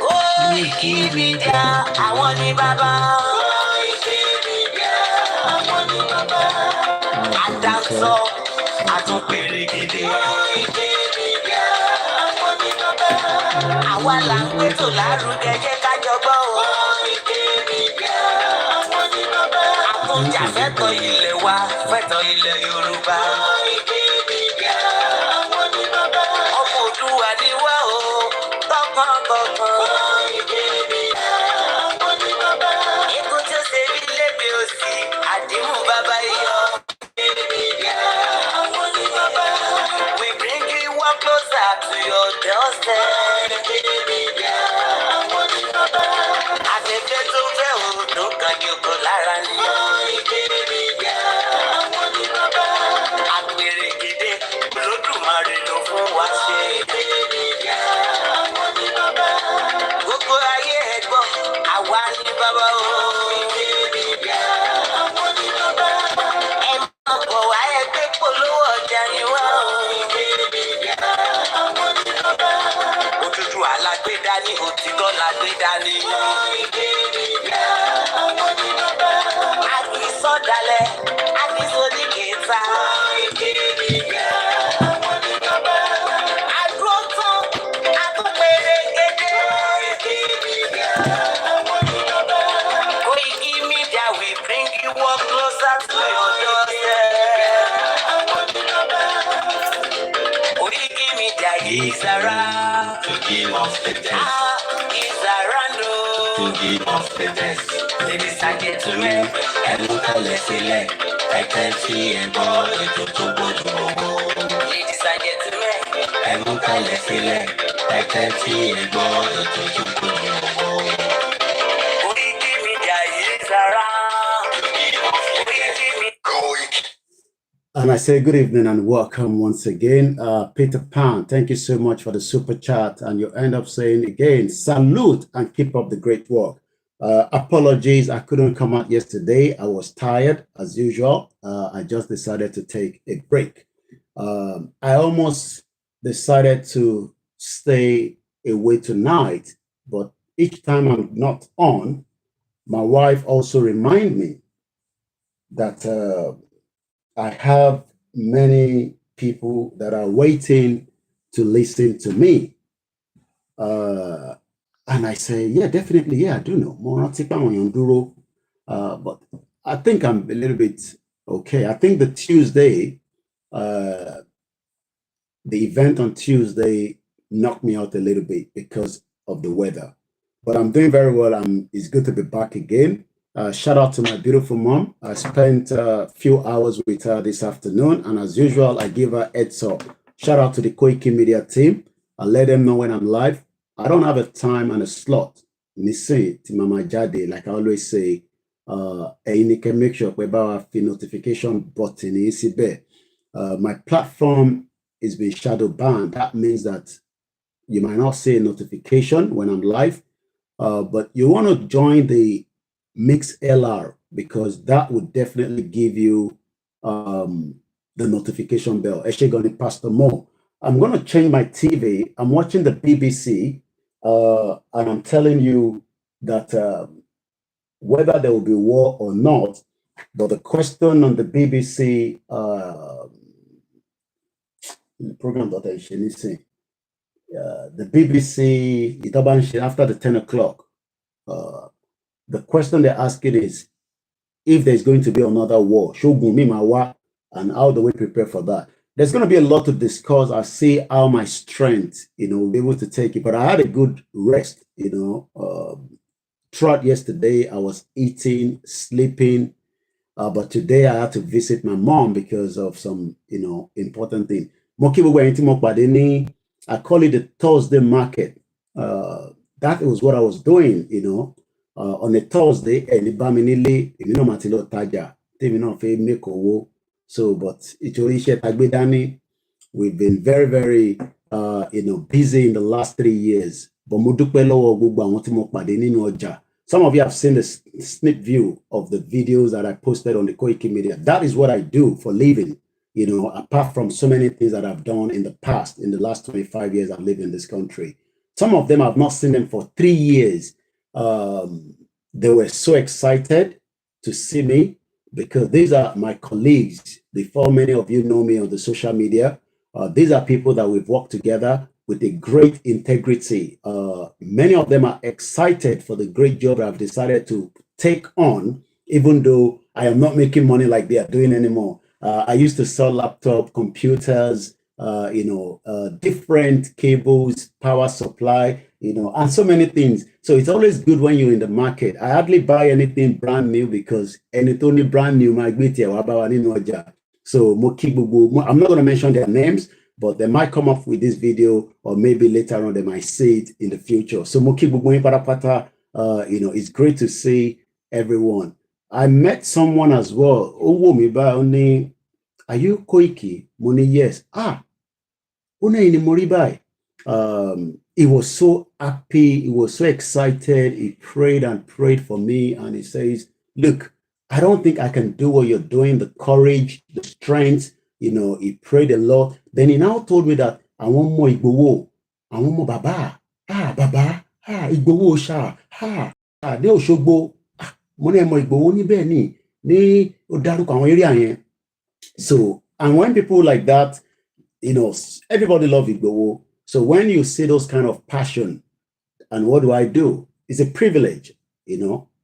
Koikimedia, àwọn ni bàbá. Koikimedia, àwọn ni bàbá. Àdàsọ, àtúnpèrègèdè. Koikimedia, àwọn ni bàbá. Àwa là ń pètò lárugẹ, jẹ́ ká jọ gbọ́ o. Koikimedia, àwọn ni bàbá. Àtúnjà fẹ́tọ̀ ilẹ̀ wa, fẹ́tọ̀ ilẹ̀ Yorùbá. Koikimedia, àwọn ni bàbá. Ọmọ Òdùwà ni wá o, tọkàntọkàn. Koikimedia, àwọn ni bàbá. Ikú tí ó ṣe rí lébi òsì, àdìmú bàbá iyọ̀. Koikimedia, àwọn ni bàbá. We bring you one closer to your doorstep. Koikimedia, àwọn ni bàbá. Afẹ́fẹ́ tó fẹ́ òòdù kan jòkó lára ni. Koikimedia, àwọn ni bàbá. Àpèrègèdè Olódùmarè ló fún wa ṣe. Koikimedia, àwọn ni bàbá. Gbogbo ayé ẹ gbọ́, àwa ni bàbá o. Koikimedia, àwọn ni bàbá. Ẹ máa bọ̀ wá ẹgbẹ́ polówó ọjà ni wá o. Koikimedia, àwọn ni bàbá. Òtútù alágbèdá ní òtítọ́ lágbèdá ní. Koikimedia, àwọn ni bàbá. Àkìsọ̀dálẹ̀, àkìsọ̀díkẹta. Koikimedia, àwọn ni bàbá. Àdúrótán, àtúnpèrègèdè. Koikimedia, àwọn ni bàbá. Koikimedia, we bring you one closer to your doorstep. Àwọn ni bàbá. Koikimedia is around to give us the test. Is around to give us the test. Ladies and gentlemen, ẹ mú kalẹ̀ sílẹ̀, ẹ tẹ́tí ẹ gbọ́ ètò tó bójú owó. Ladies and gentlemen, ẹ mú kalẹ̀ sílẹ̀, ẹ tẹ́tí ẹ gbọ́ ètò tó bójú owó. Koikimedia is around to give us the test. And I say good evening and welcome once again. Peter Pan, thank you so much for the super chat. And you end up saying again, salute and keep up the great work. Apologies, I couldn't come out yesterday. I was tired as usual. I just decided to take a break. I almost decided to stay away tonight, but each time I'm not on, my wife also reminds me that I have many people that are waiting to listen to me. And I say, yeah, definitely, yeah, I do know. But I think I'm a little bit okay. I think the Tuesday, the event on Tuesday knocked me out a little bit because of the weather. But I'm doing very well. It's good to be back again. Shout out to my beautiful mom. I spent a few hours with her this afternoon, and as usual, I give her heads up. Shout out to the Koikimedia team. I let them know when I'm live. I don't have a time and a slot. Nisin to Mama Jade, like I always say, you can make sure about the notification button is there. My platform is being shadow banned. That means that you might not see a notification when I'm live, but you want to join the Mix LR because that would definitely give you the notification bell. Actually, going to Pastor Mo. I'm going to change my TV. I'm watching the BBC, and I'm telling you that whether there will be war or not, but the question on the BBC program that I should say, the BBC after the 10 o'clock. The question they're asking is if there's going to be another war, and how do we prepare for that? There's going to be a lot to discuss. I see how my strength, will be able to take it. But I had a good rest, throughout yesterday. I was eating, sleeping, But today I had to visit my mom because of some, important thing. I call it the Thursday market. That was what I was doing, on a Thursday, so, but we've been very, very, busy in the last 3 years. But some of you have seen the snip view of the videos that I posted on the Koikimedia. That is what I do for living, apart from so many things that I've done in the past, in the last 25 years I've lived in this country. Some of them I've not seen them for 3 years. They were so excited to see me because these are my colleagues. Before many of you know me on the social media, these are people that we've worked together with a great integrity. Many of them are excited for the great job I've decided to take on, even though I am not making money like they are doing anymore. I used to sell laptop, computers, different cables, power supply, and so many things. So it's always good when you're in the market. I hardly buy anything brand new because anything brand new might be there. So I'm not going to mention their names, but they might come up with this video, or maybe later on they might see it in the future. So it's great to see everyone. I met someone as well. Are you Koiki? Money, yes. He was so happy. He was so excited. He prayed and prayed for me. And he says, look, I don't think I can do what you're doing. The courage, the strength, he prayed a lot. Then he now told me that I want more Igbowo. I want more Baba. Baba. Igbowo sha. De Oshogbo. Mo ní mo Igbowo níbẹ̀ ní ó dárúkọ àwọn area yẹn. So, and when people like that, everybody loves Igbowo. So when you see those kind of passion, and what do? It's a privilege,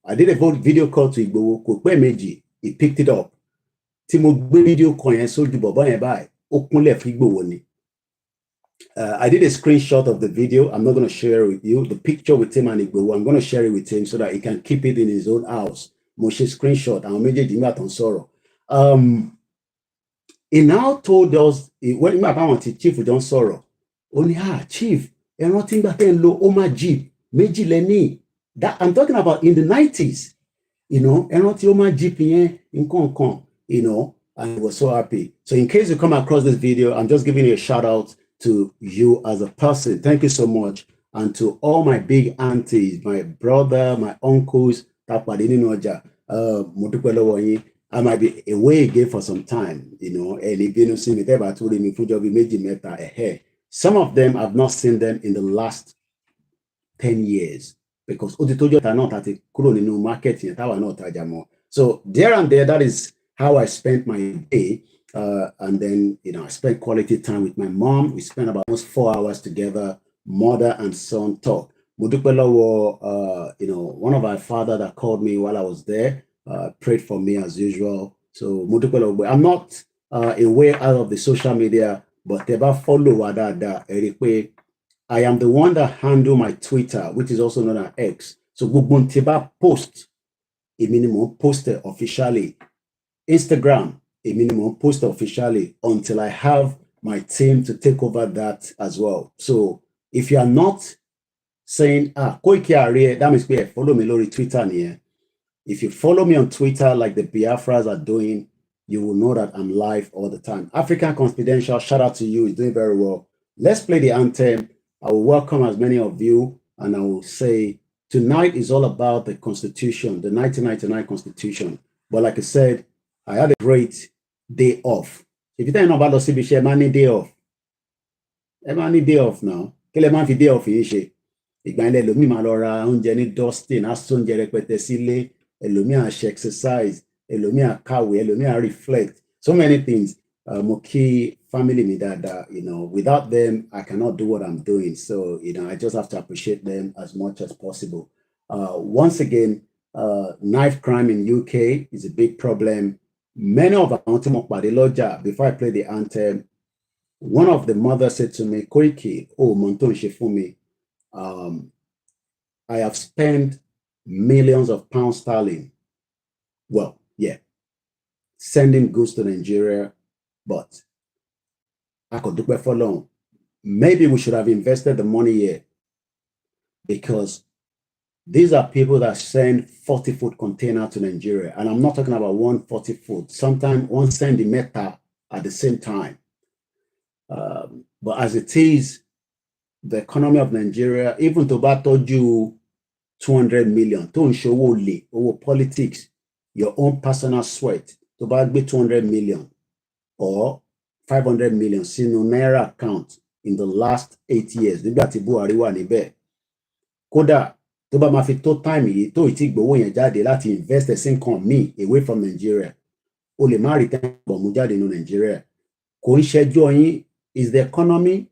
I did a video call to Igbowo, kò pẹ́ méjì, he picked it up. Tí mo gbé video kan yẹn sójú bọ̀bọ́ yẹn báyìí, ó kúnlẹ̀ fún Igbowo ni. I did a screenshot of the video. I'm not going to share it with you. The picture with him and Igbowo, I'm going to share it with him so that he can keep it in his own house. Mo ṣe screenshot, àwọn méjèèjì nígbà tó ń sọ̀rọ̀. He now told us, when Chief John Sorrow, only Chief, and nothing but lo Oma Jeep, Meji Leni. That I'm talking about in the 90s, and not Oma Jeep in Kong, and he was so happy. So in case you come across this video, I'm just giving you a shout out to you as a person. Thank you so much. And to all my big aunties, my brother, my uncles, I might be away again for some time, and if you don't see me, some of them I've not seen them in the last 10 years because market. So there and there, that is how I spent my day. And then, I spent quality time with my mom. We spent about almost 4 hours together, mother and son talk. One of our father that called me while I was there, prayed for me as usual. So I'm not away out of the social media, but follow I am the one that handle my Twitter, which is also known as X. So post a minimum poster officially. Instagram a minimum poster officially until I have my team to take over that as well. So if you are not saying Koiki Are, that means follow me on Twitter here. If you follow me on Twitter like the Biafras are doing, you will know that I'm live all the time. African Confidential, shout out to you. It's doing very well. Let's play the anthem. I will welcome as many of you, and I will say tonight is all about the Constitution, the 1999 Constitution. But like I said, I had a great day off. If you don't know about the CBC, I need day off. I need day off now. Kill a man for day off. Ìgbà ilẹ̀ lómi máa lọ ra oúnjẹ ní Dustin, aṣoúnjẹ rẹpẹtẹ sílé, ẹlòmí á ṣe exercise, ẹlòmí á kàwé, ẹlòmí á reflect. So many things. Mo kí family mi dáadáa, without them, I cannot do what I'm doing. So, I just have to appreciate them as much as possible. Once again, knife crime in UK is a big problem. Many of our before I play the anthem, one of the mothers said to me, Koiki, Monton Shifumi, I have spent millions of pounds sterling. Well, yeah, sending goods to Nigeria, but I could do for long. Maybe we should have invested the money here, because these are people that send 40-foot container to Nigeria. And I'm not talking about 140-foot, sometimes 1 centimeter at the same time. But as it is, the economy of Nigeria, even to about told you 200 million, don't show over politics, your own personal sweat, to about be 200 million or 500 million, sínú naira account in the last 8 years. Nígbà tí Buhari wà níbẹ̀. Kódà tó bá máa fi tó time yìí tó ìtí gbowó yẹn jáde láti invest ẹ̀sìn kan míì away from Nigeria, o lè má rí tẹ́ǹbọ̀ mú jáde nínú Nigeria. Kò ń ṣẹjọ́ yín, is the economy,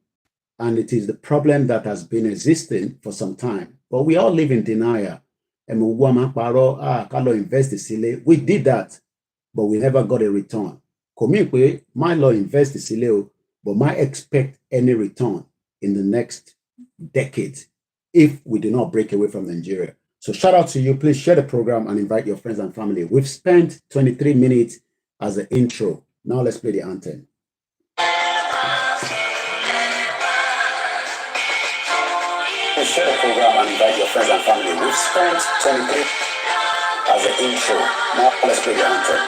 and it is the problem that has been existing for some time. But we all live in denial. And invest sílé. We did that, but we never got a return. My law invest sílé, but might expect any return in the next decade if we do not break away from Nigeria. So shout out to you. Please share the program and invite your friends and family. We've spent 23 minutes as the intro. Now let's play the anthem. Please share the program and invite your friends and family. We've spent 23 as the intro. Now let's play the anthem.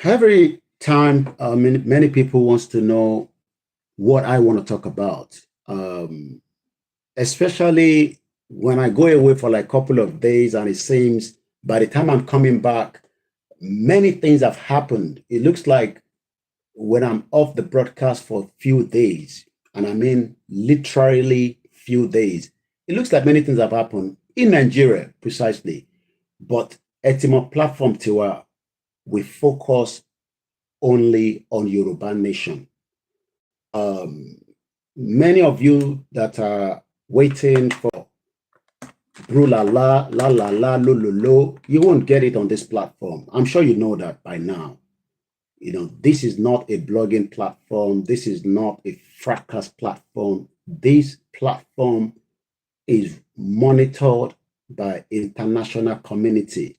Every time, many people wants to know what I want to talk about, especially when I go away for like a couple of days, and it seems by the time I'm coming back, many things have happened. It looks like when I'm off the broadcast for a few days, and I mean literally few days, it looks like many things have happened in Nigeria precisely. But Etimo platform Tiwa, we focus only on Yoruba nation. Many of you that are waiting for bru la la la la la lo lo lo, you won't get it on this platform. I'm sure you know that by now. You know, this is not a blogging platform. This is not a fracas platform. This platform is monitored by international community.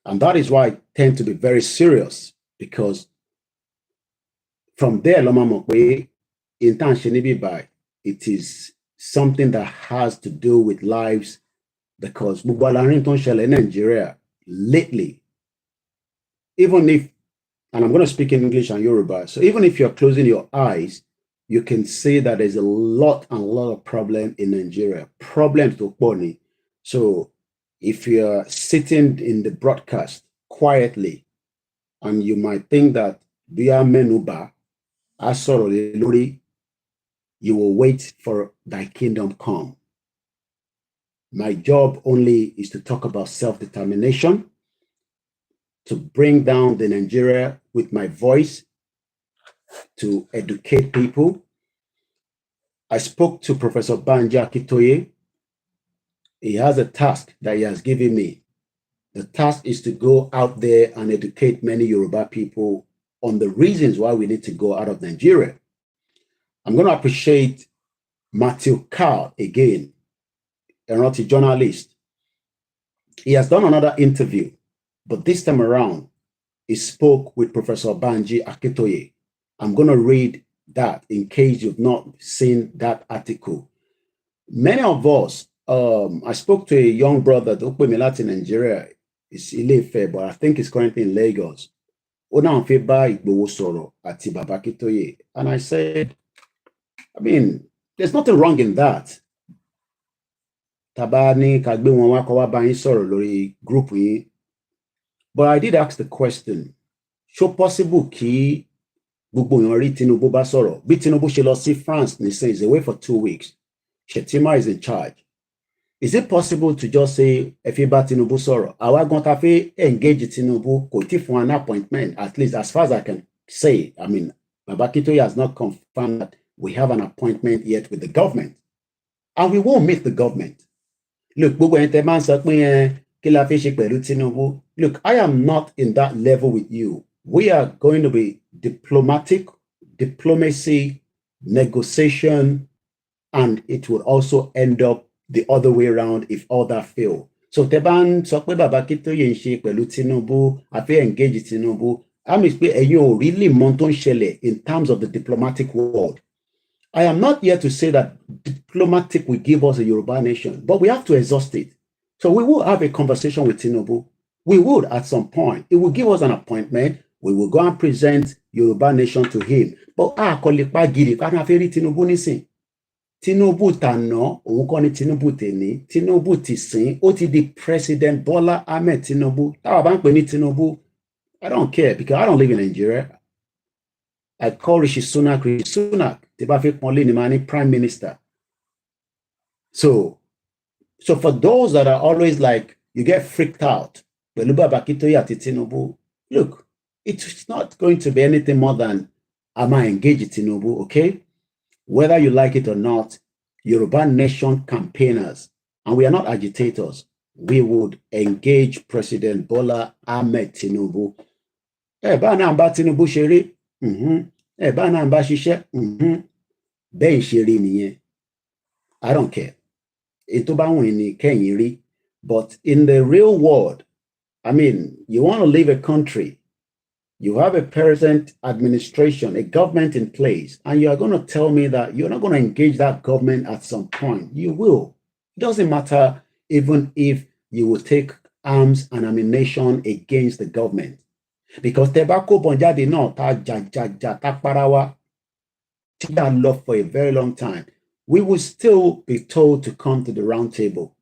And that is why I tend to be very serious, because from there, it is something that has to do with lives, because in Nigeria lately, even if, and I'm going to speak in English and Yoruba, so even if you're closing your eyes, you can see that there's a lot of problem in Nigeria, problems to Boni. So if you're sitting in the broadcast quietly, and you might think that via menuba, you will wait for thy kingdom come. My job only is to talk about self-determination, to bring down the Nigeria with my voice, to educate people. I spoke to Professor Banji Akitoye. He has a task that he has given me. The task is to go out there and educate many Yoruba people on the reasons why we need to go out of Nigeria. I'm going to appreciate Matthew Carl again, a journalist. He has done another interview, but this time around, he spoke with Professor Banji Akitoye. I'm going to read that in case you've not seen that article. Many of us, I spoke to a young brother tó pè mí láti Nigeria. It's Ile-Ife, but I think he's currently in Lagos. Ó náà fẹ́ bá Ìgbòho sọ̀rọ̀ àti Bàbá Akíntóyè. And I said, I mean, there's nothing wrong in that. Tàbá ní ká gbé wọn wá kó wá bá yín sọ̀rọ̀ lórí group yín. But I did ask the question, ṣó possible kí gbogbo èèyàn rí Tinubu bá sọ̀rọ̀? Bí Tinubu ṣe lọ sí France nísìnyí, he's away for 2 weeks. Shettima is in charge. Is it possible to just say, ẹ fi bá Tinubu sọ̀rọ̀? Àwa gan ta fi engage Tinubu kò tí fún an appointment, at least as far as I can say. I mean, Baba Akintoye has not confirmed that we have an appointment yet with the government. And we won't meet the government. Look, gbogbo ẹni tẹ́ máa ń sọ pé kí la fi ṣe pẹ̀lú Tinubu. Look, I am not in that level with you. We are going to be diplomacy, negotiation, and it would also end up the other way around if all that fail. So tẹ́ bá ń sọ pé Baba Akintoye ń ṣe pẹ̀lú Tinubu, a fẹ́ engage Tinubu, I mean pé ẹ̀yin ò really mọ tó ń ṣẹlẹ̀ in terms of the diplomatic world. I am not here to say that diplomatic will give us a Yoruba nation, but we have to exhaust it. So we will have a conversation with Tinubu. We would at some point. It will give us an appointment. We will go and present Yoruba nation to him. But kò lè pa gidi ká náà fẹ́ rí Tinubu nísìn. Tinubu tàná, òun kọ́ ni Tinubu tèní. Tinubu ti sìn, ó ti di President Bola Ahmed Tinubu. Táwa bá ń pè ní Tinubu, I don't care because I don't live in Nigeria. I call Rishi Sunak. Tí bá fẹ́ pọ́nlé ni máa ní Prime Minister. So for those that are always like, you get freaked out, pẹ̀lú Baba Akintoye àti Tinubu, look, it's not going to be anything more than, am I engaged Tinubu, okay? Whether you like it or not, Yoruba nation campaigners, and we are not agitators, we would engage President Bola Ahmed Tinubu. Bá náà bá Tinubu ṣe rí, bá náà bá ṣiṣẹ́, bẹ́ẹ̀ ṣe rí nìyẹn. I don't care. Ètò bá wùn ní kẹ́yìn rí. But in the real world, I mean, you want to leave a country, you have a present administration, a government in place, and you are going to tell me that you're not going to engage that government at some point. You will. It doesn't matter even if you will take arms and ammunition against the government. Because tobacco bonjade no ta ta parawa love for a very long time. We will still be told to come to the round table.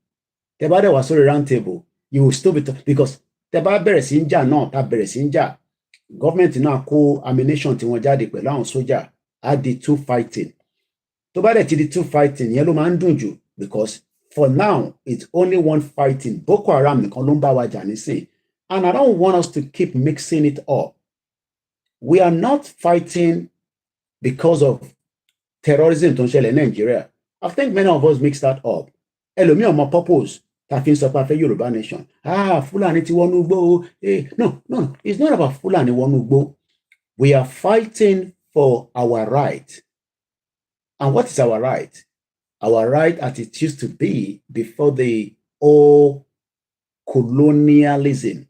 Tebade was on the round table, you will still be told, because teba bẹ̀rẹ̀ sí ń jà náà, ta bẹ̀rẹ̀ sí ń jà. Government náà kó ammunition tí wọ́n jáde pẹ̀lú àwọn sójà, á di two fighting. Tó bá dẹ̀ ti di two fighting, yẹn ló máa ń dùn jù, because for now, it's only one fighting. Boko Haram nìkan ló ń bá wa jà nísìn. And I don't want us to keep mixing it up. We are not fighting because of terrorism tó ń ṣẹlẹ̀ in Nigeria. I think many of us mix that up. Ẹlòmíì ọmọ purpose ta fi ń sọ pé a fẹ́ Yoruba nation. Fulani ti wọnú igbó. No, it's not about Fulani wọnú igbó. We are fighting for our right. And what is our right? Our right as it used to be before the old colonialism.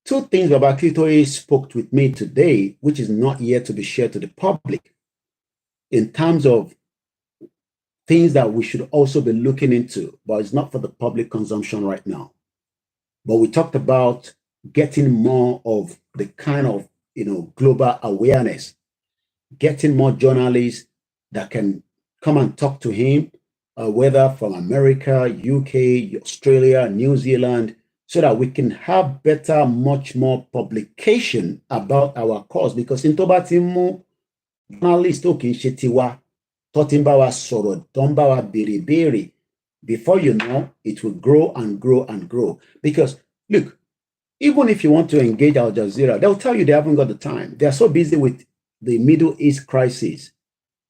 Two things Baba Akintoye spoke with me today, which is not yet to be shared to the public, in terms of things that we should also be looking into, but it's not for the public consumption right now. But we talked about getting more of the kind of, global awareness, getting more journalists that can come and talk to him, whether from America, UK, Australia, New Zealand, so that we can have better, much more publication about our cause. Because in Tobatimu, journalists talking shetiwa, Totimbawa soro, Tombawa biri. Before you know, it will grow and grow and grow. Because look, even if you want to engage Al Jazeera, they'll tell you they haven't got the time. They are so busy with the Middle East crisis.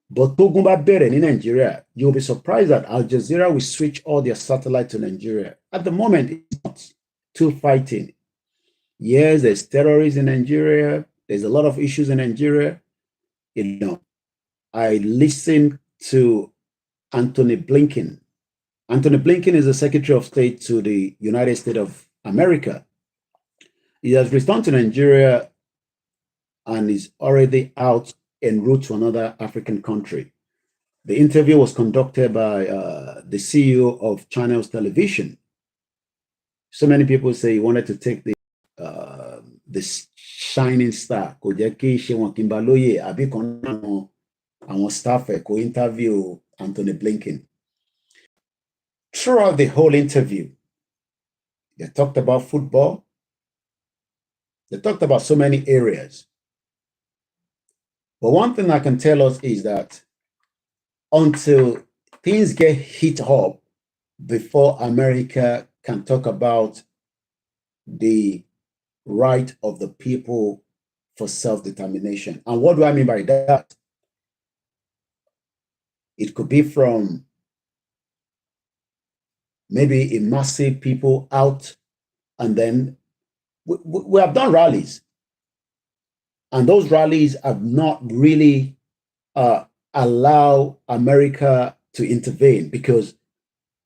But Togumba Bere in Nigeria, you'll be surprised that Al Jazeera will switch all their satellites to Nigeria. At the moment, it's not too fighting. Yes, there's terrorism in Nigeria. There's a lot of issues in Nigeria. I listened to Anthony Blinken. Anthony Blinken is the Secretary of State to the United States of America. He has returned to Nigeria and is already out en route to another African country. The interview was conducted by the CEO of Channels Television. So many people say he wanted to take the shining star. Kò jẹ́ kí ṣe wọn kí n bá lóye àbí kan náà àwọn staff ẹ̀ kò interview Anthony Blinken. Throughout the whole interview, they talked about football. They talked about so many areas. But one thing I can tell us is that until things get hit up before America can talk about the right of the people for self-determination. And what do I mean by that? It could be from maybe a massive people out, and then we have done rallies. And those rallies have not really allowed America to intervene, because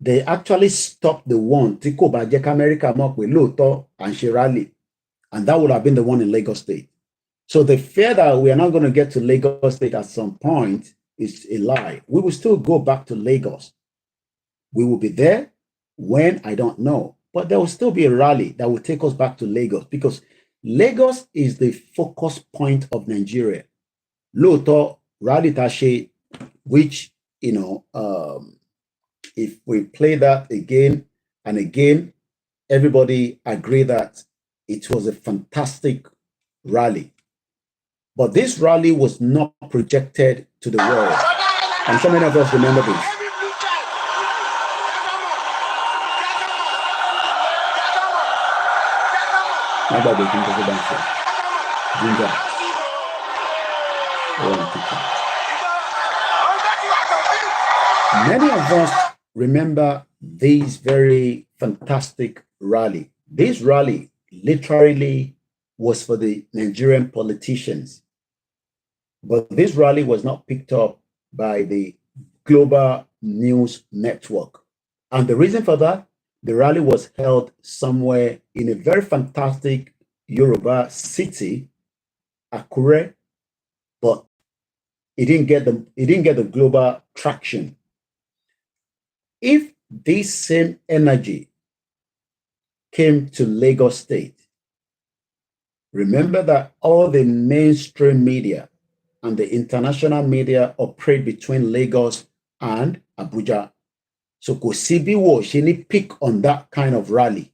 they actually stopped the one Tiko Bajek America Mokwe and she rally. And that would have been the one in Lagos State. So the fear that we are not going to get to Lagos State at some point is a lie. We will still go back to Lagos. We will be there when, I don't know. But there will still be a rally that will take us back to Lagos, because Lagos is the focus point of Nigeria. Loto rally Tashe, which, you know, if we play that again and again, everybody agree that it was a fantastic rally. But this rally was not projected to the world. And so many of us remember this. Many of us remember this very fantastic rally. This rally literally was for the Nigerian politicians. But this rally was not picked up by the global news network. And the reason for that, the rally was held somewhere in a very fantastic Yoruba city, Akure, but it didn't get the global traction. If this same energy came to Lagos State, remember that all the mainstream media and the international media operate between Lagos and Abuja. So Kosibi was any pick on that kind of rally.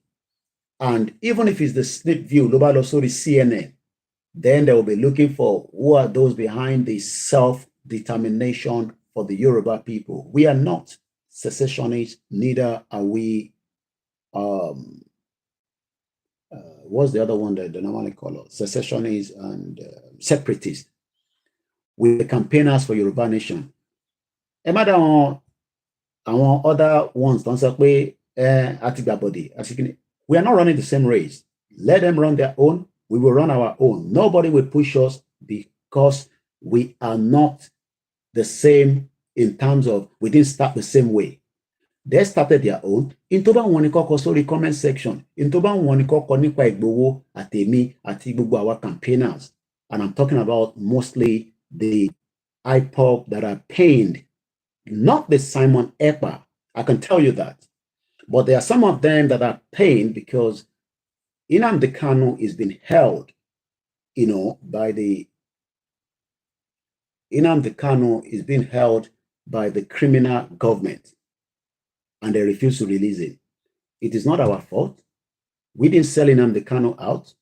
And even if it's the snip view, global also the CNN, then they will be looking for who are those behind the self-determination for the Yoruba people. We are not secessionists, neither are we, what's the other one that they normally call it? Secessionists and separatists. We're the campaigners for Yoruba nation. Our other ones don't say, we are not running the same race. Let them run their own. We will run our own. Nobody will push us, because we are not the same in terms of we didn't start the same way. They started their own. In Toba Waniko sorry comment section. In Toba Waniko Konikwa Igbowo Atemi Atibubu our campaigners. And I'm talking about mostly the IPOP that are pained, not the Simon Ekpa. I can tell you that. But there are some of them that are pained because Nnamdi Kanu is being held, you know, by the Nnamdi Kanu is being held by the criminal government, and they refuse to release it. It is not our fault. We didn't sell Nnamdi Kanu out.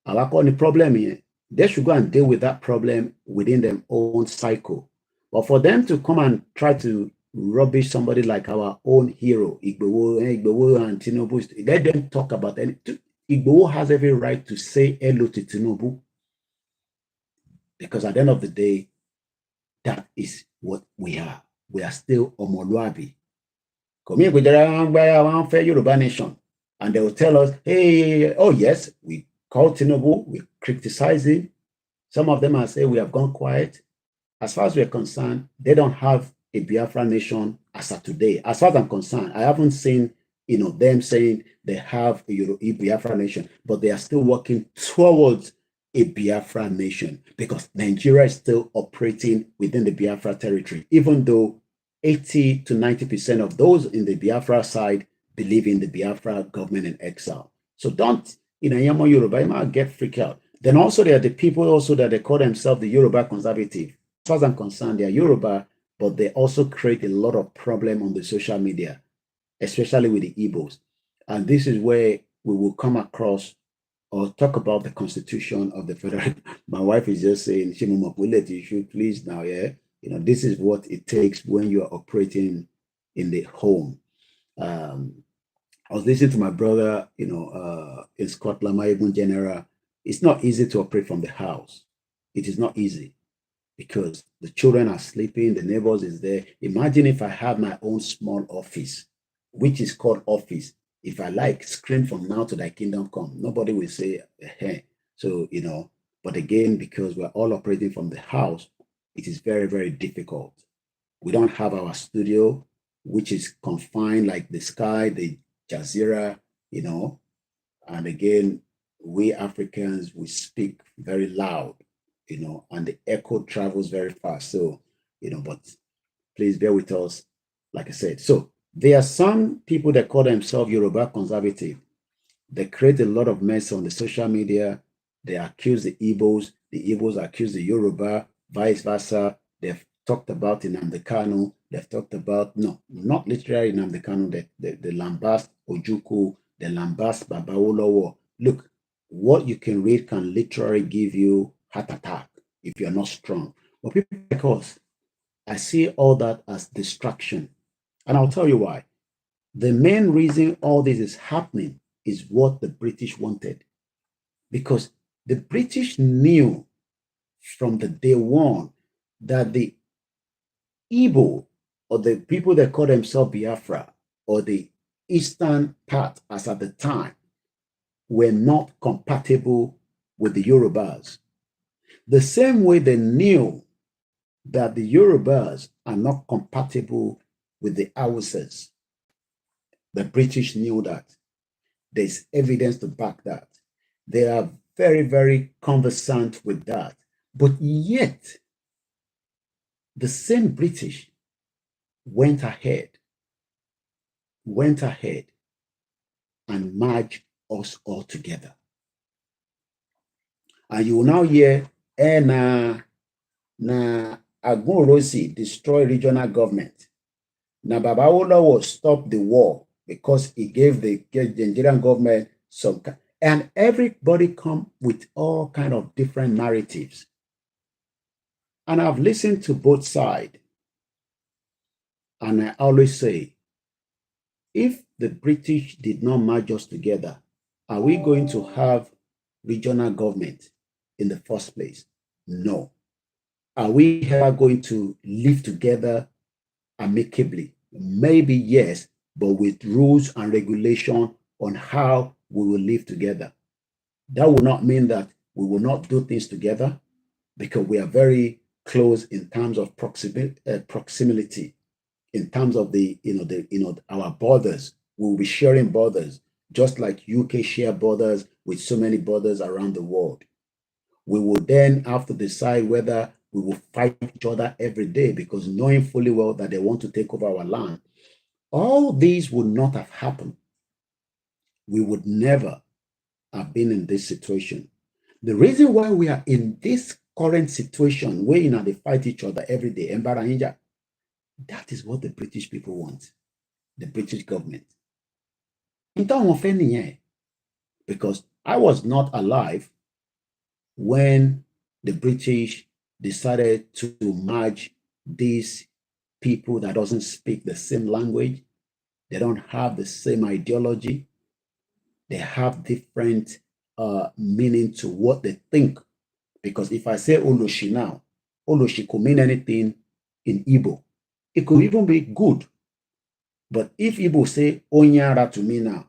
Our only problem here, they should go and deal with that problem within their own cycle. But for them to come and try to rubbish somebody like our own hero, Igboho and Tinubu, let them talk about anything. Igboho has every right to say hello to Tinubu, because at the end of the day, that is what we are. We are still Omoluabi. Yoruba nation, and they will tell us, hey, oh yes, we call Tinubu, we criticize him. Some of them are saying we have gone quiet. As far as we're concerned, they don't have a Biafra nation as of today. As far as I'm concerned, I haven't seen, you know, them saying they have a Biafra nation, but they are still working towards a Biafra nation, because Nigeria is still operating within the Biafra territory, even though 80 to 90% of those in the Biafra side believe in the Biafra government in exile. So don't, Yama Yoruba, you might get freaked out. Then also there are the people also that they call themselves the Yoruba conservative. As far as I'm concerned, they are Yoruba, but they also create a lot of problem on the social media, especially with the Igbos. And this is where we will come across or talk about the constitution of the federal. My wife is just saying, you should please now, yeah. This is what it takes when you are operating in the home. I was listening to my brother, in Scotland, my even general. It's not easy to operate from the house. It is not easy because the children are sleeping, the neighbors is there. Imagine if I have my own small office, which is called office. If I like scream from now to thy kingdom come, nobody will say, hey. So, but again, because we're all operating from the house, it is very, very difficult. We don't have our studio, which is confined like the Sky, the Jazeera, and again, we Africans, we speak very loud, and the echo travels very fast. So, but please bear with us, like I said. So there are some people that call themselves Yoruba conservative. They create a lot of mess on the social media. They accuse the Igbos accuse the Yoruba, vice versa. They've talked about Nnamdi Kanu. They've talked about, no, not literally Nnamdi Kanu, the lambast Ojukwu, the lambast Babawolowo. Look, what you can read can literally give you heart attack if you're not strong. But people like us, I see all that as distraction. And I'll tell you why. The main reason all this is happening is what the British wanted. Because the British knew from the day one that the Igbo, or the people that call themselves Biafra, or the eastern part as at the time, were not compatible with the Yorubas. The same way they knew that the Yorubas are not compatible with the Hausas. The British knew that. There's evidence to back that. They are very, very conversant with that. But yet, the same British went ahead and merged us all together. And you will now hear, na Agunorosi destroy regional government. Now, Babawolowo stopped the war because he gave the Nigerian government some, and everybody come with all kind of different narratives. And I've listened to both sides. And I always say, if the British did not merge us together, are we going to have regional government in the first place? No. Are we ever going to live together amicably? Maybe yes, but with rules and regulation on how we will live together. That will not mean that we will not do things together, because we are very close in terms of proximity, in terms of our borders. We will be sharing borders, just like UK share borders with so many borders around the world. We will then have to decide whether we will fight each other every day, because knowing fully well that they want to take over our land. All these would not have happened. We would never have been in this situation. The reason why we are in this current situation, where they fight each other every day, that is what the British people want, the British government. Because I was not alive when the British decided to merge these people that doesn't speak the same language. They don't have the same ideology. They have different meaning to what they think. Because if I say Oloshi now, Oloshi could mean anything in Igbo. It could even be good. But if Igbo say Onyara to me now,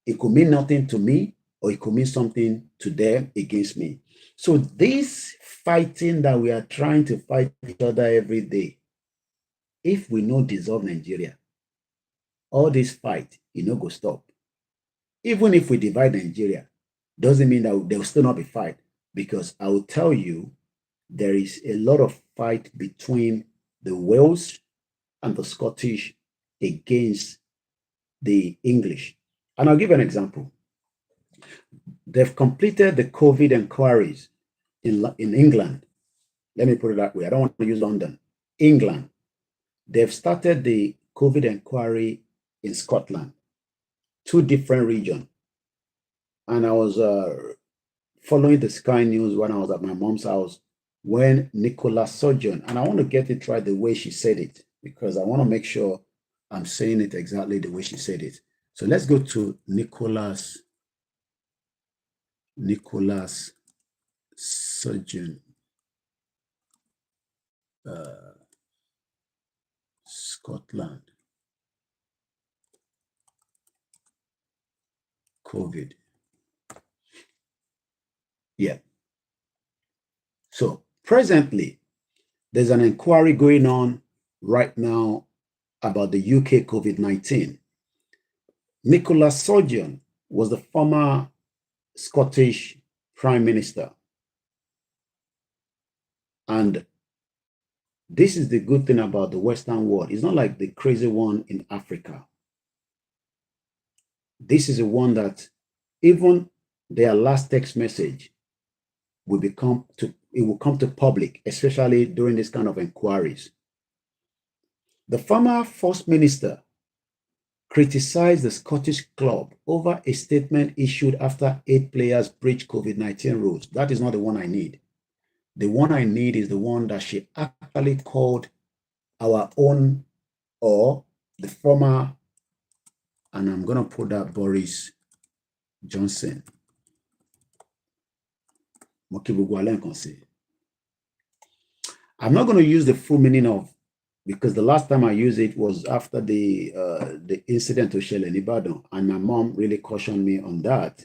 it could mean nothing to me, or it could mean something to them against me. So this fighting that we are trying to fight each other every day, if we don't dissolve Nigeria, all this fight, go stop. Even if we divide Nigeria, doesn't mean that there will still not be fight. because I will tell you, there is a lot of fight between the Wales and the Scottish against the English. And I'll give an example. They've completed the COVID inquiries in England. Let me put it that way. I don't want to use London. England. They've started the COVID inquiry in Scotland, 2 different regions. And I was following the Sky News when I was at my mom's house when Nicola Sturgeon, and I want to get it right the way she said it, because I want to make sure I'm saying it exactly the way she said it. So let's go to Nicola Sturgeon, Scotland, COVID. Yeah. So presently, there's an inquiry going on right now about the UK COVID-19. Nicola Sturgeon was the former Scottish Prime Minister. And this is the good thing about the Western world. It's not like the crazy one in Africa. This is the one that even their last text message will come to public, especially during this kind of inquiries. The former First Minister criticized the Scottish club over a statement issued after 8 players breached COVID-19 rules. That is not the one I need. The one I need is the one that she actually called our own, or the former, and I'm going to put that Boris Johnson. I'm not going to use the full meaning of, because the last time I used it was after the incident to Shell in Ibadan, and my mom really cautioned me on that,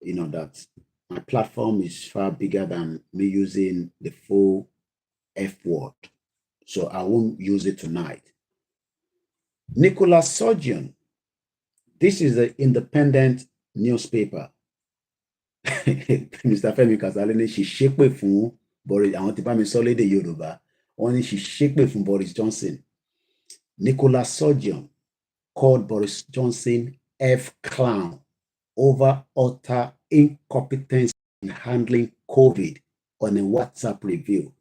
that my platform is far bigger than me using the full F word. So I won't use it tonight. Nicola Sturgeon, this is the independent newspaper. Mr. Femi Kasale, she ṣépè fún Boris, àwọn tí bá mi sọ lédè Yoruba, wọ́n ní she ṣépè fún Boris Johnson. Nicola Sturgeon called Boris Johnson F-clown over utter incompetence in handling COVID on a WhatsApp review.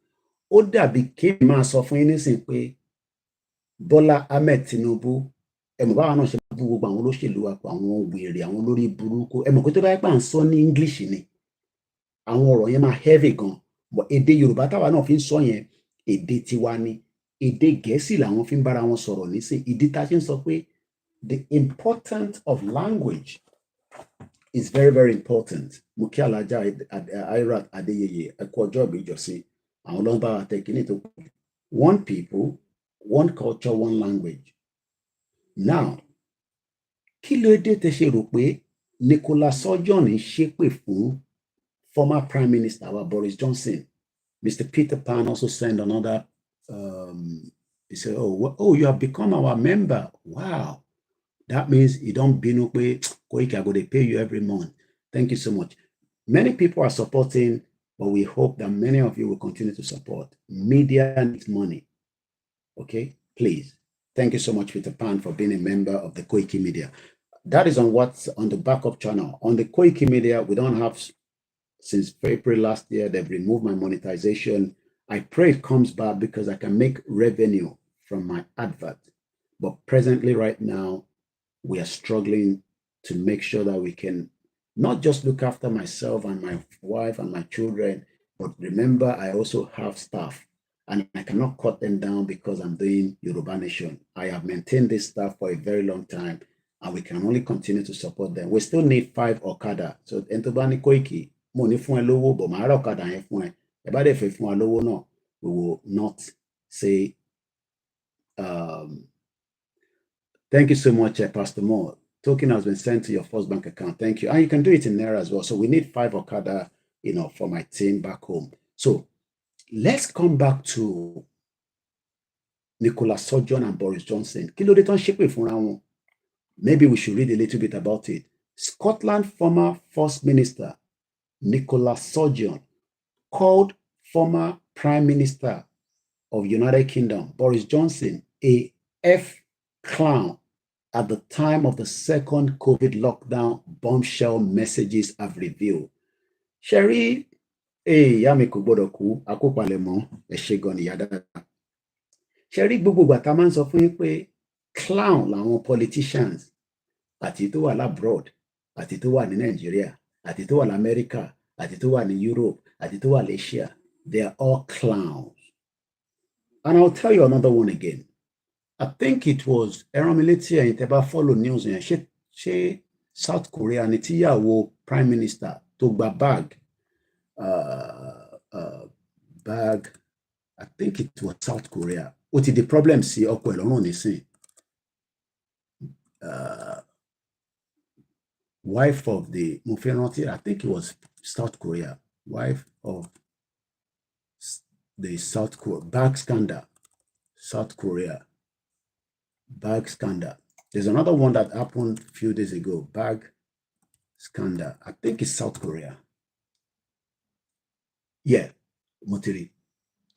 Ó dàbí kí n máa sọ fún yín nísìnyí pé Bọ́lá Ahmed Tinubu, ẹ̀mọ̀ báwa náà ṣe máa bú gbogbo àwọn olóṣèlú àpò àwọn wèrè àwọn olórí burúkú, ẹ̀mọ̀ pé tó bá yẹ pé à ń sọ ní English ni àwọn ọ̀rọ̀ yẹn máa heavy gan, but èdè Yorùbá táwa náà fi ń sọ yẹn èdè tiwa ni, èdè Gẹ̀ẹ́sì làwọn fi ń bára wọn sọ̀rọ̀ nísìn. Ìdí tá a ṣe ń sọ pé the importance of language is very, very important. Mo kí Alájà Airat Adéyẹyẹ ẹ kú ọjọ́ ìbí ìjọsìn, àwọn ló ń bá wa tẹ kíní tó kù. One people, one culture, one language. Now, kí ló dé tẹ́ ṣe rò pé Nicola Sturgeon ń ṣépè fún former Prime Minister Boris Johnson? Mr. Peter Pan also sent another, he said, oh, you have become our member. Wow. That means you don't binu pé Koiki, I go to pay you every month. Thank you so much. Many people are supporting, but we hope that many of you will continue to support. Media needs money. Okay, please. Thank you so much, Peter Pan, for being a member of the Koikimedia. That is on what's on the backup channel. On the Koikimedia, we don't have, since April last year, they've removed my monetization. I pray it comes back because I can make revenue from my advert. But presently, right now, we are struggling to make sure that we can not just look after myself and my wife and my children, but remember, I also have staff. And I cannot cut them down because I'm doing Yoruba Nation. I have maintained this staff for a very long time, and we can only continue to support them. We still need 5 Okada. So, Entobani Koiki, money fún ẹ lówó, but my Okada yẹn fún ẹ. Ẹ bá dẹ̀ fẹ́ fún wa lówó náà, we will not say, thank you so much, Pastor Moore. Token has been sent to your first bank account. Thank you. And you can do it in Naira as well. So we need 5 Okada, for my team back home. So, let's come back to Nicola Sturgeon and Boris Johnson. Kí ló dé tán ṣépè fúnra wọn? Maybe we should read a little bit about it. Scotland former First Minister Nicola Sturgeon called former Prime Minister of United Kingdom, Boris Johnson, a F clown at the time of the second COVID lockdown, bombshell messages have revealed. Sherry, yami kò gbọ́dọ̀ kú, àkópalẹ̀mọ́, ẹ ṣé gan ni yàrá. Sherry gbogbo ìgbà tá máa ń sọ fún yín pé clown làwọn politicians àti tó wà labroad, àti tó wà ní Nàìjíríà, àti tó wà l'Amẹ́ríkà, àti tó wà ní Europe, àti tó wà l'Asia. They are all clowns. And I'll tell you another one again. I think it was Eramileti and Teba follow news and she South Korea and tíyàwó Prime Minister tó gba bag. Bag, I think it was South Korea. What is the problem? See, ọkọ ẹ̀ lọ́rùn nísìn. Wife of the Mufenoti, I think it was South Korea. Wife of the South Korea bag scandal. South Korea bag scandal. There's another one that happened a few days ago. Bag scandal. I think it's South Korea. Yeah, Motiri.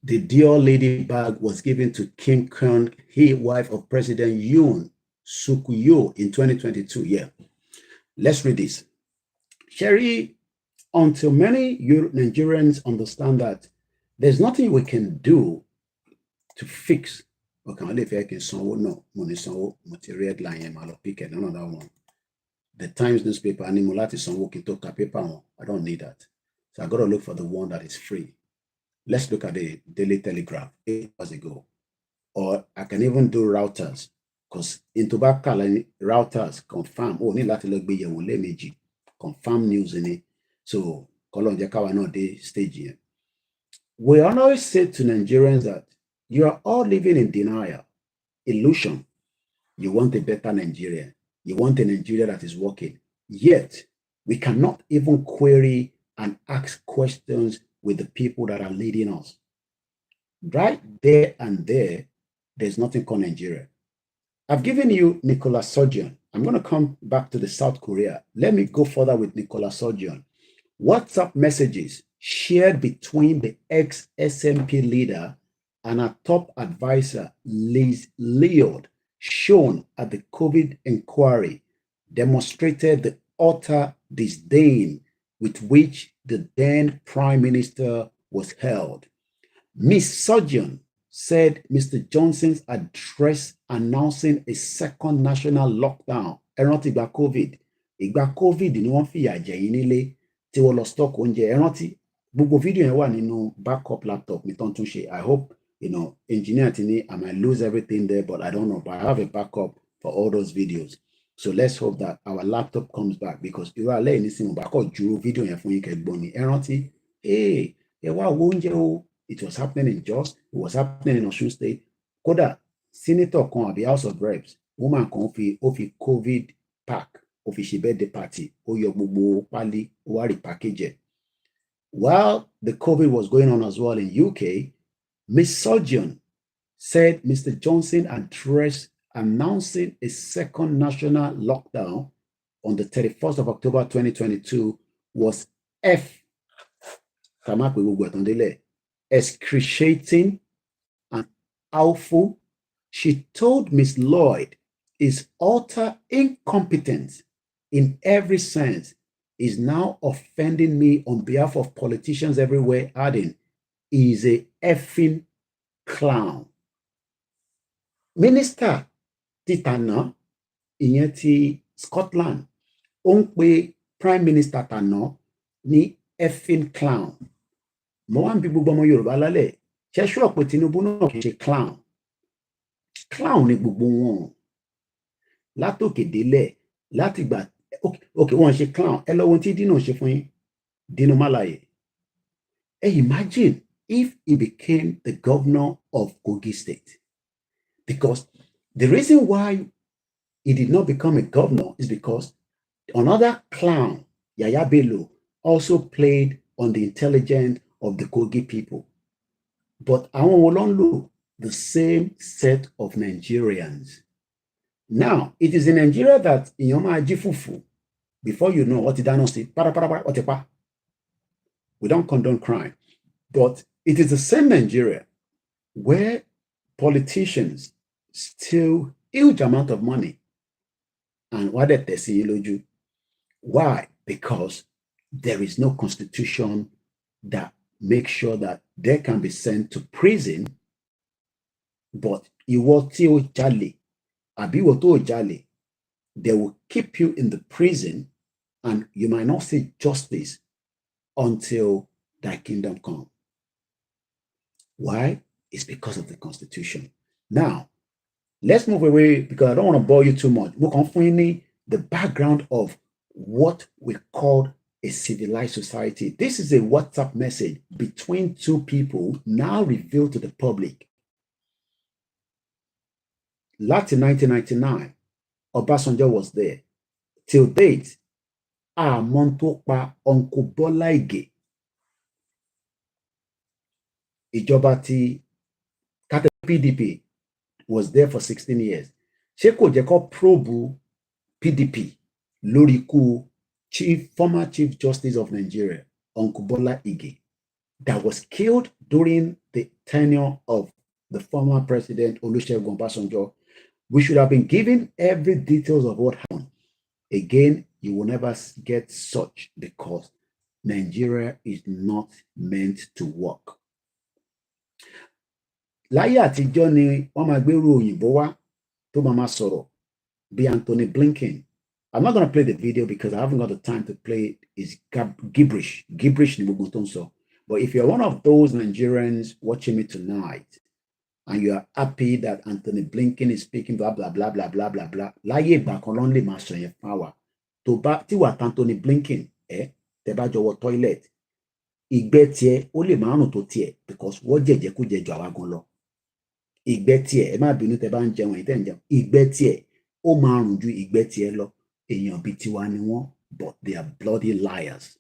The Dior Lady bag was given to Kim Kang Hee, wife of President Yoon Suk Yeol in 2022. Yeah. Let's read this. Sherry, until many Nigerians understand that there's nothing we can do to fix. Okay, if I can no money material line, I'll pick another one. The Times newspaper, Animalati Sanwo can talk paper. I don't need that. So I gotta look for the one that is free. Let's look at the Daily Telegraph 8 hours ago. Or I can even do routers. Because in tobacco routers confirm. Oh, need to look be your confirm news in it. So Colon Jakawa no day stage here. We always say to Nigerians that you are all living in denial, illusion. You want a better Nigeria. You want a Nigeria that is working. Yet, we cannot even query and ask questions with the people that are leading us. Right there and there's nothing called Nigeria. I've given you Nicolas Surgeon. I'm going to come back to the South Korea. Let me go further with Nicolas Surgeon. WhatsApp messages shared between the ex-SMP leader and a top advisor, Liz Leod, shown at the COVID inquiry, demonstrated the utter disdain with which the then Prime Minister was held. Ms. Surgeon said Mr. Johnson's address announcing a second national lockdown, ẹrántí ìgbà COVID ni wọ́n fìyà jẹ yín nílé tí wọ́n lọ stock oúnjẹ, ẹrántí gbogbo fídíò yẹn wà nínú backup laptop mi tán tún ṣe. I hope, engineer tini, I might lose everything there, but I don't know, but I have a backup for all those videos. So let's hope that our laptop comes back, because irú alẹ́ ní sinmi bákọ̀ jùrú fídíò yẹn fún yín kẹ́gbọ́n ni ẹrántí ẹ wá wo oúnjẹ o. It was happening in Jos. It was happening in Osun State. Kódà senator kan àbí House of Reps, woman kan ó fi COVID pack, ó fi ṣe birthday party, ó yọ gbogbo pálí, ó wá repackage it. While the COVID was going on as well in UK, Ms. Surgeon said Mr. Johnson address announcing a second national lockdown on the 31st of October 2022 was excruciating and awful. She told Miss Lloyd is utter incompetence in every sense, is now offending me on behalf of politicians everywhere, adding, is a effing clown. Minister Titana, ìyẹn ti Scotland, ó ń pe Prime Minister tàná ní effing clown. Mo wá ń bi gbogbo ọmọ Yorùbá lálẹ́, ṣé ṣúọ̀ pé Tinubu náà kì í ṣe clown? Clown ni gbogbo wọn. Látòkè délẹ̀, láti gbà, okay, wọ́n ṣe clown. Ẹ lọ wo tí Dino ṣe fún yín, Dino Malaye. Imagine if he became the governor of Kogi State. Because the reason why he did not become a governor is because another clown, Yaya Bello, also played on the intelligence of the Kogi people. But àwọn wo ló ń lò? The same set of Nigerians. Now, it is in Nigeria that ìyàn máa jí fùfù. Before you know what dáná sí, we don't condone crime. But it is the same Nigeria where politicians steal huge amount of money. And what they say, why? Because there is no constitution that makes sure that they can be sent to prison. But ìwọ tí ó jalè, àbí ìwọ tó jalè, they will keep you in the prison and you might not see justice until thy kingdom come. Why? It's because of the constitution. Now, let's move away because I don't want to bore you too much. We're confirming the background of what we call a civilized society. This is a WhatsApp message between two people now revealed to the public. Latin 1999, Obasanjo was there. Till date, Montopa Uncle Bola Ige. Ìjọba tí PDP was there for 16 years. Ṣé kò jẹ́ kó probe PDP lórí ikú former Chief Justice of Nigeria, Uncle Bola Ige, that was killed during the tenure of the former president Olusegun Obasanjo. We should have been given every details of what happened. Again, you will never get such because Nigeria is not meant to work. Láyé àtijọ́ ni wọ́n máa gbérù òyìnbó wá tó máa sọ̀rọ̀ bí Anthony Blinken. I'm not going to play the video because I haven't got the time to play it. It's gibberish. Gibberish ni gbogbo tó ń sọ. But if you're one of those Nigerians watching me tonight and you are happy that Anthony Blinken is speaking blah, blah, blah, blah, blah, blah, blah, láyé ìgbà kan ló ń lè máa sọ yẹn fún wa. Tó bá tí wà Anthony Blinken, tẹ́ bá jọ wọ toilet, ìgbẹ́ tiẹ̀ ó lè máa rùn tó tiẹ̀ because wọ́n jẹ̀jẹ̀ kó jẹ jù àwa gan lọ. Ìgbẹ́ tiẹ̀, ẹ má bínú tẹ́ bá ń jẹun, ìtẹ́ ń jẹun. Ìgbẹ́ tiẹ̀ ó máa rùn ju ìgbẹ́ tiẹ̀ lọ. Èèyàn bíi tiwa ni wọ́n, but they are bloody liars.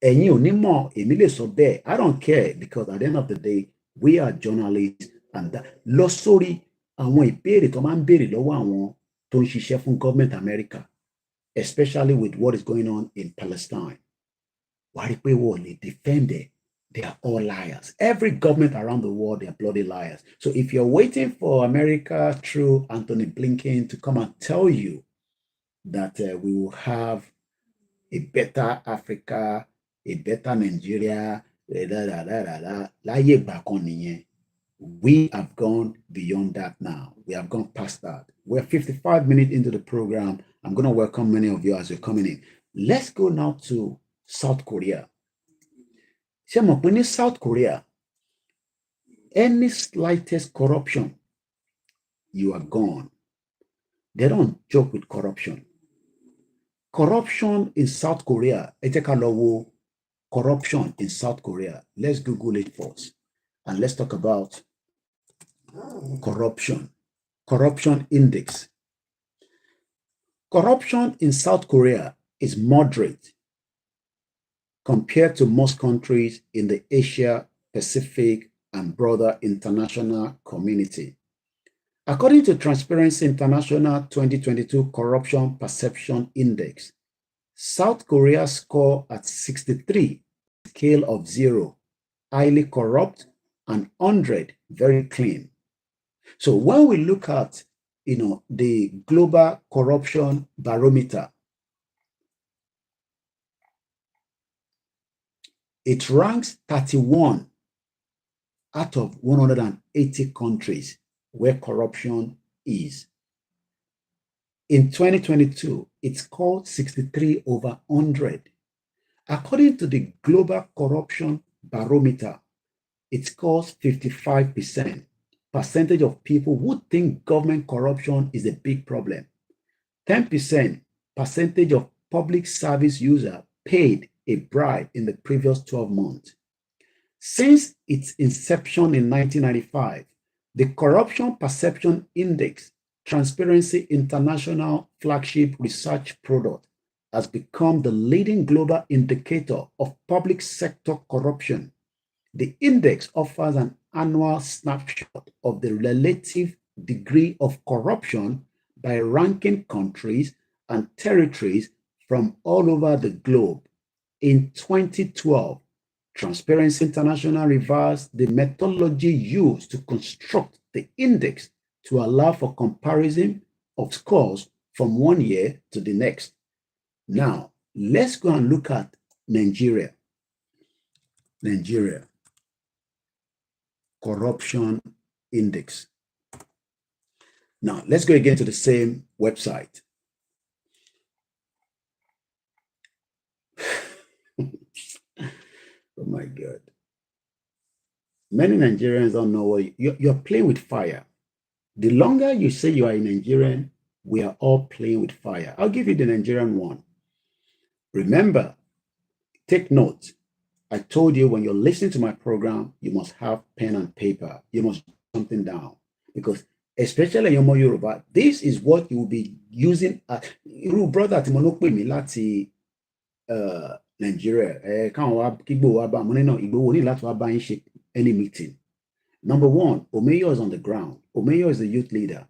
Ẹ̀yin ò ní mọ̀, èmi lè sọ bẹ́ẹ̀. I don't care because at the end of the day, we are journalists and that. Lọ sórí àwọn ìbéèrè tó máa ń béèrè lọ́wọ́ àwọn tó ń ṣiṣẹ́ fún government America, especially with what is going on in Palestine. Wàá rí pé wọ́n lè defend it. They are all liars. Every government around the world, they are bloody liars. So if you're waiting for America through Anthony Blinken to come and tell you that we will have a better Africa, a better Nigeria, we have gone beyond that now. We have gone past that. We're 55 minutes into the program. I'm going to welcome many of you as you're coming in. Let's go now to South Korea. In South Korea, any slightest corruption, you are gone. They don't joke with corruption. Corruption in South Korea, corruption in South Korea. Let's Google it first. And let's talk about corruption. Corruption index. Corruption in South Korea is moderate compared to most countries in the Asia Pacific and broader international community. According to Transparency International 2022 Corruption Perception Index, South Korea score at 63, scale of 0, highly corrupt, and 100, very clean. So when we look at, the global corruption barometer, it ranks 31 out of 180 countries where corruption is. In 2022, it scored 63 over 100. According to the Global Corruption Barometer, it scores 55%. Percentage of people who think government corruption is a big problem. 10% percentage of public service users paid a bribe in the previous 12 months. Since its inception in 1995, the Corruption Perception Index, Transparency International flagship research product, has become the leading global indicator of public sector corruption. The index offers an annual snapshot of the relative degree of corruption by ranking countries and territories from all over the globe. In 2012, Transparency International reversed the methodology used to construct the index to allow for comparison of scores from one year to the next. Now, let's go and look at Nigeria. Nigeria Corruption Index. Now, let's go again to the same website. Oh my God. Many Nigerians don't know what you're playing with fire. The longer you say you are a Nigerian, we are all playing with fire. I'll give you the Nigerian one. Remember, take note. I told you when you're listening to my program, you must have pen and paper. You must write something down. Because especially in Yoruba, this is what you will be using. Brother Timonope mi láti Nigeria. Any meeting. Number one, Omeyo is on the ground. Omeyo is the youth leader.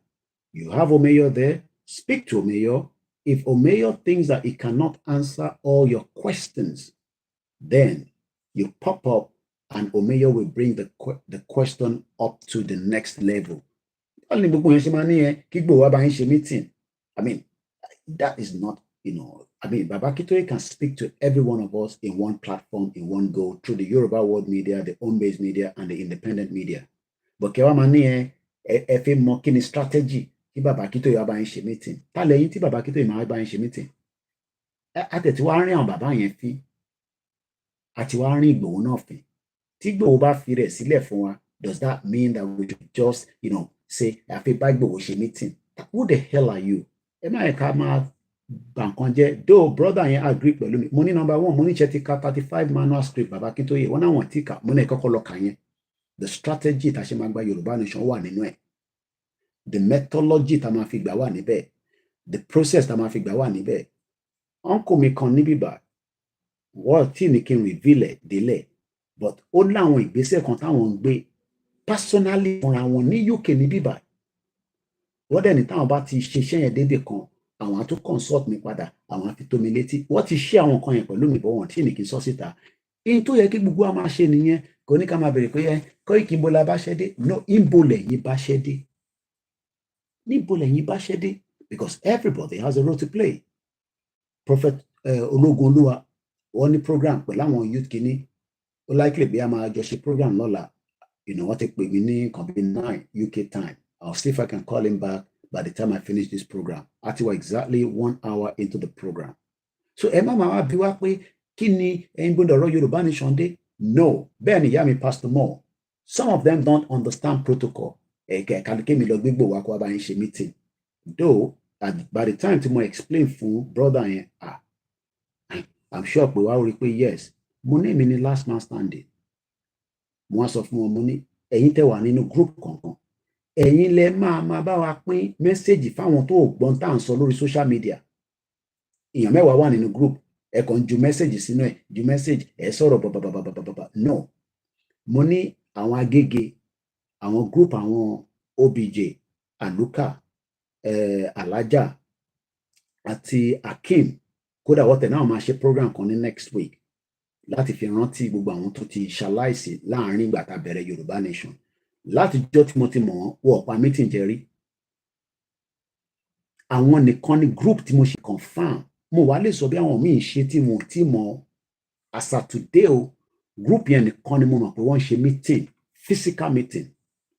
You have Omeyo there. Speak to Omeyo. If Omeyo thinks that he cannot answer all your questions, then you pop up and Omeyo will bring the question up to the next level. I mean, that is not, Baba Kitoye can speak to every one of us in one platform, in one go, through the Yoruba world media, the home-based media, and the independent media. But Kewa Mani, efe mokini strategy, ki Baba Kitoye aba yin se meeting. Tale yin ti Baba Kitoye ma aba yin se meeting. Ate ti wa rin àwọn baba yẹn fi. Ati wa rin Igboho náà fi. Tí Igboho bá fi rẹ̀ sílẹ̀ fún wa, does that mean that we should just, say, afi ba Igboho se meeting? Who the hell are you? Ema eka ma Bankonje, though brother yen agree pẹ̀lú mi. Mo ní number one, mo ní chetika 35 manual script Baba Kitoye. Wọ́n náà wọ́n ti kà, mo ní kọ́kọ́ lọ kà yẹn. The strategy ta ṣe máa gba Yorùbá nation wà nínú ẹ̀. The methodology ta máa fi gbà wà níbẹ̀. The process ta máa fi gbà wà níbẹ̀. Uncle mi kan níbí bá. Wọ́n tí ní kí n reveal ẹ̀ délẹ̀. But ó láwọn ìgbésẹ̀ kan táwọn ń gbé personally fúnra wọn ní UK níbí bá. Wọ́n dẹ̀ ní táwọn bá ti ṣiṣẹ́ yẹn dédé kan, àwọn á tún consult mi padà, àwọn á fi tó mi létí. Wọ́n ti ṣe àwọn kan yẹn pẹ̀lú mi, bọ́ wọn tí ní kí n sọ síta. Ihun tó yẹ kí gbogbo wa máa ṣe nìyẹn. Kò ní ká máa bèrè pé Koiki ibo la bá ṣẹ́ dé. No, ibo lẹ̀yin bá ṣẹ́ dé. Níbo lẹ̀yin bá ṣẹ́ dé. Because everybody has a role to play. Prophet Ológunolúwa, wọ́n ní program pẹ̀lú àwọn youth kìíní. Ó likely bí a máa jọ ṣe program lọ́la. Wọ́n ti pè mí ní nǹkan bí 9 UK time. I'll see if I can call him back by the time I finish this program. Ati wa exactly 1 hour into the program. So ẹ má máa bí wá pé kí ni ẹ̀yin gbọ́dọ̀ ọ̀rọ̀ Yorùbá nation dé? No. Bẹ́ẹ̀ ni ìyá mi Pastor Moore. Some of them don't understand protocol. Kàdíkè mi lọ gbégbò wá kó wá bá yín ṣe meeting. Though, by the time tí mo explain fún brother yẹn, I'm sure pé wá rí pé yes, mo ní èmi ni last man standing. Mo wá sọ fún wọn, mo ní ẹ̀yin tẹ́ wà nínú group kankan. Ẹ̀yin lẹ máa bá wa pín mẹ́sẹ̀gì fáwọn tó gbọ́n tá à ń sọ lórí social media. Èèyàn mẹ́wàá wà nínú group. Ẹ kàn ju mẹ́sẹ̀gì sínú ẹ̀, ju mẹ́sẹ̀gì, ẹ sọ̀rọ̀ bàbàbàbàbàbà. No. Mo ní àwọn Agége, àwọn group àwọn OBJ, Aluka, Alaja, àti Akim. Kódà wọ́n tẹ̀ náà máa ṣe program kan ní next week láti fi rántí gbogbo àwọn tó ti ṣaláìsí láàrin ìgbà tá a bẹ̀rẹ̀ Yorùbá nation. Láti jọ́ tí mo ti mọ̀ wọ́n ọ̀pá meeting jẹ rí. Àwọn nìkan ni group tí mo ṣe confirm. Mo wá lè sọ bí àwọn míì ṣe tí mo ti mọ̀ as at today o. Group yẹn nìkan ni mo mọ̀ pé wọ́n ṣe meeting, physical meeting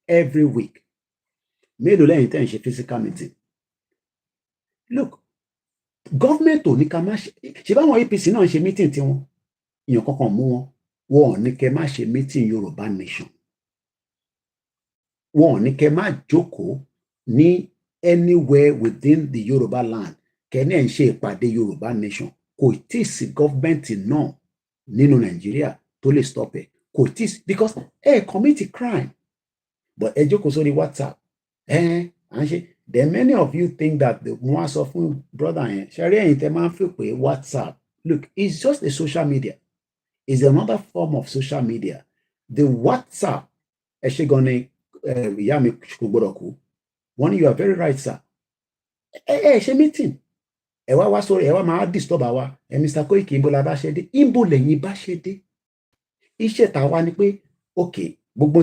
every week. Mélòó lẹ́yìn tẹ́ ń ṣe physical meeting? Look, government ò ní ká má ṣe báwọn APC náà ṣe meeting tiwọn. Ìyàn kankan mú wọn ò ní kẹ́ má ṣe meeting Yorùbá nation. Wọn ò ní kẹ́ má jókòó ní anywhere within the Yoruba land. Kẹ́ni ẹ̀ ń ṣe ìpàdé Yorùbá nation. Kò tí ì sí government náà nínú Nàìjíríà tó lè stop ẹ̀. Kò tí ì sí because commit a crime. But ẹ jókòó sórí WhatsApp. Then many of you think that the more sọ fún brother yẹn, ṣẹ́rí ẹ̀yin tẹ́ máa ń fi pé WhatsApp. Look, it's just a social media. It's another form of social media. The WhatsApp, ẹ ṣe gan ni ìyá mi kò gbọdọ̀ kú. One, you are very right, sir. Ṣe meeting. Ẹ wá sórí, ẹ wá máa disturb àwa. Mr. Koiki, ibo la bá ṣe dé? Ibo lẹ́yìn bá ṣe dé? iṣẹ́ tàwa ni pé okay gbogbo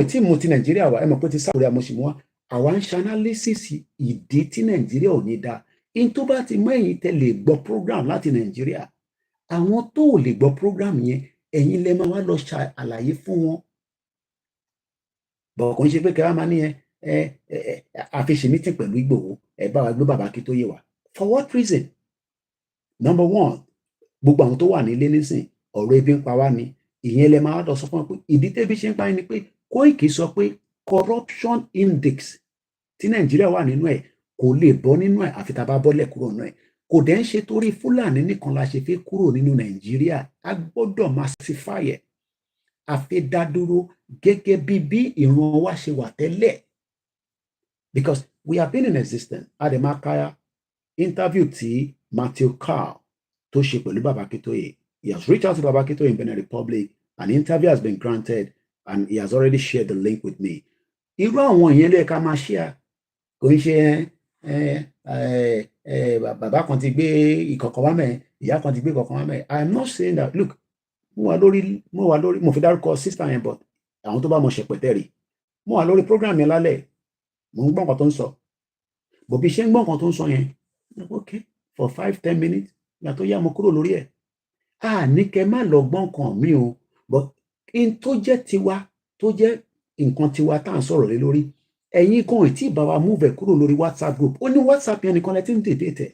tí mo ti Nàìjíríà wá ẹ mọ̀ pé ti South Korea mo sì mú wá àwa ń ṣe analysis ìdí tí Nàìjíríà ò ní dáa in tó bá ti mọ ẹ̀yin tẹ́ lè gbọ́ program láti Nàìjíríà àwọn tó ò lè gbọ́ program yẹn ẹ̀yin lẹ máa wá lọ ṣàlàyé fún wọn bọ̀ kò ń ṣe pé kẹ́wàá máa ní àfihàn meeting pẹ̀lú Ìgbòho ẹ bá wa gbé bàbá Akíntóyè wá for what reason? Number one gbogbo àwọn tó wà nílé nísìn ọ̀rọ̀ ebi ń pa wá ni ìyẹn lẹ máa lọ sọ fún wọn pé ìdí tẹ́bi ṣe ń pa ni pé Koiki sọ pé corruption index tí Nàìjíríà wà nínú ẹ̀ kò lè bọ́ nínú ẹ̀ àfi tá a bá bọ́lẹ̀ kúrò nínú ẹ̀ kò dẹ̀ ń ṣe torí Fúlàní nìkan la ṣe fẹ́ kúrò nínú Nàìjíríà a gbọ́dọ̀ massify ẹ̀ a fẹ́ dá dúró gẹ́gẹ́ bí ìran wa ṣe wà tẹ́lẹ̀ because we have been in existence ademakaya interview tí Matthew Carl tó ṣe pẹ̀lú Baba Akintoye. He has reached out to Baba Akintoye in Benin Republic. An interview has been granted and he has already shared the link with me. Irú àwọn yẹn lè ká máa share kò ń ṣe bàbá kan ti gbé ìkọ̀kọ̀ wá mẹ́ ìyá kan ti gbé ìkọ̀kọ̀ wá mẹ́. I am not saying that look mo wà lórí mo fi dárúkọ sister yẹn but àwọn tó bá mọ̀ ṣẹ̀pẹ̀tẹ̀ rí mo wà lórí program yẹn lálẹ́ mo ń gbọ́ nǹkan tó ń sọ bò bí ṣe ń gbọ́ nǹkan tó ń sọ yẹn okay for 5-10 minutes ìgbà tó yá mo kúrò lórí ẹ̀ ní kẹ́ má lọ gbọ́n kan mi o but in tó jẹ́ tiwa tó jẹ́ nǹkan tiwa tá à ń sọ̀rọ̀ lé lórí ẹ̀yin kan ì tí ì bá wa move ẹ̀ kúrò lórí WhatsApp group ó ní WhatsApp yẹn nìkan lẹ́tí ń dèdè tẹ̀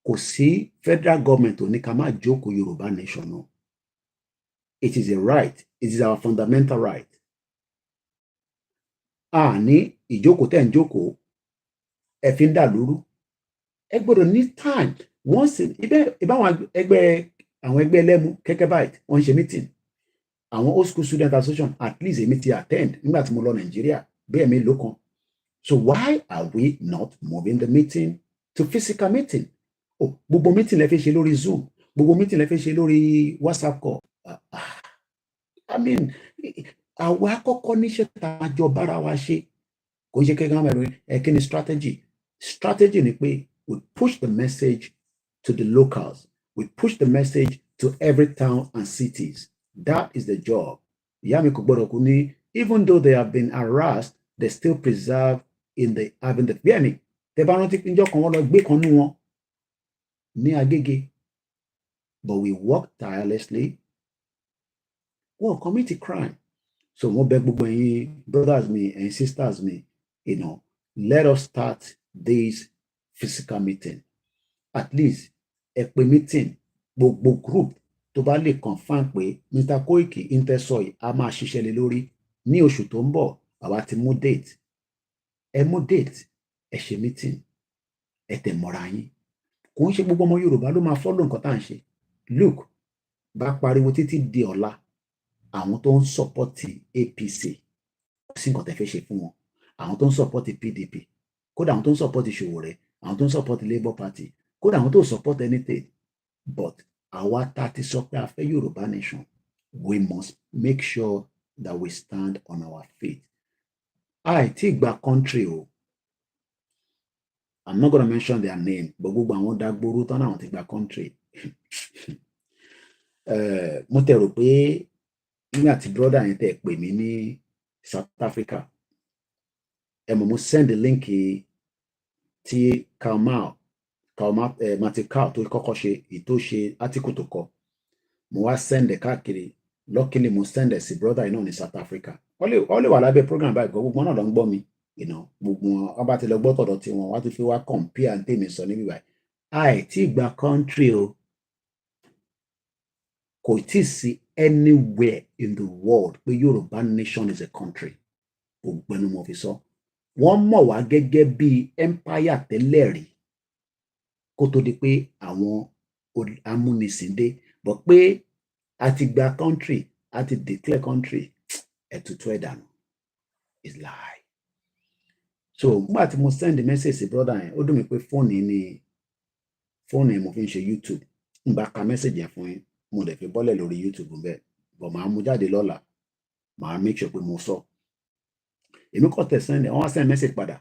kò sí federal government ò ní ká má jókòó Yorùbá nation náà it is a right it is our fundamental right ní ìjókòó tẹ̀ ń jókòó ẹ fi ń dà lóru ẹ gbọ́dọ̀ ní time wọ́n sì ibà àwọn ẹgbẹ́ ẹlẹ́mu kẹ́kẹ́ báyìí wọ́n ń ṣe meeting àwọn old school student association at least èmi ti attend nígbà tí mo lọ Nàìjíríà bẹ́ẹ̀ mi ló kan so why are we not moving the meeting to physical meeting gbogbo meeting lẹ fi ṣe lórí Zoom gbogbo meeting lẹ fi ṣe lórí WhatsApp call I mean àwa àkọ́kọ́ níṣẹ́ tá a jọ bára wa ṣe kò ṣe kẹ́kẹ́ mẹ́rin kí ni strategy ni pé we push the message to the locals. We push the message to every town and cities. That is the job. Even though they have been harassed, they still preserve in the having the feeling. But we work tirelessly. Well, commit a crime. So, brothers me and sisters me, let us start this physical meeting. At least ẹ pè meeting gbogbo group tó bá lè confirm pé Mr. Koiki intersoi a máa ṣiṣẹ́ lé lórí ní oṣù tó ń bọ̀ àwa ti mú date ẹ mú date ẹ ṣe meeting ẹ tẹ̀ mọ́ra yín kò ń ṣe gbogbo ọmọ Yorùbá ló máa follow nǹkan tá à ń ṣe look bá pariwo títí di ọ̀la àwọn tó ń support APC kò sí nǹkan tẹ́ fẹ́ ṣe fún wọn àwọn tó ń support PDP kódà àwọn tó ń support Ṣòwòrẹ́ àwọn tó ń support Labour Party kódà àwọn tó support anything but àwa tá ti sọ pé a fẹ́ Yorùbá nation we must make sure that we stand on our feet. Àìtí gba country o I'm not gonna mention their name but gbogbo àwọn dagboro tán náà ti gba country mo tẹ̀rù pé nígbà tí brother yẹn tẹ̀ pè mí ní South Africa mo send the link tí Matthew Carl tó kọ́kọ́ ṣe ètò ṣe article tó kọ mo wá send ẹ̀ káàkiri luckily mo send ẹ̀ sí brother náà ní South Africa ó lè wà lábẹ́ program báyìí gbogbo náà ló ń gbọ́ mi gbogbo wọn bá ti lọ gbọ́ tọ̀dọ̀ tí wọn wá tó fi wá compare tèmi sọ níbí báyìí àìtí gba country o kò tí sí anywhere in the world pé Yorùbá nation is a country gbogbo ẹnu mo fi sọ wọ́n mọ̀ wá gẹ́gẹ́ bí empire tẹ́lẹ̀ rí kó tó di pé àwọn amúnisìn dé but pé a ti gba country a ti declare country ẹ̀tútù ẹ̀dànù is lie. So nígbà tí mo send the message sí brother yẹn ó dùn mí pé fóònù yẹn mo fi ń ṣe YouTube n bá ka message yẹn fún yín mo dẹ̀ fi bọ́lẹ̀ lórí YouTube bẹ́ẹ̀ but màá mú jáde lọ́la màá make sure pé mo sọ èmi kò tẹ̀ send wọ́n wá send message padà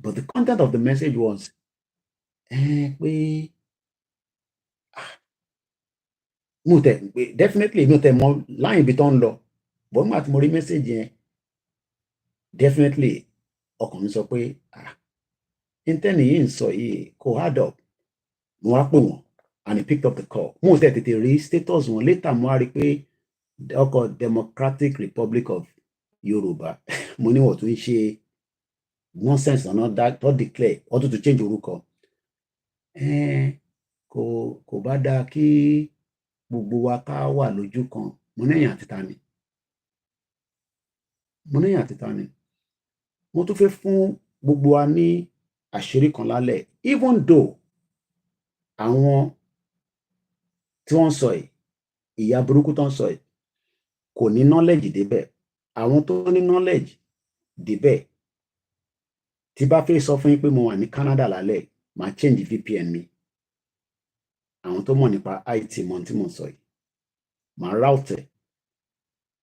but the content of the message was pé definitely mo tẹ mọ line ibi tó ń lọ but nígbà tí mo rí message yẹn definitely ọkàn mi sọ pé intanet yìí ń sọ yìí kò hard up mo wá pè wọ́n and he picked up the call mo tẹ tètè rí status wọn later mo wá rí pé ọkọ̀ Democratic Republic of Yoruba mo ní wọ́n tún ń ṣe nonsense ọ̀nà tó declare wọ́n tún change orúkọ kò bá dáa kí gbogbo wa ká wà lójú kan mo ní èèyàn àti ta ni mo tún fẹ́ fún gbogbo wa ní àṣírí kan lálẹ́ even though àwọn tí wọ́n sọ yìí ìyá burúkú tó ń sọ yìí kò ní knowledge débẹ̀ àwọn tó ní knowledge débẹ̀ tí bá fẹ́ sọ fún yín pé mo wà ní Canada lálẹ́ máa change VPN mi àwọn tó mọ̀ nípa IT mọ̀ tí mo sọ yìí máa route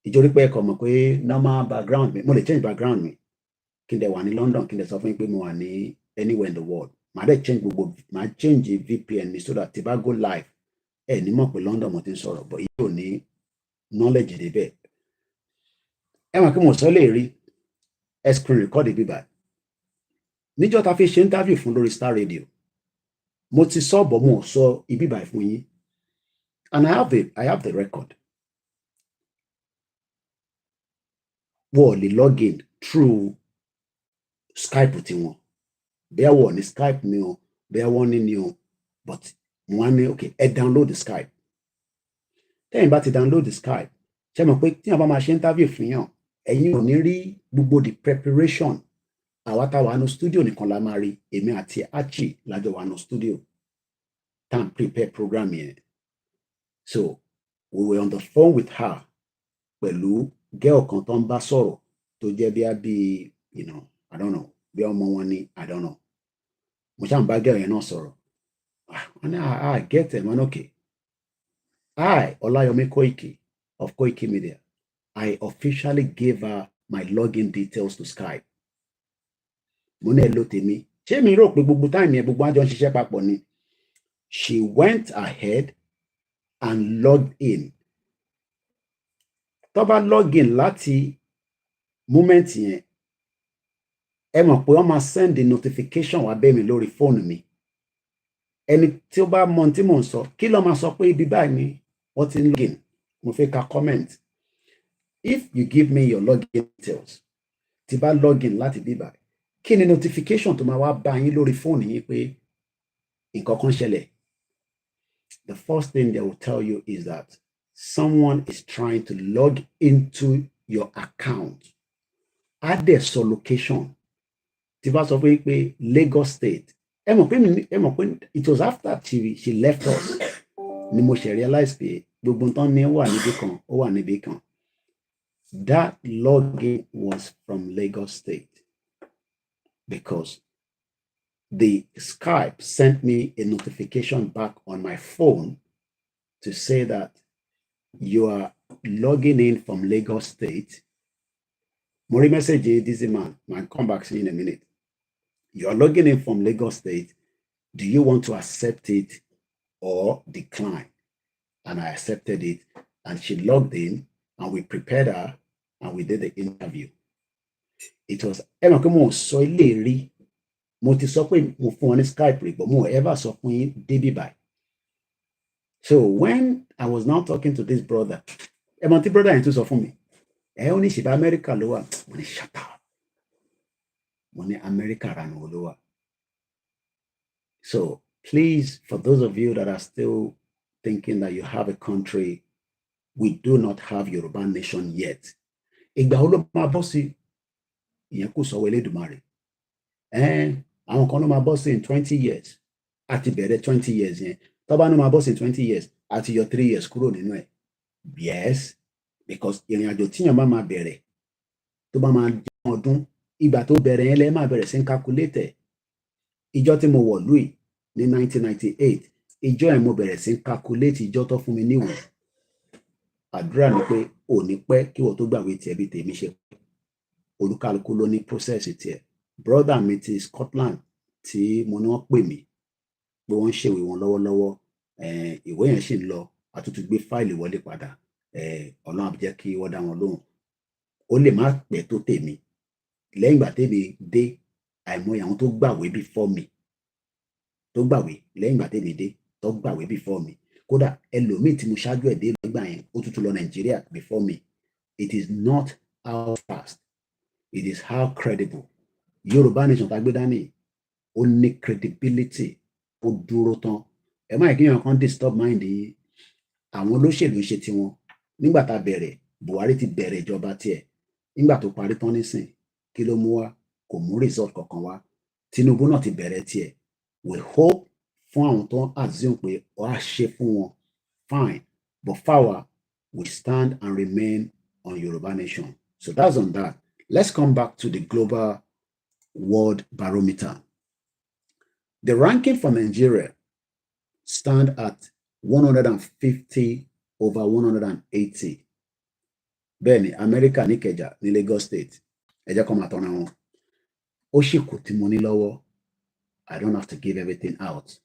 ìjorí pé ẹ̀kọ́ mọ̀ pé normal background mi mo lè change background mi kí n dẹ̀ wà ní London kí n dẹ̀ sọ fún yín pé mo wà ní anywhere in the world màá dẹ̀ change VPN mi so that tí bá go live ẹ̀ ní mọ̀ pé London mo ti ń sọ̀rọ̀ but yìí ò ní knowledge débẹ̀ ẹ mọ̀ kí mo sọ lè rí screen record bíbá níjọ́ ta fi ṣe interview fún lórí Star Radio mo ti sọ bọ̀ mo sọ ibíbá fún yín and I have the record wọ́n lè log in through Skype tiwọn bẹ́ẹ̀ wọ̀ ní Skype ni o bẹ́ẹ̀ wọ́n ní ni o but wọ́n ní okay ẹ download the Skype tẹ́yìn bá ti download the Skype ṣe mọ̀ pé tí wọ́n bá máa ṣe interview fún yàn ẹ̀yin ò ní rí gbogbo the preparation àwa tá wà ní studio nìkan la máa rí èmi àti Archie lájọ wà ní studio tá à ń prepare program yẹn so we were on the phone with her pẹ̀lú girl kan tó ń bá sọ̀rọ̀ tó jẹ́ bí I don't know bí ọmọ wọn ni I don't know mo ṣáà ń bá girl yẹn náà sọ̀rọ̀ I get them and okay I OLAYOMI KOIKI of Koikimedia I officially gave her my login details to Skype mo ní ẹ ló tèmi ṣé mi rò pé gbogbo táìmì ẹ gbogbo àjọ ń ṣiṣẹ́ papọ̀ ni she went ahead and logged in tó bá log in láti moment yẹn ẹ mọ̀ pé wọ́n máa send the notification wá bẹ́ mi lórí fóònù mi ẹni tí ó bá mọ tí mò ń sọ kí ló máa sọ pé ibi báyìí ni wọ́n ti ń log in mo fẹ́ ka comment if you give me your login details tí bá log in láti bí báyìí kí ni notification tó máa wá bá yín lórí fóònù yín pé nǹkan kan ṣẹlẹ̀ the first thing they will tell you is that someone is trying to log into your account add the location tí bá sọ pé Lagos State ẹ mọ̀ pé it was after she left us ni mo ṣe realize pé gbogbo nǹkan ní wà níbì kan ó wà níbì kan that login was from Lagos State because the Skype sent me a notification back on my phone to say that you are logging in from Lagos State. More message, this man, I'll come back to you in a minute. You are logging in from Lagos State. Do you want to accept it or decline? And I accepted it. And she logged in and we prepared her and we did the interview. It was mo ti sọ pé mo fún wọn ní Skype rí but mo ever sọ fún yín débi báyìí. So when I was now talking to this brother ẹ mọ̀ tí brother yẹn tún sọ fún mi ẹ ó ní ṣìbá Amẹ́ríkà ló wà mo ní shut up mo ní Amẹ́ríkà ranu ló wà. So please, for those of you that are still thinking that you have a country, we do not have Yoruba nation yet. Ìgbà wo ló máa bọ́ sí ìyẹn kò sọ wọlé Èdùmàrè àwọn kan ló máa bọ́ sí in 20 years àti bẹ̀rẹ̀ 20 years yẹn tó bá ní máa bọ́ sí in 20 years àti yọ 3 years kúrò nínú ẹ̀ yes because ìrìn àjò tíyàn bá máa bẹ̀rẹ̀ tó bá máa jẹ́ ọdún ìgbà tó bẹ̀rẹ̀ yẹn lẹ́ẹ̀ máa bẹ̀rẹ̀ sí ń calculate ìjọ tí mo wọ̀ lùi ní 1998 ìjọ yẹn mo bẹ̀rẹ̀ sí ń calculate ìjọ tó fún mi níwèé àdúrà ni pé ò ní pẹ́ kí wọ́n tó gbàgbé tiẹ̀ bí tèmi ṣe olúkálùkù ló ní process tiẹ̀ brother mi ti Scotland tí mo ní wọ́n pè mí pé wọ́n ń ṣèwé wọn lọ́wọ́lọ́wọ́ ìwé yẹn ṣì ń lọ àtútù gbé fáìlì wọlé padà Ọlọ́run á jẹ́ kí wọ́n dá wọn lóhùn ó lè má pẹ́ tó tèmi lẹ́yìn ìgbà tèmi dé àìmọye àwọn tó gbàwé before me tó gbàwé lẹ́yìn ìgbà tèmi dé tó gbàwé before me kódà ẹlòmíì tí mo ṣáájú ẹ̀ dé lọ́gbà yẹn ó tútù lọ Nàìjíríà before me. It is not how fast, it is how credible. Yorùbá nation tá gbé dání ó ní credibility ó dúró tán ẹ má kí èèyàn kan disturb mind yìí àwọn olóṣèlú ń ṣe tiwọn nígbà tá a bẹ̀rẹ̀ Buhari ti bẹ̀rẹ̀ ìjọba tiẹ̀ nígbà tó parí tán nísìn kí ló mú wá kò mú result kankan wá Tinubu náà ti bẹ̀rẹ̀ tiẹ̀ we hope fún àwọn tó ń assume pé ó á ṣe fún wọn fine but fáwa we stand and remain on Yoruba nation. So that's on that. Let's come back to the global world barometer. The ranking for Nigeria stand at 150 over 180. Bẹ́ẹ̀ni, America ní Ìkẹjà ní Lagos State. Ẹ jẹ́ kó máa tọ́ra wọn. Ó ṣì kù tí mo ní lọ́wọ́. I don't have to give everything out.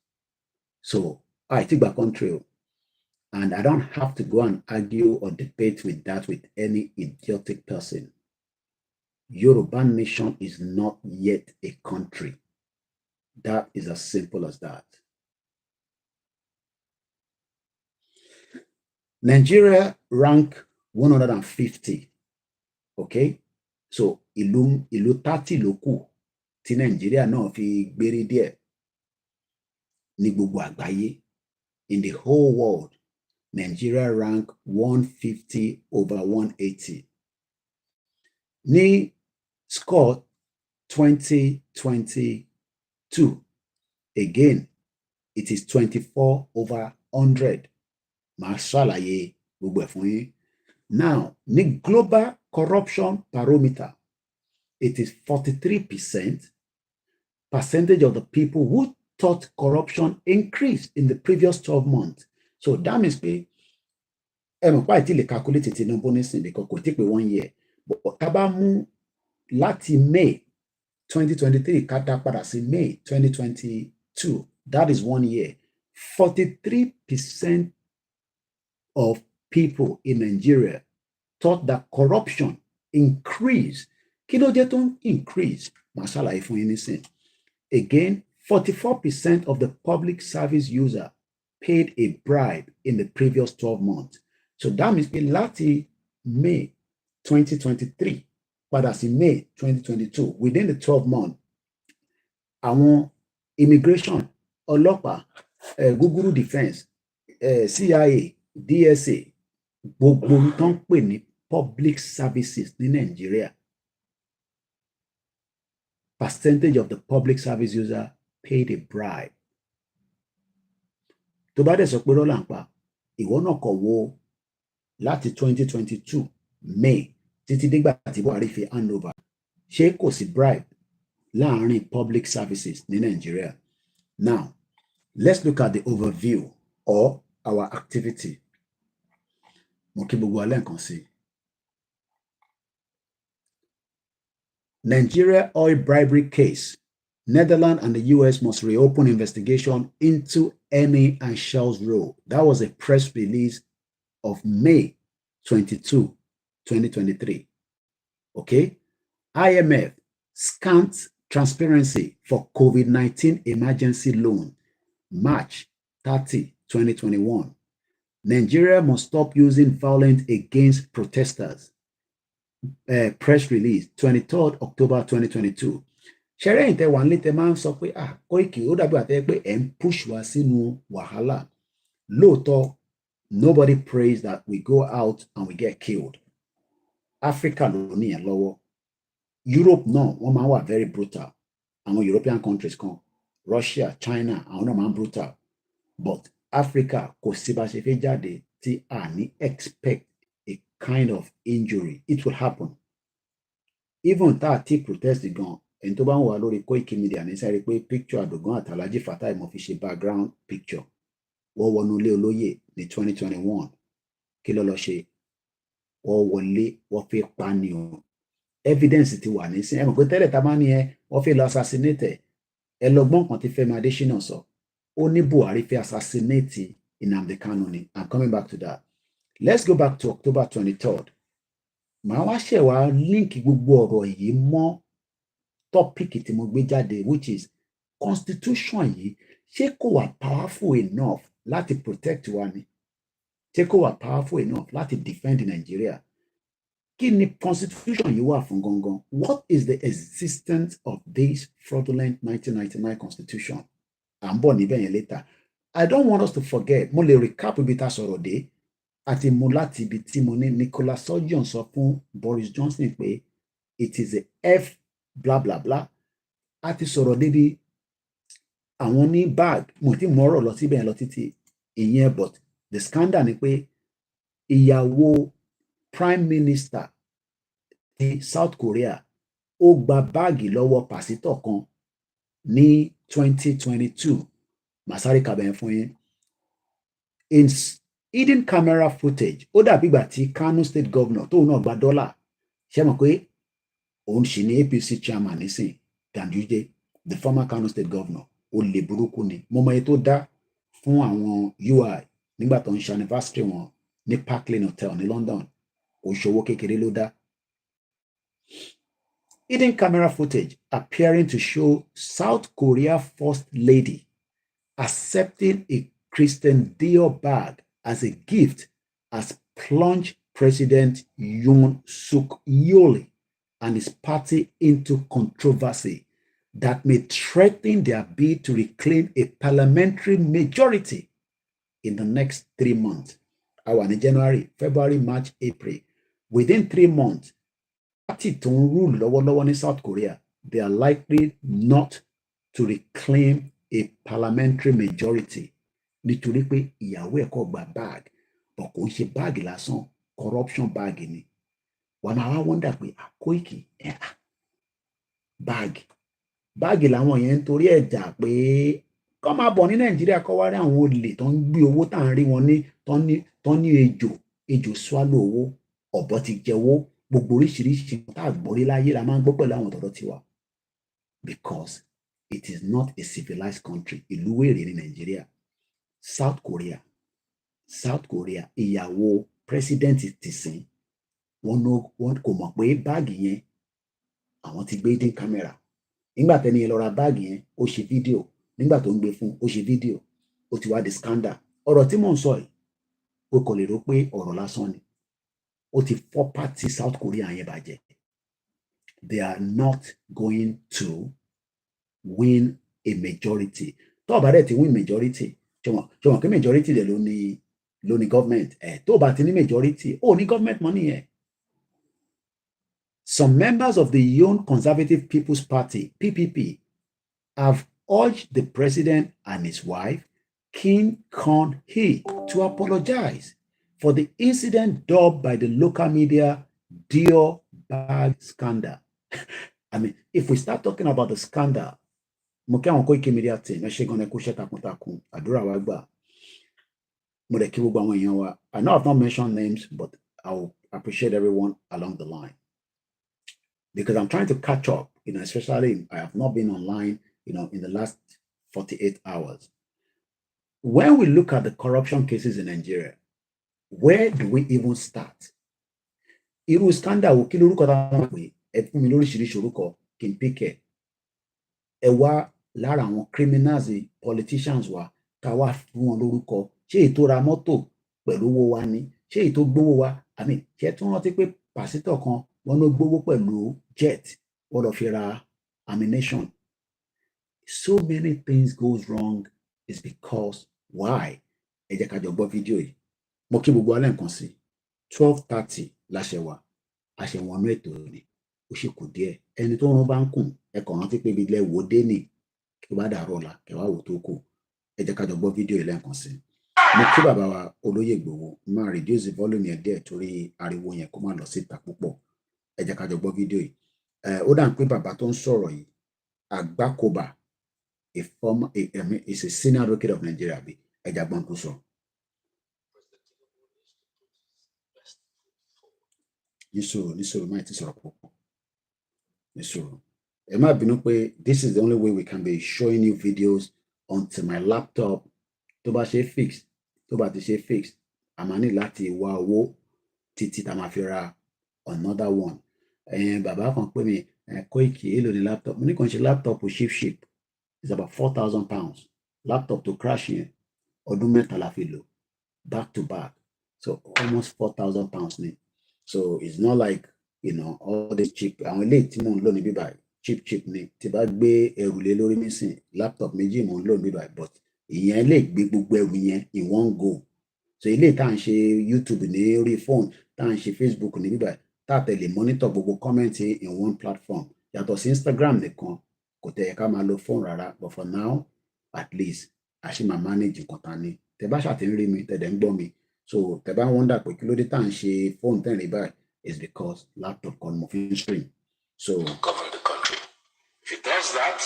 So, I take back control. And I don't have to go and argue or debate with that with any idiotic person. Yoruba nation is not yet a country. That is as simple as that. Nigeria rank 150. Okay? So, ìlú 30 ló kù tí Nigeria náà fi gbérí díẹ̀ ní gbogbo àgbáyé. In the whole world, Nigeria rank 150 over 180. Ní score 2022, again, it is 24 over 100. Màá ṣàlàyé gbogbo ẹ̀ fún yín. Now, ní global corruption barometer, it is 43% percentage of the people who thought corruption increased in the previous 12 months. So that means pé ẹ mọ̀ pé àìtí lè calculate Tinubu nísìn because kò tí pé 1 year. But tá bá mú láti May 2023 ká dá padà sí May 2022, that is 1 year. 43% of people in Nigeria thought that corruption increased. Kí ló jẹ́ tó ń increase? Màá ṣàlàyé fún yín nísìn. Again, 44% of the public service user paid a bribe in the previous 12 months. So that means pé láti May 2023 padà sí May 2022, within the 12 months, àwọn immigration, ọlọ́pàá, Google Defense, CIA, DSA, gbogbo tó ń pè ní public services ní Nigeria, percentage of the public service user paid a bribe. Tó bá dẹ̀ sọ pé rọ́lá ń pa, ìwọ náà kọ̀ wo láti 2022 May títí dígbà tí Buhari fi hand over. Ṣé kò sí bribe láàárín public services ní Nigeria? Now, let's look at the overview or our activity. Mo kí gbogbo alẹ́ nǹkan sí. Nigeria oil bribery case. Netherlands and the US must reopen investigation into Eni and Shell's role. That was a press release of May 22, 2023. Okay? IMF scant transparency for COVID-19 emergency loan. March 30, 2021. Nigeria must stop using violence against protesters. Press release 23rd October 2022. Ṣẹ̀rẹ́ ìtẹ́ wà nílé tẹ máa ń sọ pé Koiki ó dàbí àtẹ́ pé ẹ̀ ń push wá sínú wàhálà. Lóòótọ́, nobody prays that we go out and we get killed. Africa ló ní ẹ̀ lọ́wọ́. Europe náà wọ́n máa wà very brutal. Àwọn European countries kan, Russia, China, àwọn náà máa ń brutal. But Africa kò sí bá ṣe fẹ́ jáde tí a ní expect a kind of injury. It will happen. Even tá a ti protest gan, ẹni tó bá ń wà lórí Koikimedia ní sáré pé picture Adogun àti Alhaji Fatai mo fi ṣe background picture. Wọ́n wọnú ilé olóyè ní 2021. Kí ló lọ ṣe? Wọ́n wọlé, wọ́n fi pa ni o. Evidence ti wà nísìn. Ẹ mọ̀ pé tẹ́lẹ̀ tá a máa ní wọ́n fi lọ assassinate ẹ lọ́gbọ́n kan tí Fẹ́mi Adésínà sọ. Ó ní Buhari fi assassinate Nnamdi Kanu. I'm coming back to that. Let's go back to October 23rd. Màá wá ṣẹ̀ wá link gbogbo ọ̀rọ̀ yìí mọ́ topic tí mo gbé jáde, which is constitution yìí ṣé kò wà powerful enough láti protect wa ni? Ṣé kò wà powerful enough láti defend Nigeria? Kí ni constitution yìí wà fún gangan? What is the existence of this fraudulent 1999 constitution? À ń bọ̀ níbẹ̀ yẹn later. I don't want us to forget, mo lè recap ibi tá a sọ̀rọ̀ dé, àti mo láti ibi tí mo ní Nicola Sturgeon sọ fún Boris Johnson pé it is a F blah blah blah. Àti sọ̀rọ̀ débi àwọn ní bag, mo ti mọ̀rọ̀ lọ síbẹ̀ lọ títí ìyẹn, but the scandal ni pé ìyàwó prime minister ní South Korea ó gba báàgì lọ́wọ́ pásítọ̀ kan ní 2022. Masari kabẹ̀ fún yín. In hidden camera footage, ó dàbí ìgbà tí Kano state governor tóun náà gba dọ́là. Ṣé mọ̀ pé òun sì ní APC chairman nísìn, Ganduje, the former Kano state governor, ó lè burúkú ni. Mo mọ iye tó dá fún àwọn UI nígbà tó ń ṣe anniversary wọn ní Park Lane Hotel ní London. Òṣòwò kékeré ló dá. Hidden camera footage appearing to show South Korea First Lady accepting a Christian Dior bag as a gift has plunged President Yoon Suk Yeol and his party into controversy that may threaten their bid to reclaim a parliamentary majority in the next 3 months. Our in January, February, March, April. Within 3 months, party to rule lọ́wọ́lọ́wọ́ ní South Korea, they are likely not to reclaim a parliamentary majority. Nítorí pé ìyàwó ẹ̀ kò gba bag, but kò ń ṣe bag lásán, corruption bag ni. Wọ́n máa wá wonder pé Koiki bag làwọn yẹn ń torí ẹ̀ jà pé kọ́ máa bọ̀ ní Nàìjíríà kọ́ wá rí àwọn olè tó ń gbé owó tá à ń rí wọn ní tó ní ejò swallow owó, ọ̀bọ ti jẹ owó, gbogbo oríṣiríṣi tá a gbọ́ rí láyé la máa ń gbọ́ pẹ̀lú àwọn tọ̀dọ̀ tiwa. Because it is not a civilized country. Ìlú wèrè ní Nàìjíríà. South Korea, ìyàwó president ti sìn, wọn kò mọ̀ pé báàgì yẹn àwọn ti gbé hidden camera. Nígbà tẹ́ni yẹn lọ ra báàgì yẹn, ó ṣe fídíò. Nígbà tó ń gbé fún, ó ṣe fídíò. Ó ti wá di scandal. Ọ̀rọ̀ tí mò ń sọ yìí, ó kò lè rò pé ọ̀rọ̀ lásán ni. Ó ti fọ́ party South Korea yẹn bàjẹ́. They are not going to win a majority. Tó bá dẹ̀ ti win majority, ṣọwọ́n kí majority dẹ̀ ló ní government. Tó bá ti ní majority, ó ní government money yẹn. Some members of the Young Conservative People's Party, PPP, have urged the president and his wife, Kim Kon-hee, to apologize for the incident dubbed by the local media Dior bag scandal. I mean, if we start talking about the scandal, mo kí àwọn Koikimedia team, ẹ ṣé gan ẹ kú iṣẹ́ takuntakun, àdúrà wa gbà. Mo dẹ̀ kí gbogbo àwọn èèyàn wa. I know I've not mentioned names, but I will appreciate everyone along the line. Because I'm trying to catch up, especially I have not been online, in the last 48 hours. When we look at the corruption cases in Nigeria, where do we even start? Irú scandal wo kí lórúkọ táwọn pè é fún mi lóríṣiríṣi orúkọ kí n pick ẹ. Ẹ wá lára àwọn criminals politicians wa ká wá fún wọn lórúkọ. Ṣé ètò ra mọ́tò pẹ̀lú owó wa ni? Ṣé ètò gbówó wa? Ṣé tí wọ́n rántí pé pásítọ̀ kan wọ́n ló gbówó pẹ̀lú jet wọ́n lọ fi ra ammunition. So many things goes wrong is because why? Ẹ jẹ́ ká jọ gbọ́ fídíò yìí. Mo kí gbogbo alẹ́ nǹkan sí 12:30 láṣẹ wa. Àṣẹwọ̀nú ètò ni. Ó ṣì kù díẹ̀. Ẹni tó rún bá ń kùn, ẹ kàn rántí pé ibi ilẹ̀ wò dé nì. Kí ó bá dàrú ọ̀la, kẹ wá wò tó kù. Ẹ jẹ́ ká jọ gbọ́ fídíò yìí lẹ́ẹ̀kan sí. Mo kí bàbá wa Olóyè Ìgbòho, máa reduce the volume yẹn díẹ̀ torí ariwo yẹn kó má lọ síta púpọ̀. Ẹ jẹ́ ká jọ gbọ́ fídíò yìí. Ó dà ń pé bàbá tó ń sọ̀rọ̀ yìí, Àgbákòbá, is a senior advocate of Nigeria. Ẹ jẹ́ gbọ́n tó sọ. Nísòro máa ti sọ̀rọ̀ púpọ̀. Nísòro. Ẹ má bínú pé this is the only way we can be showing you videos onto my laptop tó bá ṣe fix. tó bá ti ṣe fix a máa ní láti wá owó títí tá máa fi ra another one. Bàbá kan pè mí Koiki èlò ní laptop, mo ní kàn ṣe laptop ship is about £4,000. Laptop to crash yẹn ọdún mẹ́ta la fi lò back to back, so almost £4,000 ni. So it's not like all this cheap. Àwọn ilé tí mò ń lò ní bíbá cheap ni. Tí bá gbé ẹrù lé lórí nísìn laptop méjì mò ń lò ní bíbá, but ìyẹn lè gbé gbogbo ẹrù yẹn in one go. So ilé tá à ń ṣe YouTube ní orí phone, tá à ń ṣe Facebook ní bíbá, tá à tẹ̀lé monitor gbogbo comment in one platform. Yàtọ̀ sí Instagram nìkan kò tẹ̀ ká máa lo phone rárá, but for now at least a ṣì máa manage nǹkan ta ni. Tẹ́ bá ṣàtì ń rí mi tẹ̀dẹ̀ ń gbọ́ mi, so tẹ́ bá wonder pé kí ló dé tá à ń ṣe phone tẹ̀ rí báyìí, is because laptop kan mo fi ń stream. So govern the country. If he does that,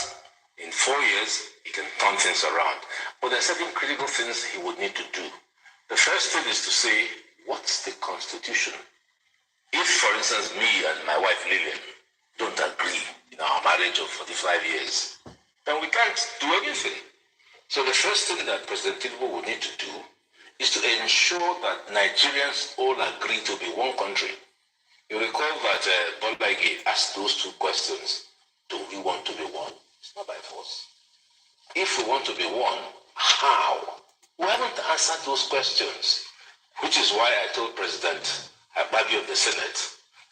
in 4 years, he can turn things around. But there are certain critical things he would need to do. The first thing is to say, what's the constitution? If, for instance, me and my wife Lillian don't agree in our marriage of 45 years, then we can't do anything. So the first thing that President Tinubu would need to do is to ensure that Nigerians all agree to be one country. You recall that Bolage asked those two questions. Do we want to be one? It's not by force. If we want to be one, how? We haven't answered those questions, which is why I told President Ababi of the Senate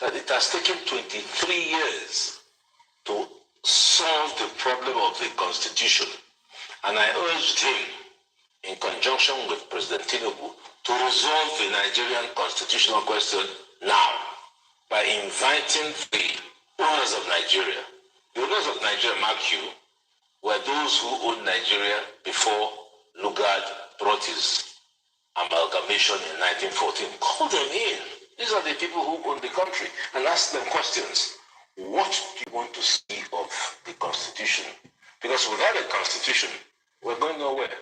that it has taken 23 years to solve the problem of the Constitution. And I urged him, in conjunction with President Tinubu, to resolve the Nigerian constitutional question now by inviting the owners of Nigeria. The owners of Nigeria, mark you, were those who owned Nigeria before Lugard brought his amalgamation in 1914. Call them in. These are the people who own the country, and ask them questions. What do you want to see of the Constitution? Because without a Constitution, we're going nowhere.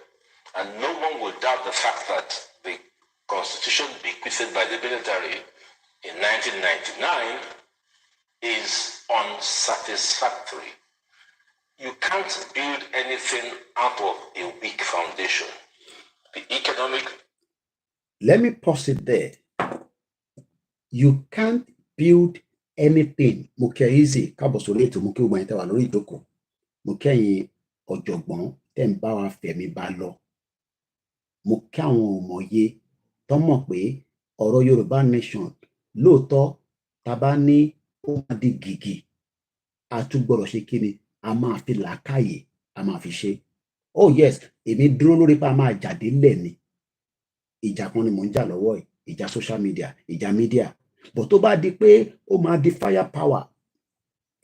And no one will doubt the fact that the Constitution bequeathed by the military in 1999 is unsatisfactory. You can't build anything out of a weak foundation. The economic... Let me pause it there. You can't build anything. Mo kẹ́ easy káàbọ̀ sórí ètò, mo kí gbogbo ẹ̀yin tẹ́ wà lórí ìjókòó. Mo kẹ́yin ọ̀jọ̀gbọ́n tẹ́ ń bá wa fẹ̀mí bá lọ. Mo kí àwọn òmòye tó mọ̀ pé ọ̀rọ̀ Yorùbá nation lóòótọ́ tá bá ní ó máa di gìgì, a tún gbọ́dọ̀ ṣe kí ni, a máa fi làákàyè, a máa fi ṣe. Oh yes, èmi dúró lórí pé a máa jáde lẹ̀ ni. Ìjà kan ni mò ń jà lọ́wọ́ ẹ̀, ìjà social media, ìjà media. But tó bá di pé ó máa di fire power,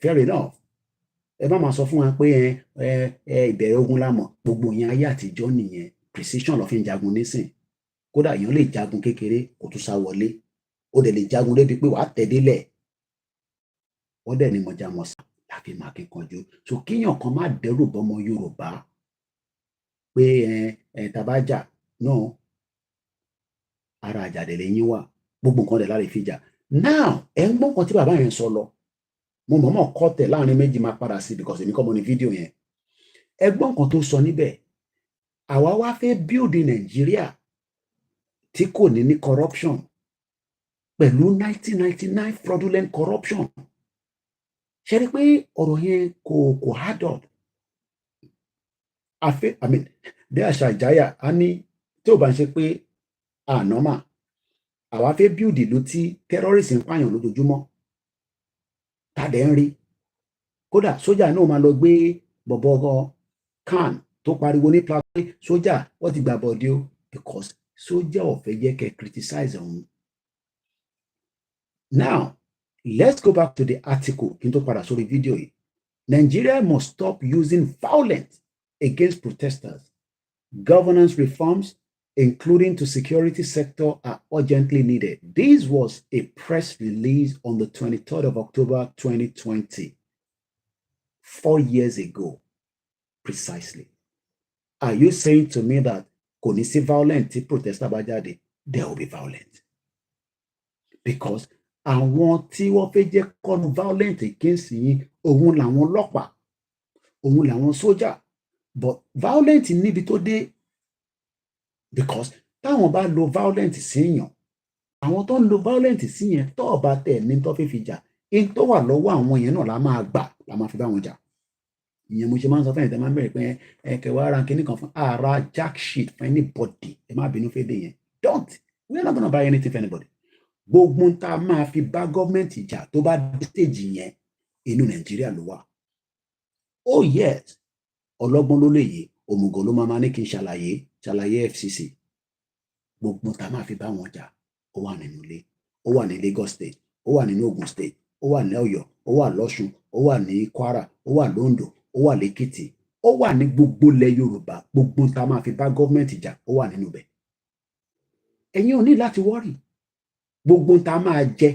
fair enough. Ẹ má máa sọ fún wa pé ìbẹ̀rẹ̀ ogun lámọ̀, gbogbo yẹn ayé àtijọ́ nìyẹn. Precision ló fi ń jagun nísìn. Kódà èèyàn lè jagun kékeré kó tún sá wọlé. Ó dẹ̀ lè jagun débi pé wàá tẹ̀ délẹ̀. Wọ́n dẹ̀ ní mọ̀já mọ̀sá láfi máa kíkanjú. So kíyàn kan má dẹ́rù bọ́mọ Yorùbá pé tá bá jà náà ara àjàdẹ̀ lẹ́yìn wà. Gbogbo nǹkan dẹ̀ láre fi jà. Now ẹ ń gbọ́ nǹkan tí bàbá yẹn sọ lọ. Mo mọ̀ọ́mọ̀ kọ́ tẹ̀ láàrin méjì máa padà sí because èmi kọ́ mo ní fídíò yẹn. Ẹ gbọ́ nǹkan tó sọ níbẹ̀. Àwa wá fẹ́ build Nàìjíríà tí kò ní corruption pẹ̀lú 1999 fraudulent corruption. Ṣé rí pé ọ̀rọ̀ yẹn kò hard up. Bí àṣà ìjáyà á ní tí ò bá ń ṣe pé ànọ́mà, àwa fẹ́ build ìlú tí terrorist ń pààyàn lójoojúmọ́. Tàdé ń rí. Kódà sójà náà máa lọ gbé bọ̀bọ̀ kan tó pariwo ní pé sójà wọ́n ti gbà bọ̀dé o, because sójà ò fẹ́ jẹ́ kẹ́ criticize òun. Now, let's go back to the article kí n tó padà sórí fídíò yìí. Nigeria must stop using violence against protesters. Governance reforms, including to security sector, are urgently needed. This was a press release on the 23rd of October 2020, 4 years ago, precisely. Are you saying to me that kò ní sí violent tí protester bá jáde? There will be violent. Because àwọn tí wọ́n fẹ́ jẹ́ kọ́nu violent against yín, òun làwọn ọlọ́pàá, òun làwọn sójà. But violent níbi tó dé, because táwọn bá lo violence síyàn àwọn tó ń lo violence sí yẹn tó ọba tẹ̀ ní tó fi jà in tó wà lọ́wọ́ àwọn yẹn náà la máa gbà la máa fi bá wọn jà ìyẹn mo ṣe máa ń sọ fún ẹ̀yìn tẹ́ máa ń bẹ̀rẹ̀ pé ẹ̀kẹ́ wa ara kínní kan fún ara jack shit for anybody ẹ má bínú fẹ́ dé yẹn don't we are not gonna buy anything for anybody gbogbo tá a máa fi bá gọ́ọ̀mẹ̀ntì jà tó bá dé stage yẹn inú Nàìjíríà ló wà oh yes ọlọ́gbọ́n ló lè yé òmùgọ̀ ló máa ní kí n ṣàlàyé FCC gbogbo tá a máa fi bá wọn jà ó wà nínú ilé ó wà ní Lagos State ó wà nínú Ogun State ó wà ní Ọ̀yọ́ ó wà lọ́ṣun ó wà ní Kwara ó wà lóńdó ó wà lẹ́kìtì ó wà ní gbogbo ilẹ̀ Yorùbá gbogbo tá a máa fi bá gọ́ọ̀mẹ̀ntì jà ó wà nínú bẹ̀ ẹ̀yin ò ní láti wọ́rì gbogbo tá a máa jẹ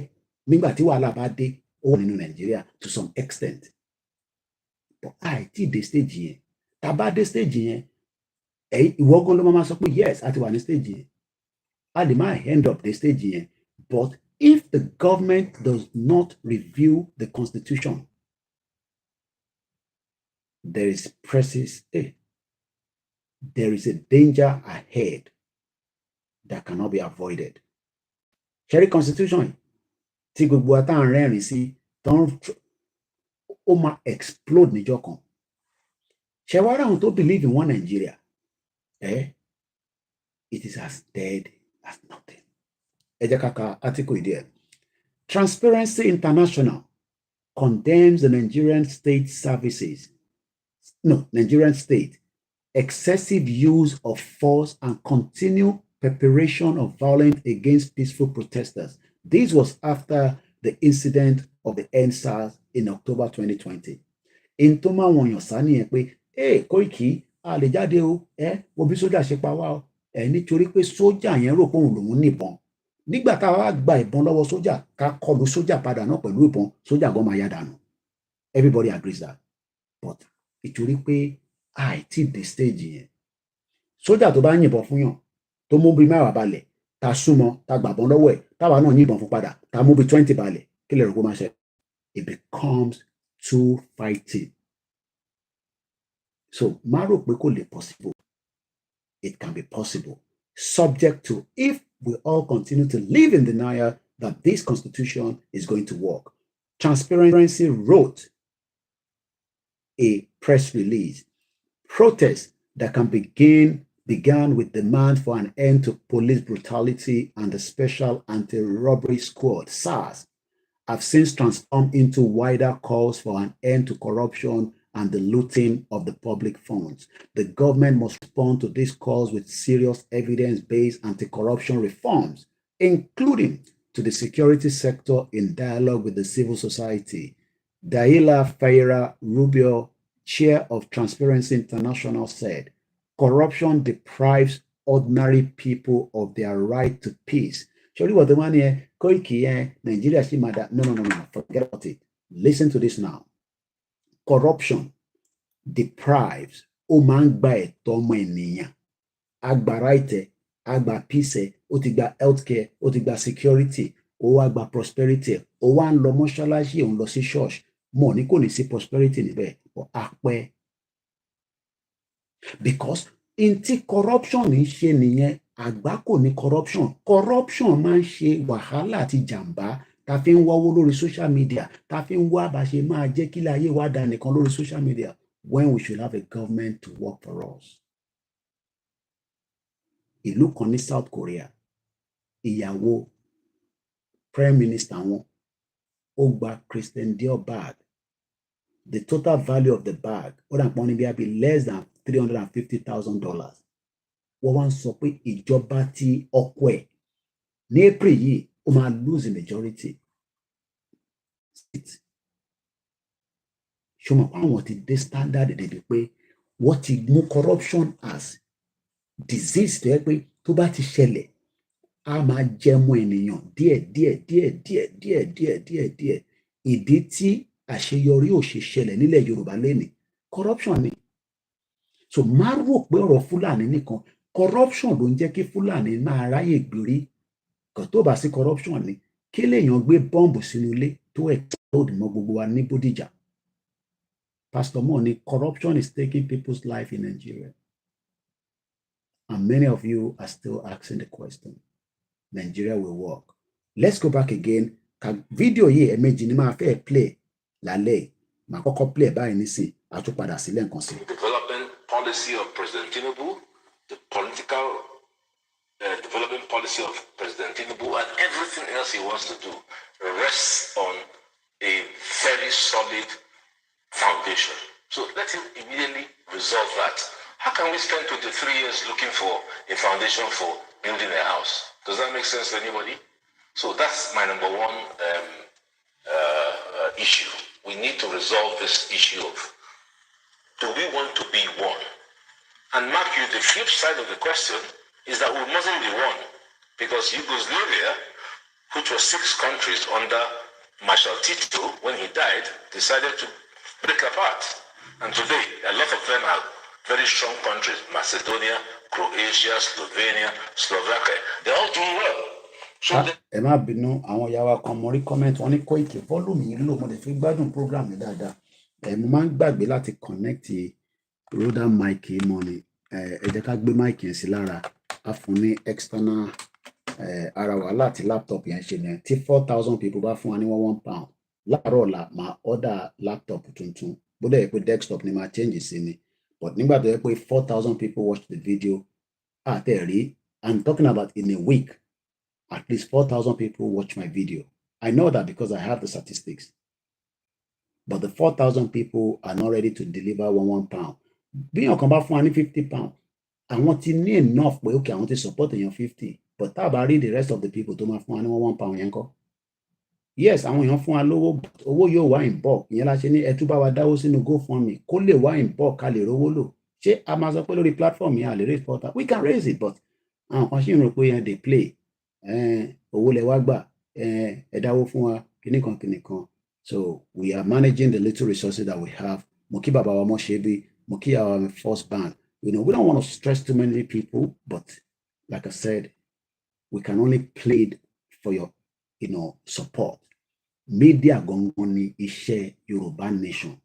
nígbà tí wàhálà bá dé ó wà nínú Nàìjíríà to some extent but àìtí dé stage yẹn tá a bá dé stage yẹn ìwọ́gán ló máa sọ pé yes a ti wà ní stage yẹn a lè máa end up the stage yẹn but if the government does not review the constitution there is a danger ahead that cannot be avoided. Ṣẹ́rí constitution tí gbogbo wa tá à ń rẹ́rìn sí ó máa explode níjọ́ kan. Ṣé wá ráhùn tó believe in one Nigeria? It is as dead as nothing. Ẹ jẹ́ ká ka article ìdí ẹ̀. Transparency International condemns the Nigerian state excessive use of force and continued preparation of violence against peaceful protesters. This was after the incident of the EndSARS in October 2020. In tó máa wọ̀nyàn sá nìyẹn pé Koiki a lè jáde o wo bí sójà ṣe pa wá o nítorí pé sójà yẹn rò pé òun lòun níbọn nígbà tá a wá gba ìbọn lọ́wọ́ sójà ká kọlù sójà padà náà pẹ̀lú ìbọn sójà gan máa yá dànù everybody agrees that but ìtorí pé àìtí dé stage yẹn sójà tó bá yìnbọn fún yàn tó mú bí mẹ́wàá balẹ̀ ta súnmọ́ ta gbàbọn lọ́wọ́ ẹ̀ táwa náà yìnbọn fún padà ta mú bí 20 balẹ̀ kí lè rò kó máa ṣe it becomes too fighting so má rò pé kò lè possible it can be possible subject to if we all continue to live in denial that this constitution is going to work. Transparency wrote a press release. Protests that can began with demand for an end to police brutality and the Special Anti-Robbery Squad, SARS, have since transformed into wider calls for an end to corruption and the looting of the public funds. The government must respond to these calls with serious evidence-based anti-corruption reforms, including to the security sector in dialogue with the civil society. Daila Feira Rubio, chair of Transparency International, said, corruption deprives ordinary people of their right to peace. Surely what the man here, Koiki, Nigeria, no, forget about it. Listen to this now. Corruption deprives ó máa ń gba ẹ̀tọ́ ọmọ ènìyàn agba right agba peace ó ti gba healthcare ó ti gba security ó wá gba prosperity ó wá ń lọ mọ́ṣáláṣí ó ń lọ sí church mọ̀ ní kò ní sí prosperity níbẹ̀ àpẹ́ because in tí corruption ń ṣe nìyẹn àgbá kò ní corruption máa ń ṣe wàhálà àti jàǹbá ta fi ń wáwó lórí social media ta fi ń wá bá ṣe máa jẹ́ kí láyé wá dá nìkan lórí social media when we should have a government to work for us. Ìlú kan ní South Korea ìyàwó prime minister wọn ó gba Christian Dior bag the total value of the bag ó dà pọ́n ní bí less than $350,000 wọ́n wá ń sọ pé ìjọba tí ọkọ ẹ̀ ní April yìí ó máa lose majority ṣùgbọ́n àwọn ti dé standard débi pé wọ́n ti mú corruption as disease tó yẹ pé tó bá ti ṣẹlẹ̀ a máa jẹmọ́ ènìyàn díẹ̀ ìdí tí àṣeyọrí ò ṣe ṣẹlẹ̀ nílẹ̀ Yorùbá lénìí corruption ni so má rò pé ọ̀rọ̀ Fúlàní nìkan corruption ló ń jẹ́ kí Fúlàní máa ráyè gbérí kò tó bá sí corruption ni kí lèèyàn gbé bọ́ǹbù sínú ilé tó explode mọ́ gbogbo wa ní Bódìjà Pastor Mo ni corruption is taking people's life in Nigeria and many of you are still asking the question. Nigeria will work. Let's go back again. Video here, imagine ma fẹ́ play lálẹ́. Ma kọ́kọ́ play báyìí nísìn. A tún padà sílẹ̀ nǹkan sí. Development policy of President Tinubu, the political development policy of President Tinubu, and everything else he wants to do rests on a very solid foundation. So let him immediately resolve that. How can we spend 23 years looking for a foundation for building a house? Does that make sense to anybody? So that's my number one issue. We need to resolve this issue of, do we want to be one? And mark you, the flip side of the question is that we mustn't be one, because Yugoslavia, which was 6 countries under Marshal Tito, when he died, decided to break apart. And today, a lot of them are very strong countries: Macedonia, Croatia, Slovenia, Slovakia. They're all doing well. Ẹ má bínú, àwọn ìyá wa kan mo rí comment wọ́n ní Koiki volume yìí lò mo lè fi gbádùn program yìí dáadáa. Mo máa ń gbàgbé láti connect Rhoda mic mọ́ ni. Ẹ jẹ́ ká gbé mic yẹn sí lára. A fún ní external ara wa láti laptop yẹn ṣe ni. Tí 4,000 people bá fún wa ní £1 láàárọ̀ ọ̀la máa order laptop tuntun. Bó dẹ̀ yẹ pé desktop ni máa change sí ni. But nígbà tó yẹ pé 4,000 people watch the video, I'm talking about in a week, at least 4,000 people watch my video. I know that because I have the statistics. But the 4,000 people are not ready to deliver £1. Bí ọ̀kan bá fún wa ní £50, àwọn ti ní enough pé okay, àwọn ti support èèyàn 50. But tá a bá rí the rest of the people tó máa fún wa ní £1 yẹn kọ́. Yes, àwọn èèyàn fún wa lówó, owó yóò wá in bulk. Ìyẹn la ṣe ní ẹ tún bá wa dáwó sínú GoFundMe kó lè wá in bulk ká lè rówó lò. Ṣé a máa sọ pé lórí platform yẹn a lè raise $4,000? We can raise it, but àwọn kan ṣì ń rò pé yẹn dey play. Owó lẹ wá gbà, ẹ dáwó fún wa kìnnìkan. So we are managing the little resources that we have. Mo kí bàbá wa mọ́ ṣe bí, mo kí our first band. We don't want to stress too many people, but like I said, we can only plead for your, support. Media gangan ni iṣẹ́ Yoruba nation.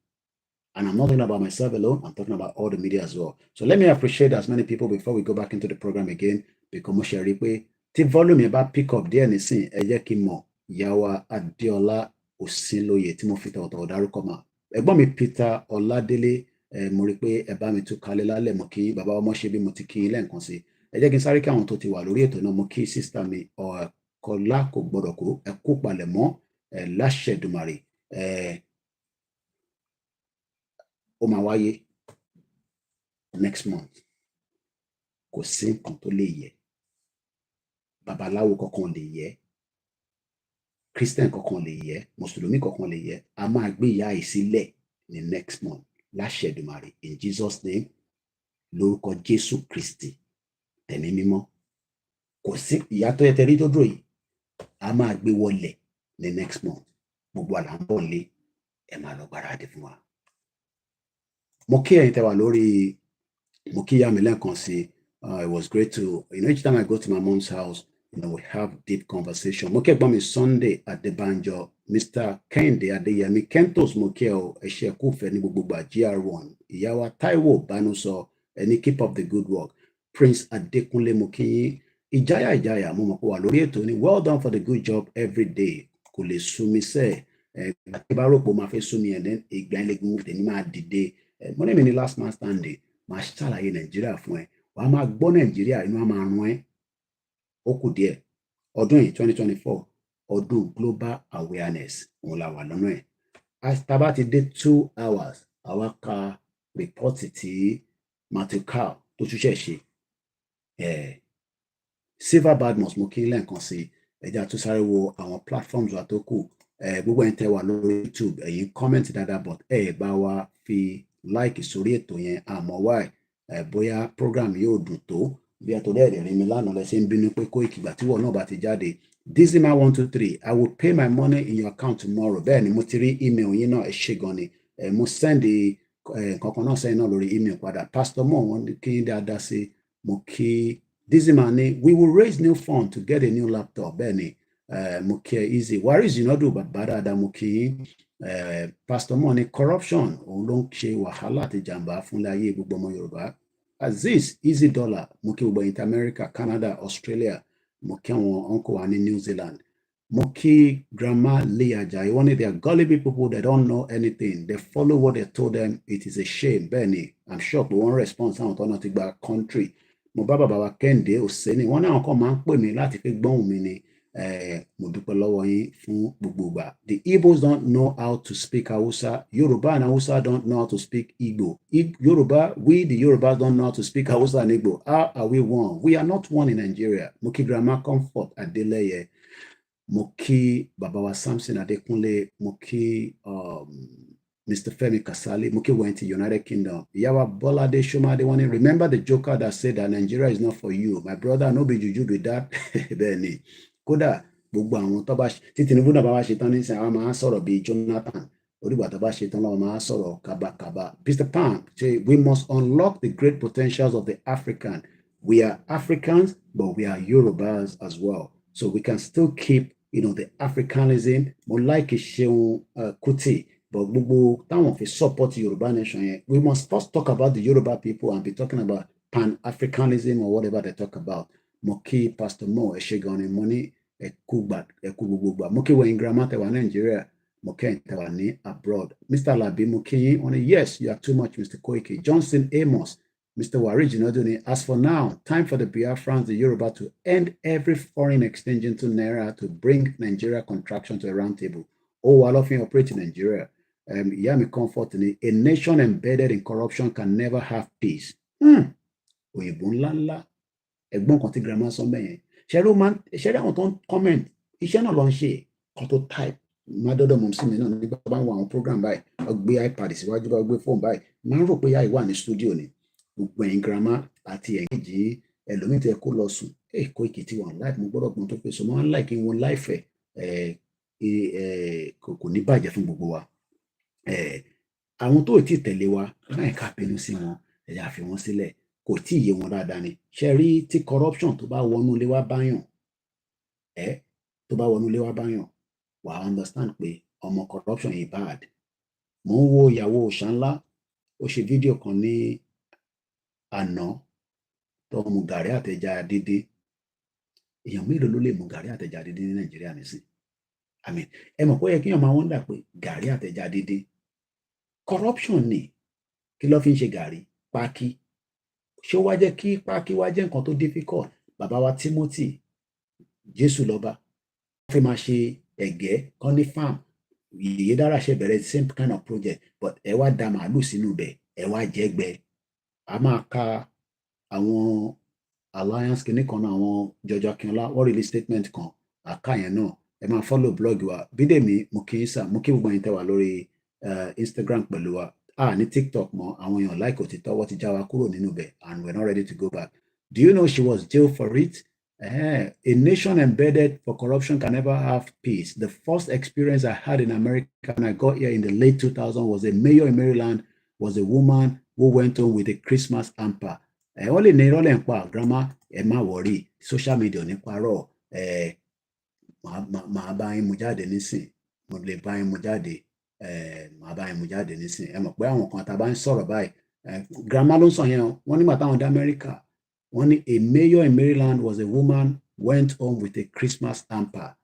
And I'm not talking about myself alone, I'm talking about all the media as well. So let me appreciate as many people before we go back into the program again, because mo ṣe rí pé tí volume yẹn bá pick up díẹ̀ nísìn, ẹ jẹ́ kí n mọ̀ ìyá wa Adéọlá Òsínlóye tí mo fi tọ̀wọ̀tọ̀wọ̀ dárúkọ mà. Ẹ̀gbọ́n mi Peter Ọládélé, mo rí pé ẹ bá mi tún kalẹ̀ lálẹ́, mo kí bàbá ọmọ ṣe bí mo ti kí lẹ́ẹ̀kan sí. Ẹ jẹ́ kí n sáré kí àwọn tó ti wà lórí ètò náà, mo kí sister mi Kọ́lá kò gbọ́dọ̀ kú, ẹ kú palẹ̀ mọ́ láṣẹ Èdùmàrè. Ó máa wáyé next month. Kò sí nǹkan tó lè yẹ. Babaláwo kankan lè yẹ. Christian kankan lè yẹ. Mùsùlùmí kankan lè yẹ. A máa gbé ìyá yìí sílẹ̀ ní next month. Láṣẹ Èdùmàrè. In Jesus' name. Lórúkọ Jésù Kristi. Tẹ̀mí mímọ́. Kò sí ìyá tó yẹ tẹ̀rí tó dúró yìí. A máa gbé wọlẹ̀ ní next month. Gbogbo àlà ń bọ̀ lé. Ẹ máa lọ gbáradì fún wa. Mo kí ẹ̀yin tẹ́ wà lórí, mo kí ìyá mi lẹ́ẹ̀kan sí. It was great to, each time I go to my mom's house, we have deep conversation. Mo kí ẹ̀gbọ́n mi Sunday Adébánjọ, Mr. Kẹ́hìndé Adéyẹmí, Kentos mo kí ẹ o, ẹ ṣé kú fẹ́ ní gbogbo GR1. Ìyá wa Táíwò Bánúsọ, ẹni keep up the good work. Prince Adékúnlé mo kí yín. Ìjáyà mo mọ̀ pé wà lórí ètò ni. Well done for the good job every day. Kò lè sú mi sẹ́. Ìgbà bá rò pé máa fẹ́ sú mi ẹ̀ then ìgbà ẹlẹ́gbẹ̀ẹ́ move tèmi máa dìde. Mo ní mi ní last man standing. Máa ṣàlàyé Nàìjíríà fún ẹ. Wàá máa gbọ́ Nàìjíríà, inú á máa rún ẹ́. Ó kù díẹ̀. Ọdún yìí 2024, ọdún global awareness òun la wà lọ́nà ẹ̀. Tá bá ti dé 2 hours, àwa ka report tí Matthew Carl tó túnṣe ṣe. Silver Badmus mo kí lẹ́ẹ̀kan sí. Ẹja tó sáré wo àwọn platforms wa tó kù. Gbogbo ẹ̀yin tẹ́ wà lórí YouTube, ẹ̀yin comment dáadáa, but bá wa fi like sórí ètò yẹn, àmọ́ why bóyá program yóò dùn tó bí àtòdẹ́ ẹ̀rẹ̀ rí mi lánàá lẹ́sẹ̀ ń bínú pé Koiki ìgbà tí wọ́n náà bá ti jáde. Dizima123, I will pay my money in your account tomorrow. Bẹ́ẹ̀ ni mo ti rí email yín náà, ẹ ṣé gan ni. Mo send kankan náà sẹ́yìn náà lórí email padà. Pastor Mo wọ́n kí n dáadáa sí. Mo kí Dizima ni, we will raise new fund to get a new laptop. Bẹ́ẹ̀ ni mo kí ẹ easy. Waris Yinadu bàbá dáadáa mo kí Pastor Mo ni corruption òun ló ń ṣe wàhálà àti jàǹbá fúnlẹ̀ ayé gbogbo ọmọ Yorùbá. Aziz Easy Dollar mo kí gbogbo ẹ̀yin tí America, Canada, Australia, mo kí àwọn uncle wa ní New Zealand, mo kí Grandma Lee Ajayi, one of their gullible people that don't know anything, they follow what they told them, it is a shame. Benny, I'm sure pé wọ́n response àwọn tó náà ti gba country. Mo bá bàbá wa Kẹ́hìndé Òsénì, wọ́n ní àwọn kan máa ń pè mí láti fi gbóhùn mi ni. Mo dúpẹ́ lọ́wọ́ yín fún gbogbo ìgbà. The Igbos don't know how to speak Hausa. Yoruba and Hausa don't know how to speak Igbo. Yoruba, we the Yorubas don't know how to speak Hausa and Igbo. How are we one? We are not one in Nigeria. Mo kí Grandma Comfort Adeleye, mo kí Baba wa Samson Adekunle, mo kí Mr. Femi Kasali, mo kí Wont, United Kingdom. Yawa Bolade Shomade Wani, remember the joker that said that Nigeria is not for you. My brother, no be juju be that. Benny. Kódà gbogbo àwọn tó bá tí Tinubu náà bá wá ṣe tán nísìnyí àwọn máa ń sọ̀rọ̀ bíi Jonathan, orígbà tó bá ṣe tán lọ́wọ́ máa ń sọ̀rọ̀ kábàkábà. Mr. Pan say we must unlock the great potentials of the African. We are Africans, but we are Yorubas as well. So we can still keep, the Africanism. Mo like Seun Kuti, but gbogbo táwọn fi support Yoruba nation yẹn, we must first talk about the Yoruba people and be talking about Pan-Africanism or whatever they talk about. Mo kí Pastor Mo Eshegoni Money Ekugba. Mo kí wẹ̀yin grandma tẹ̀wá Nigeria, mo kẹ́yìn tẹ̀wá ní abroad. Mr. Labi mo kí yín, on yes, you are too much, Mr. Koiki. Johnson Amos, Mr. Warij Inoduni, as for now, time for the Biafrans, the Yoruba, to end every foreign exchange into Naira to bring Nigeria contraction to a round table. Oh, all of you operate in Nigeria. Yami Comfort, a nation embedded in corruption can never have peace. Òyìnbó ńláńlá. Ẹ̀gbọ́n kan tí grandma sọ bẹ́yẹn ṣẹ́rí àwọn tó ń comment iṣẹ́ náà lọ ń ṣe kan tó type má dọ́dọ̀ mọ̀ sí mi náà nígbà bá ń wo àwọn program báyìí wọ́n gbé iPad síwájú bá gbé phone báyìí máa ń rò pé yáì wà ní studio ni gbogbo ẹ̀yin grandma àti ẹ̀yin jì ẹlòmíì tó yẹ kó lọ sùn Koiki tí wọ́n láì mo gbọ́dọ̀ gbọ́n tó fẹ́ sọ wọ́n láì kí wọ́n láìfẹ̀ kò ní bàjẹ́ fún gbogbo wa àwọn tó ti tẹ̀lé wa láì ká pinnu sí wọn ẹ̀yà fi wọ́n sílẹ̀ kò tí ì yé wọn dáadáa ni ṣe rí tí corruption tó bá wọnú ilé wa báyàn tó bá wọnú ilé wa báyàn wà á understand pé ọmọ corruption yìí bad. Mo ń wo ìyàwó Òṣànlá ó ṣe fídíò kan ní àná tó mu gàrí àtẹja dídín. Èèyàn mélòó ló lè mu gàrí àtẹja dídín ní Nàìjíríà nísìn? Ẹ mọ̀ pé ó yẹ kéèyàn máa wọ́ndà pé gàrí àtẹja dídín corruption ni. Kí ló fi ń ṣe gàrí? Pákí. Ṣé ó wá jẹ́ kí pákí wá jẹ́ nǹkan tó difficult? Bàbá wa Timothy Jésù lọ́ba wọ́n fẹ́ máa ṣe ẹ̀gẹ́ kan ní farm. Yèyé Dára ṣe bẹ̀rẹ̀ same kind of project but ẹ wá da màálù sínú ibẹ̀ ẹ wá jẹ́gbẹ́. A máa ka àwọn alliance kìíní kan náà àwọn Jọjọ Akínọlá wọ́n release statement kan àká yẹn náà ẹ máa follow blog wa. Bídèmí mo kí yín sà mo kí gbogbo ẹ̀yin tẹ́ wà lórí Instagram pẹ̀lú wa. Ní TikTok mọ́ àwọn èèyàn like òtítọ́ wọ́n ti já wa kúrò nínú bẹ̀ and we're not ready to go back. Do you know she was jailed for it? A nation embedded for corruption can never have peace. The first experience I had in America when I got here in the late 2000s was a mayor in Maryland was a woman who went home with a Christmas hamper. Wọ́n lè ní irọ́ lẹ́ ń pa grandma ẹ má worry social media ní parọ́ màá bá yín mú jáde nísìn mo lè bá yín mú jáde. Màá bá yín mú jáde nísìn ẹ mọ̀ pé àwọn kan tá a bá ń sọ̀rọ̀ báyìí grandma ló ń sọ yẹn wọ́n nígbà táwọn dé America wọ́n ní a mayor in Maryland was a woman went home with a Christmas hamper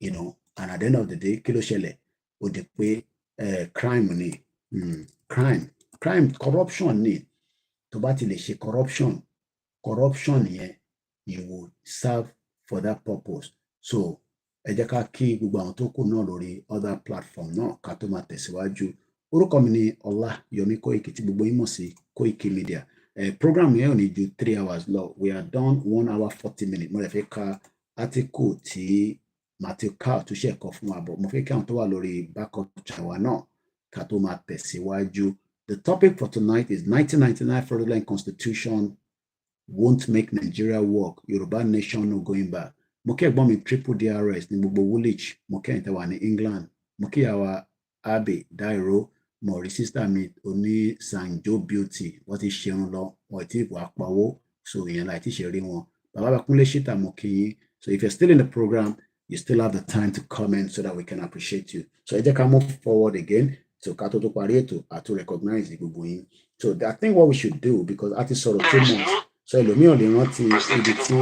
and at the end of the day kí ló ṣẹlẹ̀ ó di pé crime ni crime corruption ni tó bá ti lè ṣe corruption yẹn you will serve for that purpose. So ẹ jẹ́ ká kí gbogbo àwọn tó kù náà lórí other platform náà ká tó máa tẹ̀síwájú. Orúkọ mi ni Ọláyọmí Kóìkì tí gbogbo yín mọ̀ sí Koikimedia. Program yẹn ò ní ju 3 hours lọ. We are done 1 hour 40 minutes. Mo lè fẹ́ ka article tí Matthew Carl tó ṣe ẹ̀kọ́ fún wa bọ̀. Mo fẹ́ kí àwọn tó wà lórí backup channel wa náà ká tó máa tẹ̀síwájú. The topic for tonight is 1999 fraudulent constitution won't make Nigeria work. Yoruba nation no going back. Mo kí ẹ̀gbọ́n mi triple DRS ní gbogbo Woolwich. Mo kí ẹ̀yin tẹ́ wà ní England. Mo kí àwa Abe Dairo mo rí sister mi oní Sanjo Beauty wọ́n ti ṣerun lọ wọ́n ti wà pawó so ìyẹn láì tí ṣe rí wọn. Bàbá Bakunle Shita mo kí yín. So if you're still in the program, you still have the time to comment so that we can appreciate you. So ẹ jẹ́ ká move forward again. So ká tó parí ètò àti recognize gbogbo yín. So I think what we should do, because at is sort of 2 months, so ẹlòmíràn lè rántí ibi tí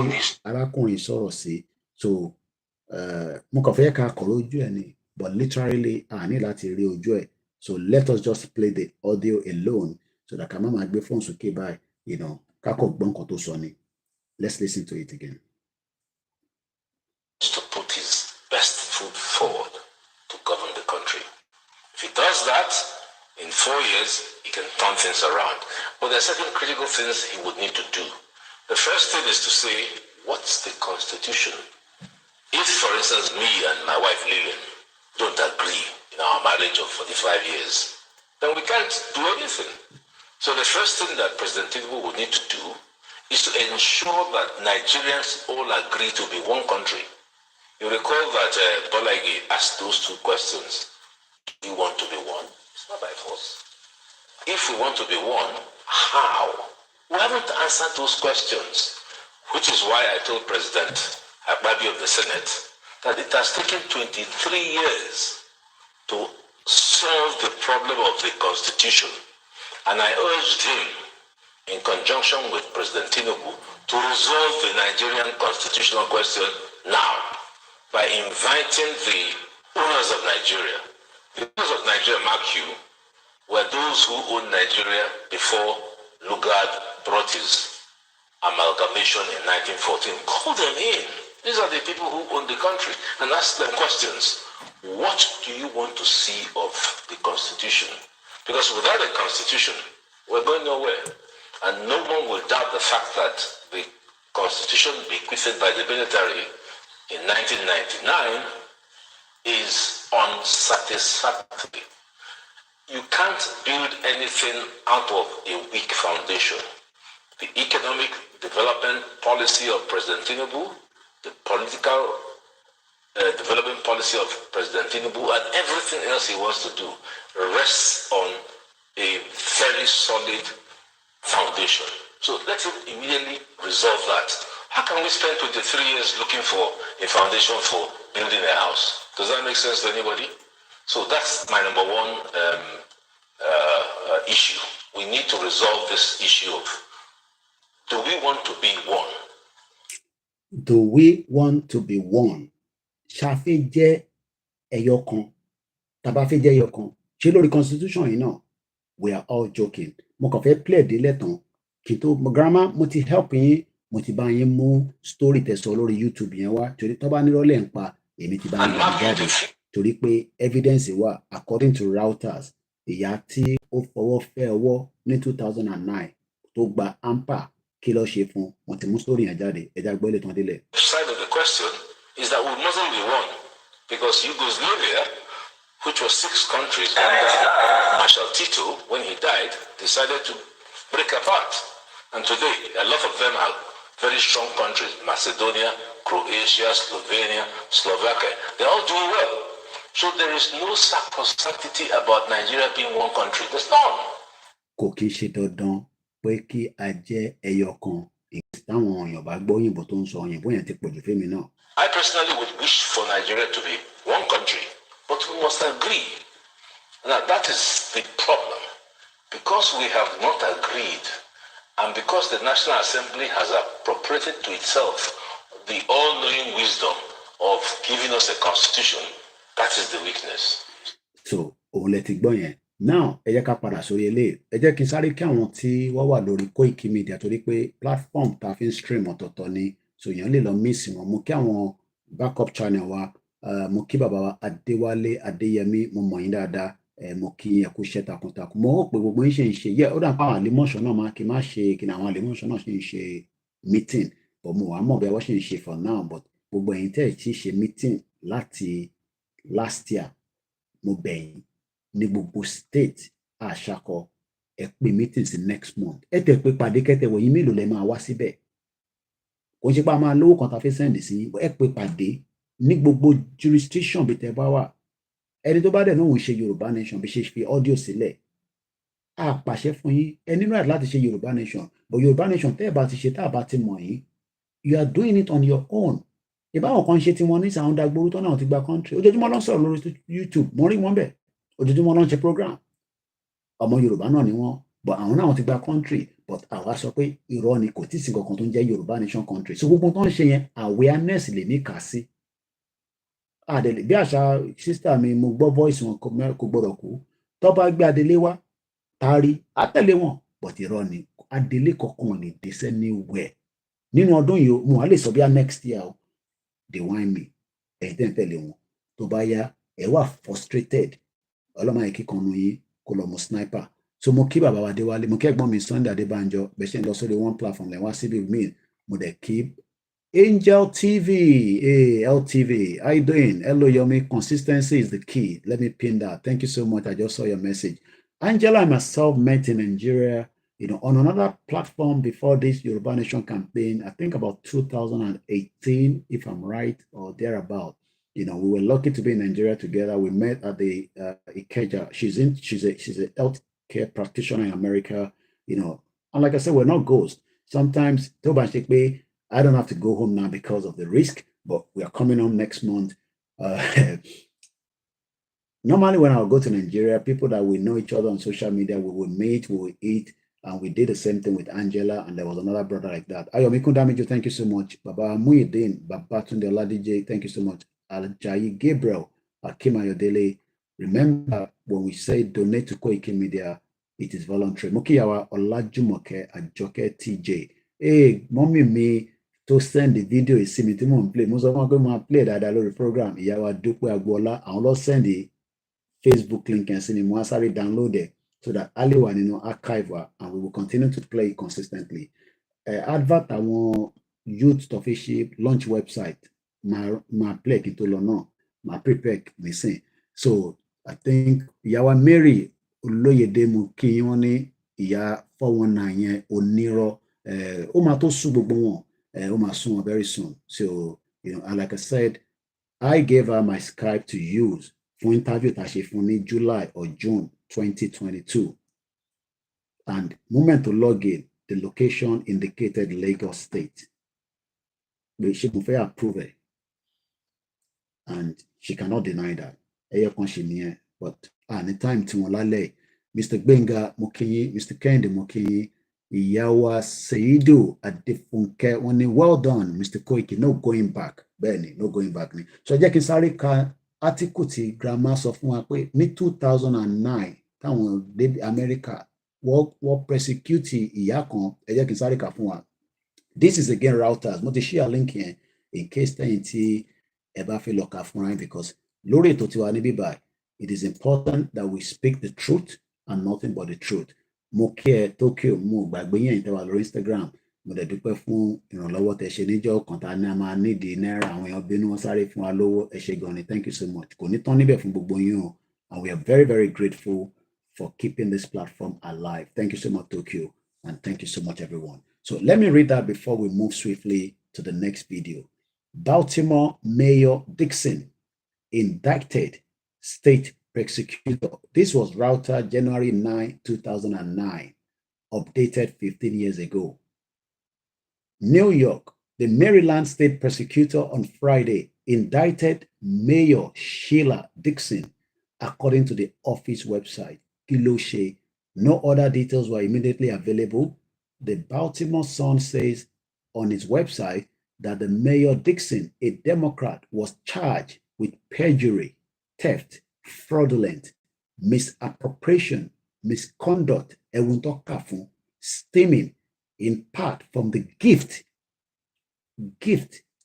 arákùnrin sọ̀rọ̀ sí. So mo kàn fẹ́ ká kọ̀rọ̀ ojú ẹ̀ ni, but literally a ní láti rí ojú ẹ̀. So let us just play the audio alone so that ká má máa gbé fóònù sókè báyìí, you know, ká kọ̀ gbọ́ nǹkan tó sọ ni. Let's listen to it again. To put his best foot forward to govern the country. If he does that, in 4 years, he can turn things around. But there are certain critical things he would need to do. The first thing is to say, what's the constitution? If, for instance, me and my wife Lillian don't agree in our marriage of 45 years, then we can't do anything. So the first thing that President Tinubu would need to do is to ensure that Nigerians all agree to be one country. You recall that Bolagi asked those 2 questions. Do you want to be one? It's not by force. If we want to be one, how? We haven't answered those questions, which is why I told President Agbabi of the Senate that it has taken 23 years to solve the problem of the Constitution. And I urged him, in conjunction with President Tinubu, to resolve the Nigerian constitutional question now by inviting the owners of Nigeria. The owners of Nigeria, mark you, were those who owned Nigeria before Lugard brought his amalgamation in 1914. Call them in. These are the people who own the country, and ask them questions. What do you want to see of the Constitution? Because without a Constitution, we're going nowhere. And no one will doubt the fact that the Constitution bequeathed by the military in 1999 is unsatisfactory. You can't build anything out of a weak foundation. The economic development policy of President Tinubu, the political development policy of President Tinubu, and everything else he wants to do rests on a very solid foundation. So let him immediately resolve that. How can we spend 23 years looking for a foundation for building a house? Does that make sense to anybody? So that's my number one issue. We need to resolve this issue of, do we want to be one? Do we want to be one? Ṣàfẹ́ jẹ́ ẹyọkan, tàbá fẹ́ jẹ́ ẹyọkan. Ṣé lórí constitution yìí náà? We are all joking. Mo kàn fẹ́ play délẹ̀ tán. Kí n tó, grandma, mo ti help yín, mo ti bá yín mú story tẹ̀sọ̀ lórí YouTube yẹn wá. Torí tó bá nírọ̀lẹ́ ń pa, èmi ti bá yín gbà jáde. Torí pé evidence wà, according to Reuters, ìyá tí ó fọwọ́ fẹ́ ọwọ́ ní 2009 tó gba AMPA kí ló ṣe fún, wọ́n ti mú story yẹn jáde. Ẹja gbọ́ ilé tán délẹ̀. The side of the question is that we mustn't be one, because Yugoslavia, which was 6 countries under Marshal Tito, when he died, decided to break apart. And today, a lot of them are very strong countries: Macedonia, Croatia, Slovenia, Slovakia. They're all doing well. So there is no sacrosanctity about Nigeria being one country. There's none. Kò kí ṣe dandan pé kí a jẹ́ ẹyọkan. Táwọn èèyàn bá gbọ́ òyìnbó tó ń sọ òyìnbó yẹn ti pọ̀jù fẹ́mi náà. I personally would wish for Nigeria to be one country, but we must agree. Now that is the problem. Because we have not agreed, and because the National Assembly has appropriated to itself the all-knowing wisdom of giving us a constitution, that is the weakness. So, òun lẹ ti gbọ́ yẹn. Now, ẹ jẹ́ ká padà sórí eléyìí. Ẹ jẹ́ kí n sáré kí àwọn tí wọ́n wà lórí Koikimedia torí pé platform tá a fi ń stream ọ̀tọ̀ọ̀tọ̀ ni. So èèyàn lè lọ miss wọn. Mo kí àwọn backup channel wa. Mo kí bàbá wa Adéwálé Adéyẹmí, mo mọ̀ yín dáadáa. Mo kí ẹ kú iṣẹ́ takuntakun. Mo hó pé gbogbo yín ṣe ń ṣe. Ó dà pé àwọn àlèmọ́ṣọ́ náà máa kí n má ṣe kí ni àwọn àlèmọ́ṣọ́ náà ṣe ń ṣe meeting. But mo wà mọ̀ bí wọ́n ṣe ń ṣe for now. But gbogbo ẹ̀yin tẹ́ ẹ̀ tí ṣe meeting láti last year, mo bẹ̀ yín ní gbogbo state àṣàkọ ẹ pè meetings next month. Ẹ tẹ̀ pé pàdé kẹ́tẹ̀ wọ̀nyí mélòó lẹ máa wá síbẹ̀. Kò ṣe pé a máa lówó kan tá a fi send sí, ẹ pè pàdé ní gbogbo jurisdiction bí tẹ bá wà. Ẹni tó bá dẹ̀ náà ń ṣe Yorùbá nation bí ṣe fi audio sílẹ̀. A pàṣẹ fún yín, ẹ nínú àti láti ṣe Yorùbá nation. But Yorùbá nation tẹ́ ẹ bá ti ṣe tá a bá ti mọ̀ yín, you are doing it on your own. Ìbáwọn kan ṣe tí wọ́n ní sàwọn dàgbòrú tó náà ti gba country. Ojoojúmọ́ ló ń sọ̀rọ̀ lórí YouTube, mo rí wọn bẹ̀. Ojoojúmọ́ ló ń ṣe program. Ọmọ Yorùbá náà ni wọ́n. but àwọn náà ti gba country but àwa sọ pé irọ́ ni kò tí ì sí nǹkan kan tó ń jẹ́ Yorùbá nation country so gbogbo tó ń ṣe yẹn awareness lèmi kà sí àdèlè bí àṣà sísítà mi mo gbọ́ voice wọn kò gbọ́dọ̀ kú tó bá gbé Adélé wá taari àtẹ̀lé wọn but irọ́ ni Adélé kankan lè dé anywhere nínú ọdún yìí mo wá lè sọ bí i next year o they whine me ẹ̀yin tẹ́ ń tẹ̀lé wọn tó bá yá ẹ wà frustrated ọlọ́mọ yìí kíkan nu yín kó lọ mú sniper so mo kí bàbá wa Adéwálé mo kí ẹ̀gbọ́n mi Sunday Adébánjọ bẹ́ẹ̀ ṣe ń lọ sórí one platform lẹ́wọ́n síbi mi mo dẹ̀ kí Angel TV, hey, LTV, how you doing? Hello, Yomi. Consistency is the key. Let me pin that. Thank you so much. I just saw your message. Angela and myself met in Nigeria, on another platform before this Yoruba Nation campaign, I think about 2018, if I'm right, or thereabout. We were lucky to be in Nigeria together. We met at the Ikeja. She's a healthcare practitioner in America, and like I said, we're not ghosts. Sometimes, I don't have to go home now because of the risk, but we are coming home next month. Normally, when I would go to Nigeria, people that we know each other on social media, we would meet, we would eat, and we did the same thing with Angela, and there was another brother like that. Ayomi Kundamijo, thank you so much. Baba Muhyiddin, Babatunde Oladije, thank you so much. Aljayi Gabriel, Akim Ayodele. Remember, when we say donate to Koikimedia, it is voluntary. Mokiyawa Olajumoke Ajoke TJ. Hey, mommy me to send the video is me to play. Most of them go play that lórí program. Ìyàwó Dúpẹ́ Agboola, àwọn lọ send the Facebook link and send mo sorry download it so that Ali wà nínú archive and we will continue to play it consistently. Advert àwọn youth official launch website. My play kí n tó lọ náà, my prepare nísìn. So I think ìyàwó Mary Olóyèdé mo kí wọ́n ní ìyá 419 yẹn onírọ́. Ó máa tó sú gbogbo wọn. Ó máa sú wọn very soon. So, and like I said, I gave her my Skype to use for interview that she for me July or June 2022. And moment to log in, the location indicated Lagos State. But she can fair approve it. And she cannot deny that. But anytime to Molale, Mr. Benga Mokinyi, Mr. Kendi Mokinyi, Iyawa Seidu Adefunke, well done, Mr. Koiki, no going back. Benny, no going back. So jẹ́ kí n sáré ka article tí grandma sọ fún wa pé ní 2009 táwọn dé America wọ́n persecute ìyá kan. Ẹ jẹ́ kí n sáré ka fún wa. This is again Reuters. Mo ti share link yẹn in case tẹ́yìn tí ẹ bá fẹ́ lọ kà fúnra yín because lórí ètò tiwa níbí báyìí, it is important that we speak the truth and nothing but the truth. Mo kí ẹ Tokyo mo gbàgbé yẹn tẹ́ wà lórí Instagram mo dẹ̀ dúpẹ́ fún ìrànlọ́wọ́ tẹ́ ṣe níjọ́ kan tá ní a máa nídìí náírà àwọn èèyàn bínú wọn sáré fún wa lówó ẹ ṣé gan ni thank you so much kò ní tán níbẹ̀ fún gbogbo yín o and we are very very grateful for keeping this platform alive. Thank you so much Tokyo and thank you so much everyone. So let me read that before we move swiftly to the next video. Baltimore Mayor Dixon indicted state prosecutor. This was Reuters January 9, 2009, updated 15 years ago. New York, the Maryland state prosecutor on Friday indicted Mayor Sheila Dixon, according to the office website. Kiloshe, no other details were immediately available. The Baltimore Sun says on its website that the Mayor Dixon, a Democrat, was charged with perjury, theft, fraudulent, misappropriation, misconduct, stemming in part from the gift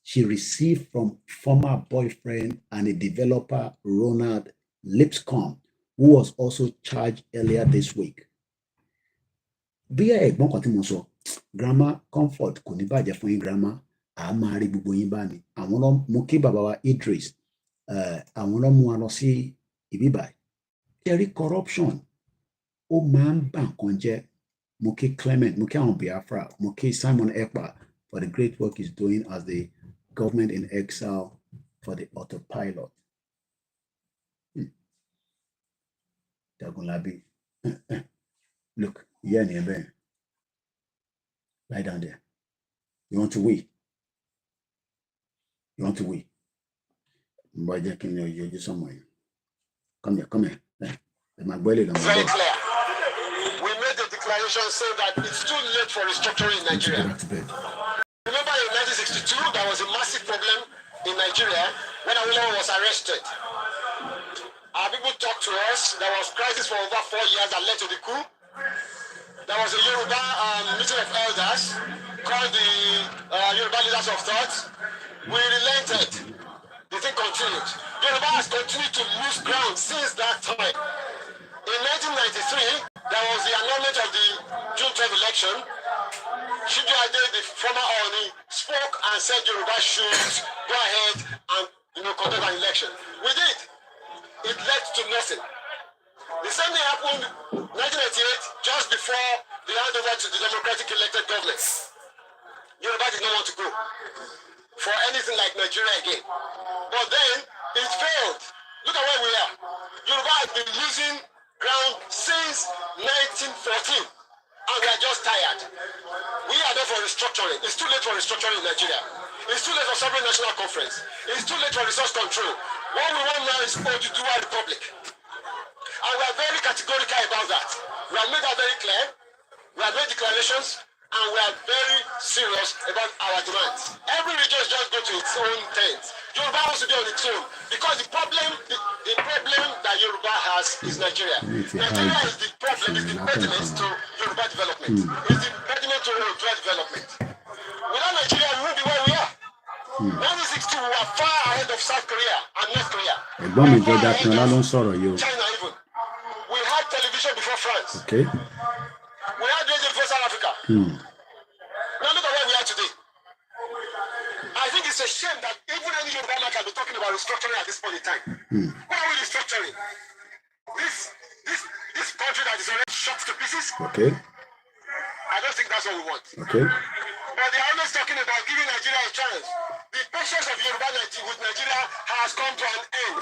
she received from former boyfriend and a developer, Ronald Lipscomb, who was also charged earlier this week. Grandma comfort kò ní bàjẹ́ fún yín grandma a máa rí gbogbo yín bá ní àwọn lọ mú kí bàbá wa Idris àwọn lọ mú wa lọ sí ibi báyìí ẹ̀rí corruption ó máa ń bà nǹkan jẹ́ mo kí Clement mo kí àwọn Biafra mo kí Simon Ekpa for the great work he's doing as the government in exile for the autopilot. Dagunlabi, look, yeah, near lie down there. You want to wee? You want to wee? Boy, can you just somewhere? Come here. My belly. Very clear. We made the declaration. declaration saying that it's too late for restructuring in Nigeria. Remember in 1962, there was a massive problem in Nigeria when Awolowo was arrested. Our people talked to us. There was crisis for over 4 years that led to the coup. There was a Yoruba meeting of elders called the Yoruba Leaders of Thought. We relented. The thing continued. Yoruba has continued to lose ground since that time. In 1993, there was the annulment of the June 12 election. Shiju Ade, the former Oni, spoke and said Yoruba should go ahead and conduct an election. We did. It led to nothing. The same thing happened in 1998, just before the handover to the democratic elected government. Yoruba did not want to go for anything like Nigeria again. But then it failed. Look at where we are. Yoruba has been losing ground since 1914, and we are just tired. We are there for restructuring. It's too late for restructuring in Nigeria. It's too late for sovereign national conference. It's too late for resource control. What we want now is Oduduwa Republic. And we are very categorical about that. We have made that very clear. We have made declarations, and we are very serious about our demands. Every region just go to its own tent. Yoruba wants to be on its own because the problem that Yoruba has is Nigeria. Nigeria is the problem, is the impediment to Yoruba development. Is the impediment to Yoruba development. Without Nigeria, we won't be where we are. 1962, we were far ahead of South Korea and North Korea. China even. We had television before France. Okay. We had radio before South Africa. Now look at where we are today. I think it's a shame that even any Yoruba man can be talking about restructuring at this point in time. What are we restructuring? This country that is already shot to pieces? Okay. I don't think that's what we want. Okay. But they're always talking about giving Nigeria a chance. The patience of Yoruba with Nigeria has come to an end.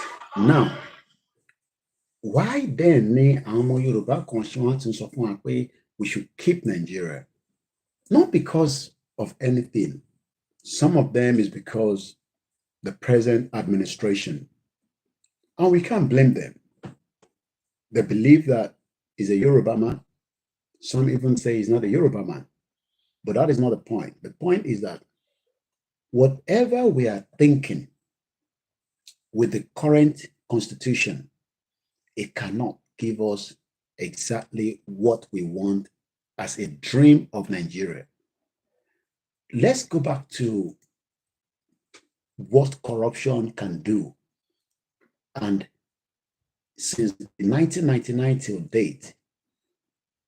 Now, why then Yoruba conscience of we should keep Nigeria? Not because of anything. Some of them is because the present administration. And we can't blame them. They believe that he's a Yoruba man. Some even say he's not a Yoruba man. But that is not the point. The point is that whatever we are thinking with the current constitution, it cannot give us exactly what we want as a dream of Nigeria. Let's go back to what corruption can do. And since 1999 till date,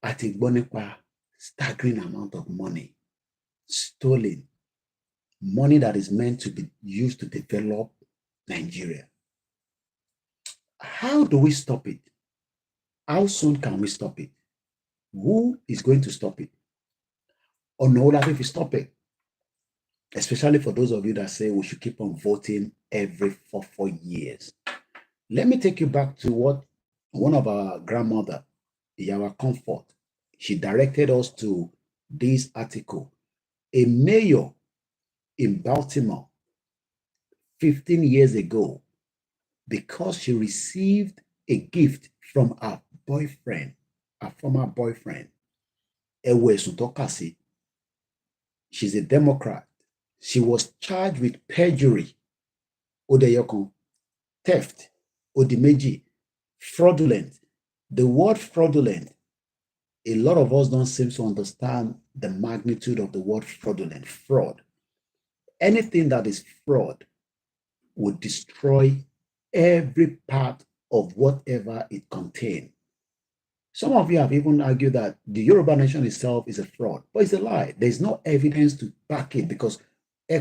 at Igbonepa, staggering amount of money stolen, money that is meant to be used to develop Nigeria. How do we stop it? How soon can we stop it? Who is going to stop it? Or no, if we stop it, especially for those of you that say we should keep on voting every 4 years. Let me take you back to what one of our grandmother, Yawa Comfort, she directed us to this article. A mayor in Baltimore 15 years ago, because she received a gift from her boyfriend, her former boyfriend, she's a Democrat. She was charged with perjury, Odeyokon, theft, Odimeji, fraudulent. The word fraudulent, a lot of us don't seem to understand the magnitude of the word fraudulent, fraud. Anything that is fraud would destroy every part of whatever it contains. Some of you have even argued that the Yoruba nation itself is a fraud, but it's a lie. There's no evidence to back it because the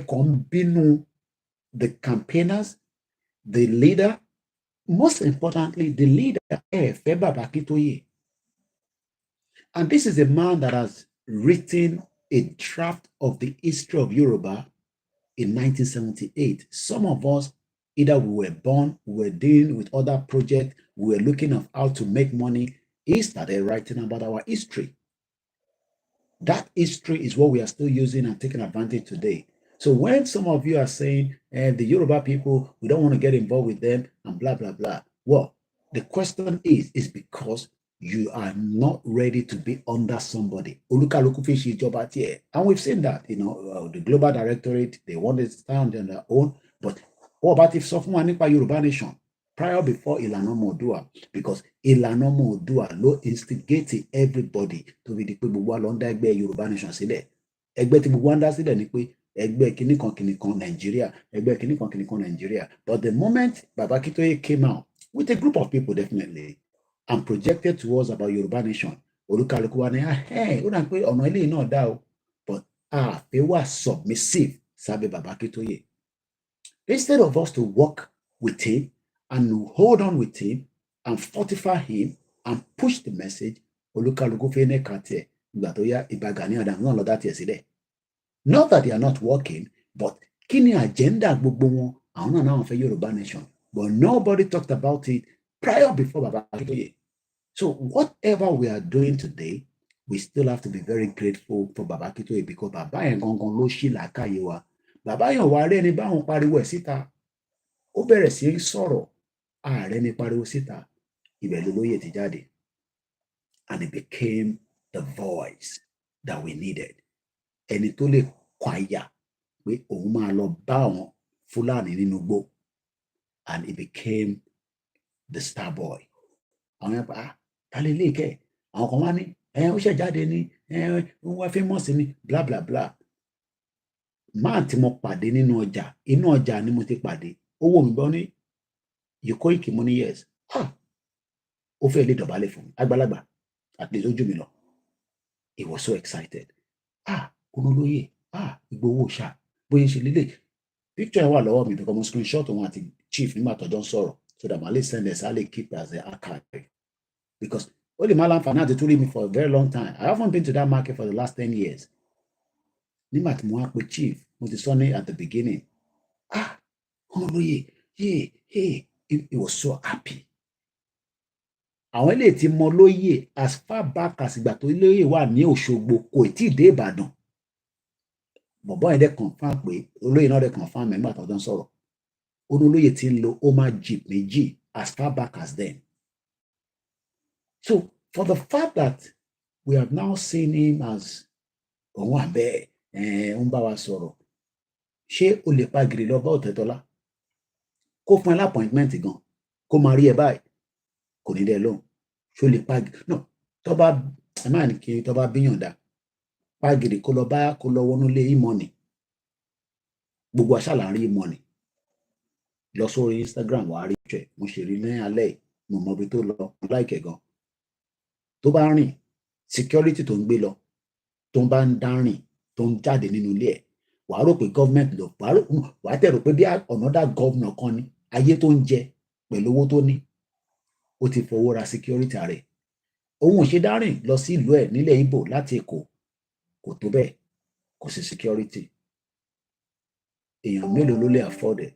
campaigners, the leader, most importantly, the leader, and this is a man that has written a draft of the history of Yoruba in 1978. Some of us, either we were born, we were dealing with other projects, we were looking at how to make money. He started writing about our history. That history is what we are still using and taking advantage today. So when some of you are saying, the Yoruba people, we don't want to get involved with them and blah, blah, blah. Well, the question is because you are not ready to be under somebody. Olúkálùkù fi ṣe ìjọba tiẹ̀. And we've seen that, the Global Directorate, they want to stand on their own. But what about if sọ fún wa nípa Yorùbá Nation prior before ìlànà ọmọ Oòduà? Because ìlànà ọmọ Oòduà ló instigate everybody to be the pé gbogbo wa lọ ń dá ẹgbẹ́ Yorùbá Nation sílẹ̀. Ẹgbẹ́ tí gbogbo wa ń dá sílẹ̀ ni pé ẹgbẹ́ kìnnìkan Nàìjíríà, ẹgbẹ́ kìnnìkan Nàìjíríà. But the moment Baba Akintoye came out with a group of people definitely and projected to us about Yoruba Nation, olúkálùkù wa ní ó dà pé ọ̀nà eléyìí náà dá o, but àfẹ́ wà submissive sábẹ́ Baba Akintoye. Instead of us to work with him and hold on with him and fortify him and push the message, olúkálùkù fẹ́ ní kàtẹ́ ìgbà tó yá Ìbà Gani Adams náà lọ dá tiẹ̀ sílẹ̀. Not that they are not working, but kí ni agenda gbogbo wọn? Àwọn náà náà fẹ́ Yoruba Nation, but nobody talked about it prior before Baba Akintoye. So whatever we are doing today, we still have to be very grateful for Baba Akintoye, because Baba yẹn gangan ló ṣí làákàyè wa. Baba yẹn wà rẹ́ni báwọn pariwo ẹ̀ síta. Ó bẹ̀rẹ̀ sí sọ̀rọ̀, ààrẹ ni pariwo síta. Ibẹ̀ lolóyè ti jáde. And it became the voice that we needed. Ẹni tó lè kwaya pé òun máa lọ bá àwọn Fúlàní nínú igbó. And it became the star boy. Àwọn yẹn pa tálẹ́ ilé ìkẹ́. Àwọn kan wá ní ó ṣẹ̀ jáde ní wọ́n wá famous ní bla bla bla. Máà tí mo pàdé nínú ọjà, inú ọjà ni mo ti pàdé. Ó wò mí bọ́ ní Koiki, mo ní yes. Ó fẹ́ lè dọ̀bálẹ̀ fún mi. Àgbàlagbà at least ojú mi lọ. He was so excited. Olóyè, Ìgbòho ṣá, bóyá ṣe lélẹ̀. Picture wà lọ́wọ́ mi because mo screenshot wọn àti chief nígbà tọ́jọ́ ń sọ̀rọ̀, so that màá lè send ẹ̀ sá lè keep as an archive. Because ó lè má láǹfààní àti tó rí mi for a very long time. I haven't been to that market for the last 10 years. Nígbà tí mo wá pe chief, mo ti sọ ní at the beginning. Olóyè, he was so happy. Àwọn eléyìí ti mọ lóyè as far back as ìgbà tó lóyè wà ní Òṣogbo, kò tí ì dé Ìbàdàn. Bọ̀bọ́ yẹn dẹ̀ confirm pé olóyè náà dẹ̀ confirm nígbà tó ń sọ̀rọ̀. Olóyè ti ń lo Oma jeep méjì as far back as then. So for the fact that we have now seen him as òun àbẹ́ ń bá wa sọ̀rọ̀, ṣé o lè pa gìrì lọ bá Ọ̀tẹ́tọ́lá kó fún ẹ lápọ̀ìntmẹ́ǹtì gan kó máa rí ẹ báyìí? Kò ní dẹ lóhùn. Ṣó lè pa gìrì? No, tó bá ẹ máa ní kí tó bá bíyànda pa gìrì kó lọ wọnú ilé ìmọ̀nì. Gbogbo àṣà là ń rí ìmọ̀nì. Lọ sórí Instagram wàá rí ìjọ ẹ̀. Mo ṣe rí ní alẹ́ mo mọ ibi tó lọ, mo láìkẹ̀ gan. Tó bá rìn, security tó ń gbé lọ, tó ń bá ń dárìn, tó ń jáde nínú ilé ẹ̀, wàá rò pé government lọ, wàá tẹ̀ rò pé bí another governor kan ní ayé tó ń jẹ pẹ̀lú owó tó ní. Ó ti fowó ra security rẹ̀. Òun ò ṣe dárìn lọ sí ìlú ẹ̀ nílẹ̀ Ìgbò láti Èkó, kò tó bẹ́ẹ̀, kò sí security. Èèyàn mélòó ló lè afford ẹ̀?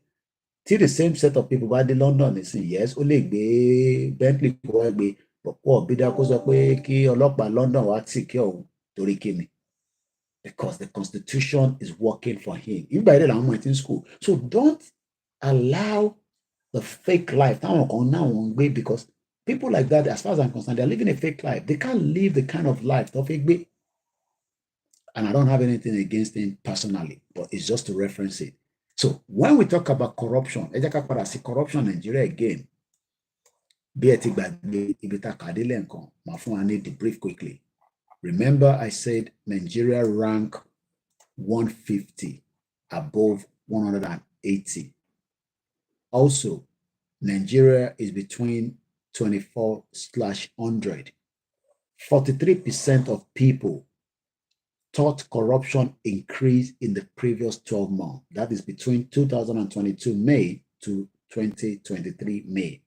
Tí the same set of people bá dé London nísìnyí, yes, ó lè gbé Bentley kó wá gbé pọ̀ bí dá kó sọ pé kí ọlọ́pàá London wá tì kí ọ̀hún torí kí ni? Because the constitution is working for him. Ìgbà yẹn làwọn ọmọ ẹ̀ ti ń school. So don't allow the fake life táwọn kan náà wọ́n ń gbé, because people like that, as far as I'm concerned, they're living a fake life. They can't live the kind of life tó fẹ́ gbé. And I don't have anything against him personally, but it's just to reference it. So when we talk about corruption, ẹ jẹ́ ká padà sí corruption Nigeria again. Bí ẹ ti gbàgbé ibi tá a kà dé lẹ́ǹkan, màá fún wa ní the brief quickly. Remember I said Nigeria rank 150 above 180. Also, Nigeria is between 24/100. 43% of people thought corruption increased in the previous 12 months. That is between 2022 May to 2023 May.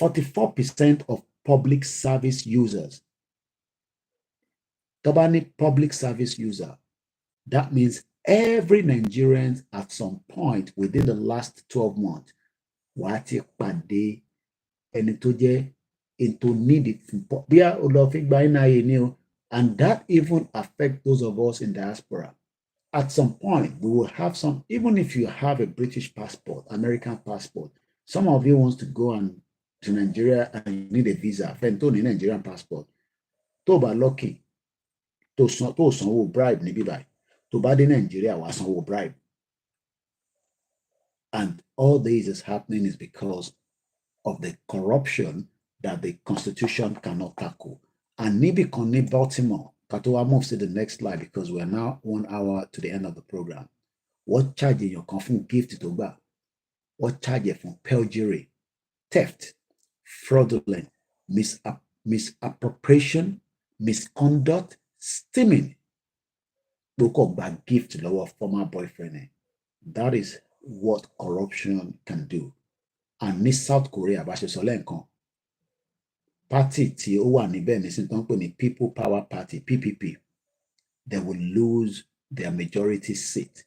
44% of public service users. Tabani public service user. That means every Nigerian at some point within the last 12 months, wati pade ẹni tó jẹ́ into need it, and that even affects those of us in diaspora. At some point, we will have some, even if you have a British passport, American passport, some of you wants to go and to Nigeria and you need a visa, fẹ́ni tó ní Nigerian passport, tó bá lucky, tó sanwó bribe níbí báyìí, tó bá dé Nigeria wàá sanwó bribe. And all this is happening is because of the corruption that the Constitution cannot tackle. And níbi kan ní Baltimore, Katowa moves to the next slide because we are now 1 hour to the end of the program. What charge your fún gift tó gbà? What charge from perjury, theft, fraudulent, misappropriation, misconduct, stealing? Ló back gift lọ́wọ́ former boyfriend. That is what corruption can do. And ní South Korea, bá ṣe sọ lẹ́ẹ̀kan, party tí ó wà níbẹ̀ nísìnyí tó ń pè ní People Power Party, PPP, they will lose their majority seat.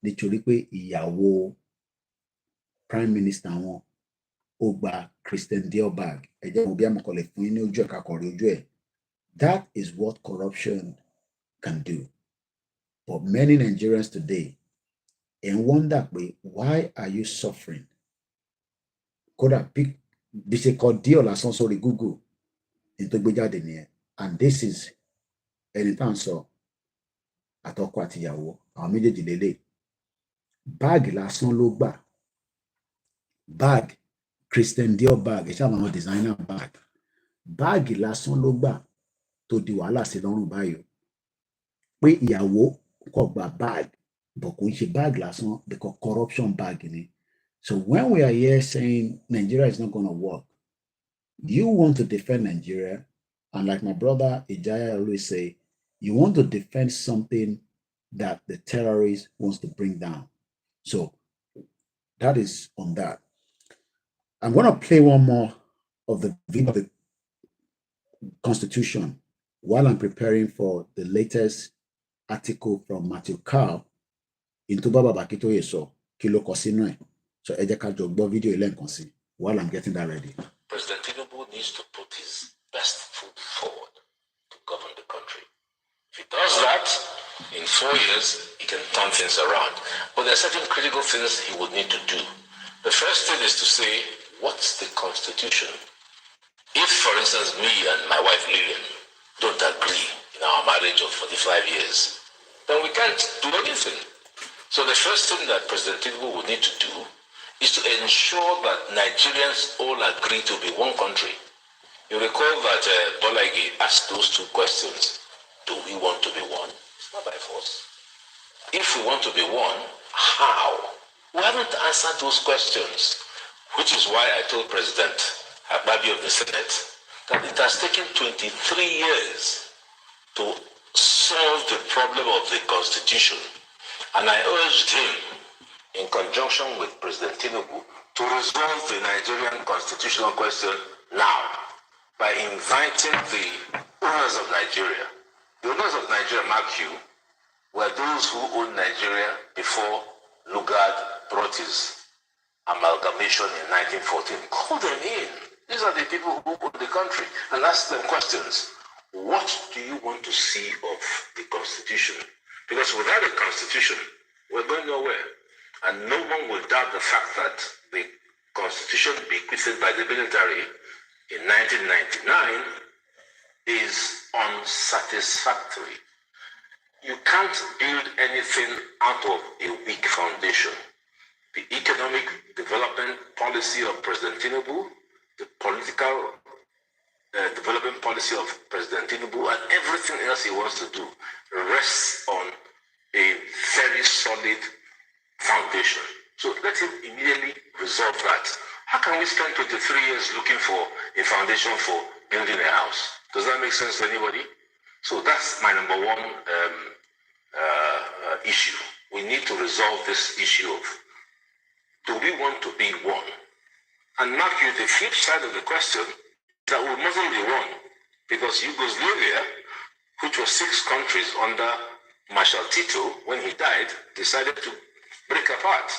Nítorí pé ìyàwó Prime Minister wọn ó gba Christian Dior bag. Ẹ jẹ́ mo bí àmọ̀kọ́lẹ̀ fún yín ní ojú ẹ̀ka kọ̀ọ̀rọ̀ ojú ẹ̀. That is what corruption can do. But many Nigerians today wonder why are you suffering? Kódà bí ṣe kọ Dior lásán sórí Google ní tó gbé jáde nìyẹn. And this is ẹni tá à ń sọ àtọkọ àtìyàwó àwọn méjèèjì lélẹ̀. Báàgì lásán ló gbà. Bag Christian Dior bag ẹ ṣáà àwọn designer bag. Báàgì lásán ló gbà tó di wàhálà sí lọ́rùn báyìí. Pé ìyàwó kò gba bag but kò ń ṣe bag lásán because corruption bag ni. So when we are here saying Nigeria is not going to work, you want to defend Nigeria, and like my brother Ijaya always say, you want to defend something that the terrorist wants to bring down. So that is on that. I'm going to play one more of the video of the Constitution while I'm preparing for the latest article from Matthew Carl into Baba Bakitoye so Kilo Kosino. So ẹ jẹ́ ká jọ gbọ́ fídíò ilé nǹkan sí while I'm getting that ready. President Tinubu needs to put his best foot forward to govern the country. If he does that, in 4 years, he can turn things around. But there are certain critical things he would need to do. The first thing is to say, what's the Constitution? If, for instance, me and my wife Lillian don't agree in our marriage of 45 years, then we can't do anything. So the first thing that President Tinubu would need to do is to ensure that Nigerians all agree to be one country. You recall that Bolagi asked those two questions. Do we want to be one? It's not by force. If we want to be one, how? We haven't answered those questions, which is why I told President Ababi of the Senate that it has taken 23 years to solve the problem of the Constitution. And I urged him, in conjunction with President Tinubu, to resolve the Nigerian constitutional question now by inviting the owners of Nigeria. The owners of Nigeria, mark you, were those who owned Nigeria before Lugard brought his amalgamation in 1914. Call them in. These are the people who own the country, and ask them questions. What do you want to see of the Constitution? Because without a Constitution, we're going nowhere. And no one will doubt the fact that the Constitution bequeathed by the military in 1999 is unsatisfactory. You can't build anything out of a weak foundation. The economic development policy of President Tinubu, the political development policy of President Tinubu, and everything else he wants to do rests on a very solid foundation. So let him immediately resolve that. How can we spend 23 years looking for a foundation for building a house? Does that make sense to anybody? So that's my number one issue. We need to resolve this issue of, do we want to be one? And mark you, the flip side of the question is that we mustn't be one, because Yugoslavia, which was 6 countries under Marshal Tito, when he died, decided to break apart.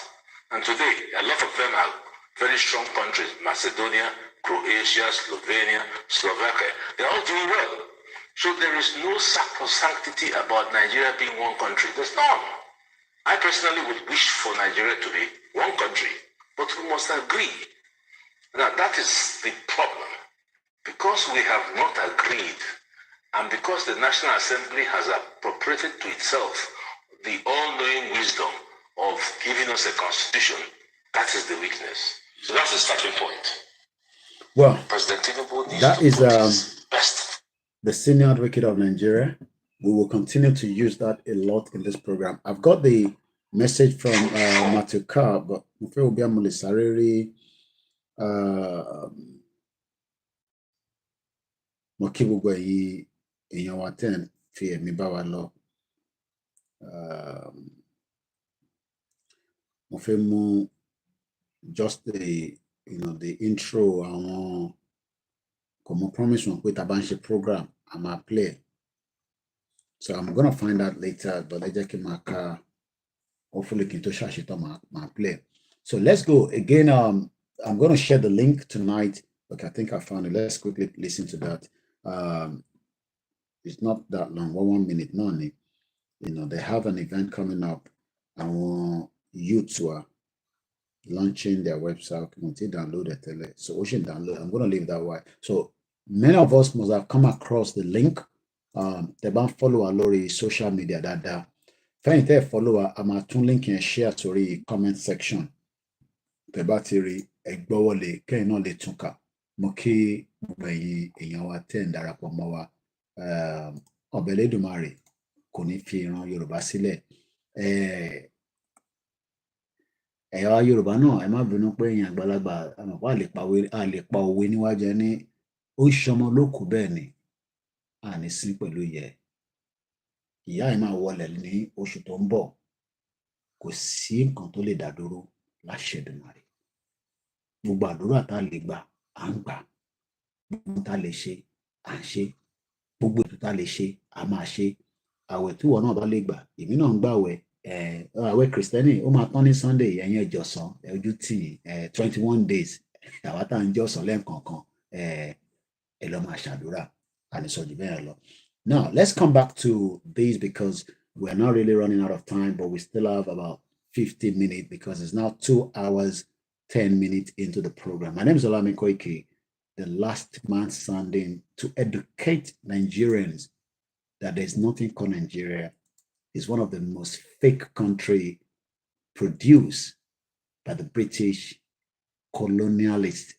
And today, a lot of them are very strong countries. Macedonia, Croatia, Slovenia, Slovakia. They're all doing well. So there is no sacrosanctity about Nigeria being one country. There's none. I personally would wish for Nigeria to be one country, but we must agree. Now, that is the problem. Because we have not agreed, and because the National Assembly has appropriated to itself the all-knowing wisdom of giving us a constitution, that is the weakness. So that's the starting point. Well, President Tinubu needs that to is put his best. The senior advocate of Nigeria. We will continue to use that a lot in this program. I've got the message from Matthew Carr, but just the the intro como promise one with a bunch of program I'm a play. So I'm gonna find out later, but I just my car. Hopefully can share it on my play. So let's go again. I'm gonna share the link tonight. Okay, I think I found it. Let's quickly listen to that. It's not that long, 1 minute, no need. They have an event coming up. I want you to launching their website. Until download it. So we should download. I'm gonna leave that way. So many of us must have come across the link. They ban follow our lorry social media that fẹ́yìn tẹ́ follower a máa tún link yẹn share sórí comment section tẹ́ bá ti rí ẹgbọ́wọ́lé kẹ́yìn náà lè tún kà mo kí gbogbo ẹ̀yin èèyàn wa tẹ́ ń darapọ̀ mọ́ wa ọbẹ̀ Elédùmarè kò ní fi ìran Yorùbá sílẹ̀ ẹ̀yà Yorùbá náà ẹ má bínú pé èèyàn àgbàlagbà àmọ̀pá a lè pa òwe níwájú ẹni ó ṣọmọ lókù bẹ́ẹ̀ ni àní sí pẹ̀lú yẹ ìyá ẹ̀ máa wọlé ní oṣù tó ń bọ̀ kò sí nǹkan tó lè dá dúró láṣẹ Èdùmàrè gbogbo àdúrà tá a lè gbà à ń gbà gbogbo tá a lè ṣe à ń ṣe gbogbo ètò tá a lè ṣe à máa ṣe àwẹ̀ tí wọn náà bá lè gbà èmi náà ń gbàwẹ̀ àwẹ̀ Kristẹni ó máa tán ní Sunday ẹ̀yìn ẹ̀jọ̀sán ojú tì 21 days àwa tá à ń jọ̀sán lẹ́ẹ̀kọ̀ọ̀kan ẹ lọ máa ṣàdúrà àníṣọ́jú bẹ́ẹ̀ lọ. Now, let's come back to this because we're not really running out of time, but we still have about 50 minutes because it's now 2 hours, 10 minutes into the program. My name is OLAYOMI KOIKI, the last man standing to educate Nigerians that there's nothing called Nigeria. It's one of the most fake country produced by the British colonialists.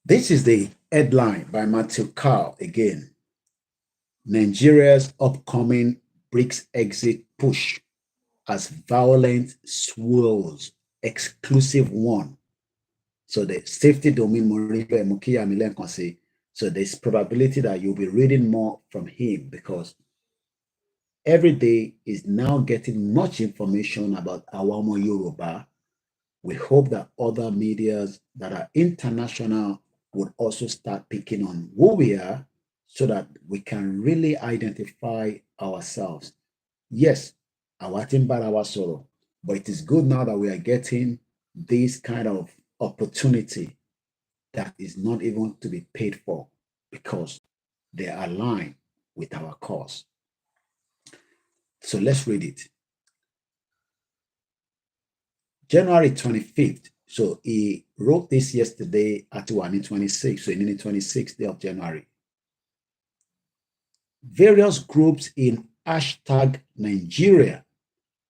This is the headline by Matthew Carr again. Nigeria's upcoming BRICS exit push as violence swells. Exclusive one. So the safety domain so there's probability that you'll be reading more from him because every day is now getting much information about Awamo Yoruba. We hope that other medias that are international would also start picking on who we are so that we can really identify ourselves. Yes, our sorrow, but it is good now that we are getting this kind of opportunity that is not even to be paid for because they are aligned with our cause. So let's read it. January 25th. So he wrote this yesterday at 1:26, so in the 26th day of January. Various groups in #Nigeria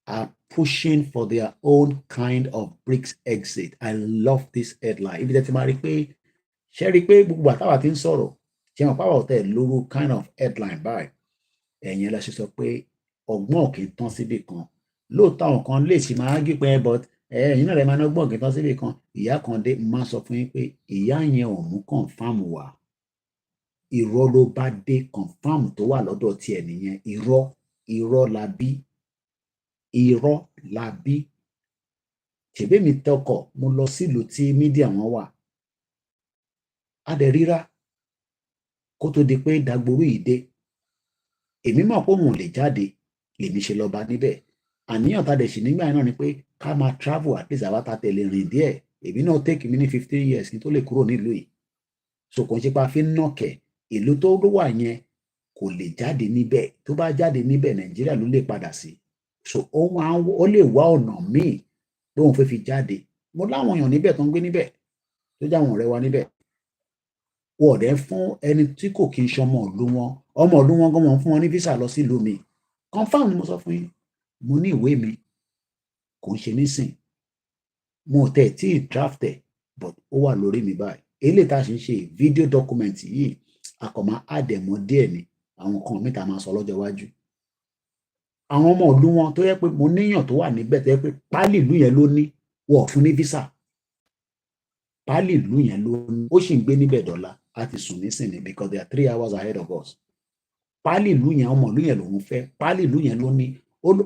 are pushing for their own kind of BRICS exit. I love this headline. If that's my replay, share replay, but I think so. Kind of headline by. And you let's just pay or more can síbì kan. Lóòótọ́ àwọn kan lè ṣì máa gí pé but ẹ̀yin náà lè máa ná gbọ́n kí n tán síbì kan ìyá kan dé máa sọ fún yín pé ìyá yẹn ò mú confam wá irọ́ ló bá dé confam tó wà lọ́dọ̀ tiẹ̀ nìyẹn irọ́ la bí ṣèbí mi tọkọ̀ mo lọ sílùú tí mídíà wọn wà á dẹ̀ ríra kó tó di pé Dagboru yìí dé èmi mọ̀ pé òun ò lè jáde lèmi ṣe lọ bá níbẹ̀ àníyàn tá a dẹ̀ sì nígbà náà ni pé ká máa travel at least àwa ta tẹ̀lé rìn díẹ̀ èmi náà take mi ní 15 years kí n tó lè kúrò nílùú yìí so kò ń ṣe pa fi ń nàkẹ́ ìlú tó wà yẹn kò lè jáde níbẹ̀ tó bá jáde níbẹ̀ Nàìjíríà ló lè padà sí so ó lè wá ọ̀nà míì lóun fẹ́ fi jáde mo láwọn èèyàn níbẹ̀ tó ń gbé níbẹ̀ tó jẹ́ àwọn ọ̀rẹ́ wa níbẹ̀ wọ́n ọ̀dẹ́ fún ẹni tí kò kí n ṣe ọmọ ìlú wọn gan wọn fún wọn ní visa lọ sí ìlú mi confam ni mo sọ fún yín mo ní ìwé mi kò ń ṣe nísìn mo tẹ̀ tí ì draft ẹ̀ but ó wà lórí mi báyìí eléyìí tá a ṣe ń ṣe fídíò document yìí àkọ́mọ́ àdẹ̀mọ́ díẹ̀ ni àwọn kan mẹ́ta máa sọ lọ́jọ́ iwájú àwọn ọmọ ìlú wọn tó yẹ pé mo níyàn tó wà níbẹ̀ tó yẹ pé pálí ìlú yẹn ló ní wọ́n ò fún ní visa pálí ìlú yẹn ló ní ó sì ń gbé níbẹ̀ dọ́là á ti sùn nísìnyí because they are 3 hours ahead of us pálí ìlú yẹn ọmọ ìlú yẹn lòun fẹ́ pálí ìlú yẹn ló ní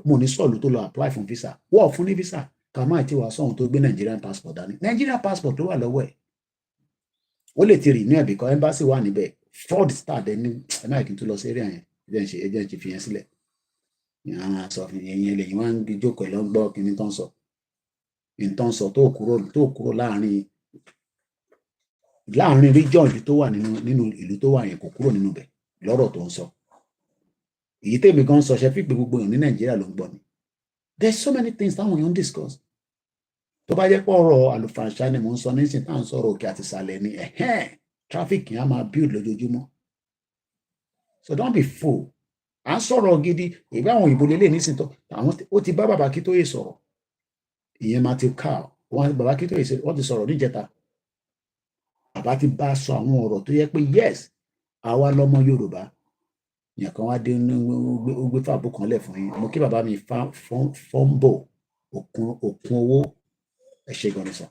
mo ní sọ̀lù tó lọ apply fún visa wọ́n ò fún ní visa kàmá àti wàá sọ̀hún tó gbé Nigerian passport dání Nigerian passport tó wà lọ́wọ́ ẹ̀ ó lè ti renew ẹ̀ because embassy wà níbẹ̀ fraud start ẹni ẹ̀ náà kì í tún lọ sí area yẹn ẹjẹ́ ń ṣe fi yẹn sílẹ̀ sọ fún yẹn lẹ́yìn wọn ń jókòó ẹ̀ lọ́ ń gbọ́ kí ni tó ń sọ tó kúrò láàrin region ibi tó wà nínú ìlú tó wà yẹn kò kúrò nínú bẹ̀ lọ́rọ̀ tó ń sọ èyí tèmi gan sọ ṣe fi pé gbogbo èèyàn ní Nàìjíríà ló ń gbọ́ ni there's so many things táwọn èèyàn ń discuss tó bá jẹ́ pé ọ̀rọ̀ àlùfàǹṣá ni mò ń sọ nísìnyí tá à ń sọ̀rọ̀ òkè àti ìsàlẹ̀ ni traffic yẹn á máa build lójoojúmọ́ so don't be fool à ń sọ̀rọ̀ gidi ìgbà àwọn òyìnbó lélẹ̀ nísìnyí àwọn ó ti bá bàbá Akíntóyè sọ̀rọ̀ ìyẹn Matthew Carl bàbá Akíntóyè wọ́n ti sọ̀rọ̀ níjẹta bàbá ti bá sọ àwọn ọ̀rọ̀ tó yẹ pé yes àwa lọ́mọ Yorùbá yẹn kan wá dé ó gbé fàbó kan lẹ̀ fún yín mo kí bàbá mi fọ́ńbò òkun owó ẹ ṣé gan ni sir.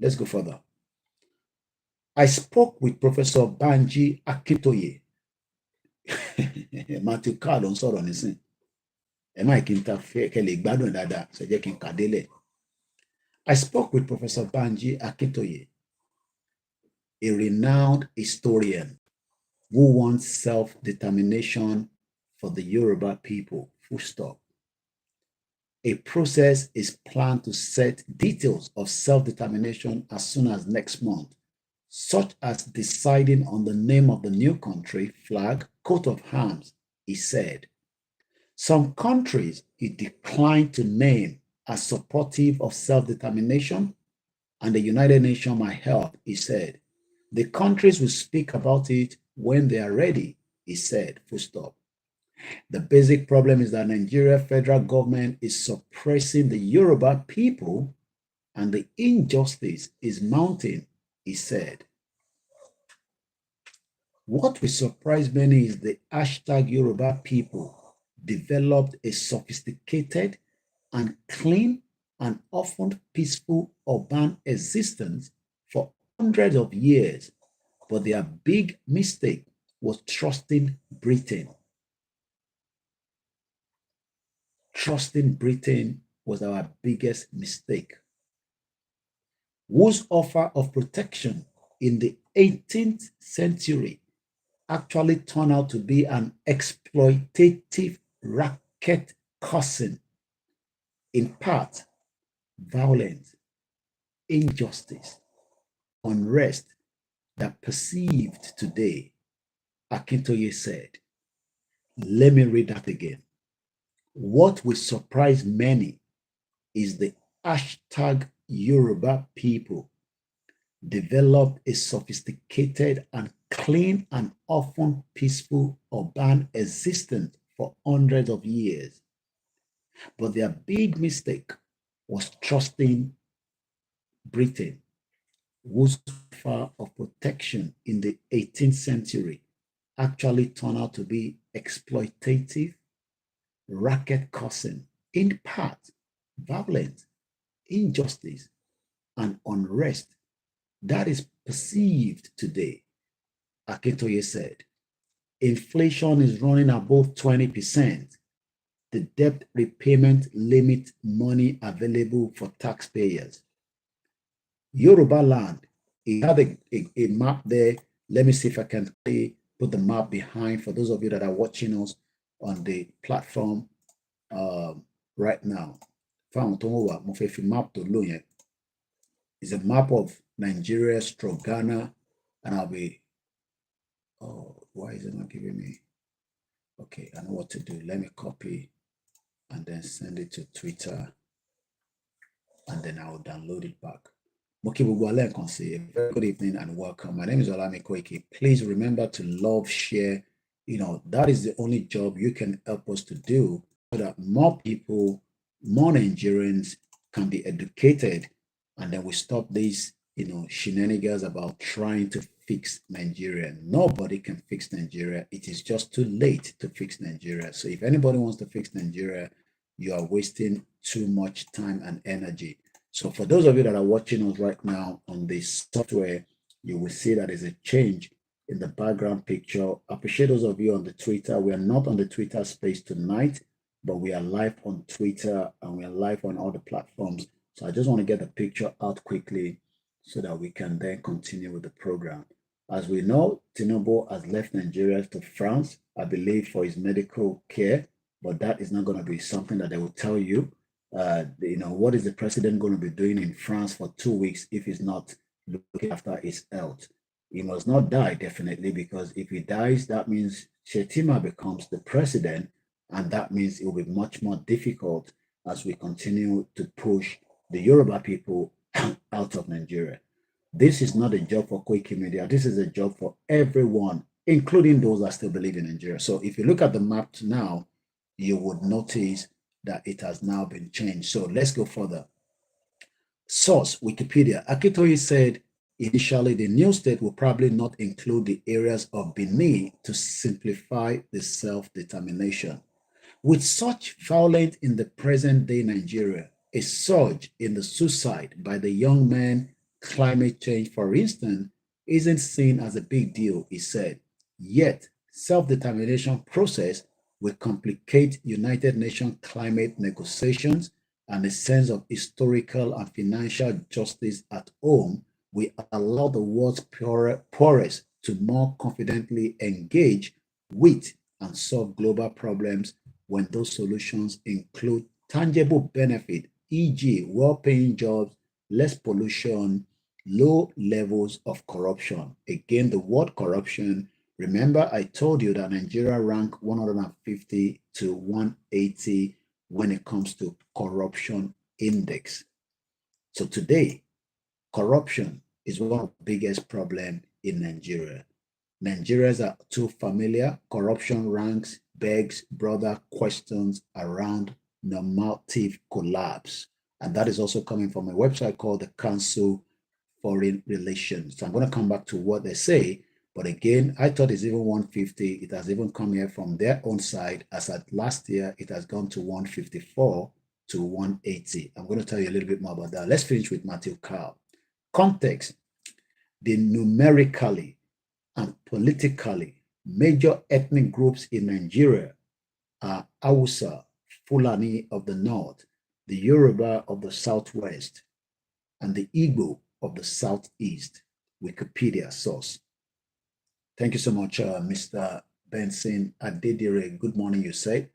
Let's go further. I spoke with Professor Banji Akintoye Matthew Carl ló ń sọ̀rọ̀ nísìn ẹ má kí n ta fẹ́ kẹ́ lè gbádùn dáadáa ṣe jẹ́ kí n kà délẹ̀. I spoke with Professor Banji Akintoye, a renowned historian who wants self-determination for the Yoruba people, full stop. A process is planned to set details of self-determination as soon as next month, such as deciding on the name of the new country, flag, coat of arms, he said. Some countries he declined to name as supportive of self-determination, and the United Nations might help, he said. The countries will speak about it when they are ready, he said, full stop. The basic problem is that Nigeria federal government is suppressing the Yoruba people and the injustice is mounting, he said. What will surprise many is the hashtag Yoruba people developed a sophisticated and clean and often peaceful urban existence for hundreds of years, but their big mistake was trusting Britain. Trusting Britain was our biggest mistake, whose offer of protection in the 18th century actually turned out to be an exploitative racket causing, in part, violence, injustice, unrest that perceived today, Akintoye said. Let me read that again. What will surprise many is the hashtag Yoruba people developed a sophisticated and clean and often peaceful urban existence for hundreds of years. But their big mistake was trusting Britain, whose offer of protection in the 18th century actually turned out to be exploitative, racket causing, in part, violence, injustice, and unrest that is perceived today, Akintoye said. Inflation is running above 20%. The debt repayment limit money available for taxpayers. Yoruba land, it had a map there. Let me see if I can put the map behind for those of you that are watching us on the platform right now. It's a map of Nigeria, Ghana, and I'll be, oh, why is it not giving me? Okay, I know what to do. Let me copy and then send it to Twitter. and then I'll download it back. Very good evening and welcome. My name is OLAYOMI KOIKI. Please remember to love, share. That is the only job you can help us to do so that more people, more Nigerians can be educated, and then we stop these, shenanigans about trying to fix Nigeria. Nobody can fix Nigeria. It is just too late to fix Nigeria. So if anybody wants to fix Nigeria, you are wasting too much time and energy. So for those of you that are watching us right now on this software, you will see that there's a change in the background picture. I appreciate those of you on the Twitter. We are not on the Twitter space tonight, but we are live on Twitter and we are live on all the platforms. So I just want to get the picture out quickly so that we can then continue with the program. As we know, Tinubu has left Nigeria to France, I believe, for his medical care, but that is not going to be something that they will tell you. What is the president going to be doing in France for 2 weeks if he's not looking after his health? He must not die, definitely, because if he dies, that means Shetima becomes the president, and that means it will be much more difficult as we continue to push the Yoruba people out of Nigeria. This is not a job for Koikimedia. This is a job for everyone, including those that still believe in Nigeria. So if you look at the map now, you would notice that it has now been changed. So let's go further. Source, Wikipedia. Akintoye said initially the new state will probably not include the areas of Benin to simplify the self-determination. With such violence in the present-day Nigeria, a surge in the suicide by the young men, climate change, for instance, isn't seen as a big deal, he said. Yet, self-determination process will complicate United Nations climate negotiations, and a sense of historical and financial justice at home will allow the world's poorest to more confidently engage with and solve global problems when those solutions include tangible benefit, e.g., well-paying jobs, less pollution, low levels of corruption. Again, the word corruption, remember I told you that Nigeria ranked 150 to 180 when it comes to corruption index. So today, corruption is one of the biggest problems in Nigeria. Nigerians are too familiar. Corruption ranks, begs, brother questions around normative collapse. And that is also coming from a website called the Council Foreign Relations. So I'm going to come back to what they say. But again, I thought it's even 150. It has even come here from their own side. As at last year, it has gone to 154 to 180. I'm going to tell you a little bit more about that. Let's finish with Matthew Carl. Context. The numerically and politically major ethnic groups in Nigeria are Hausa, Fulani of the north, the Yoruba of the southwest, and the Igbo of the southeast. Wikipedia source. Thank you so much, Mr. Benson Adedire. Good morning, you said.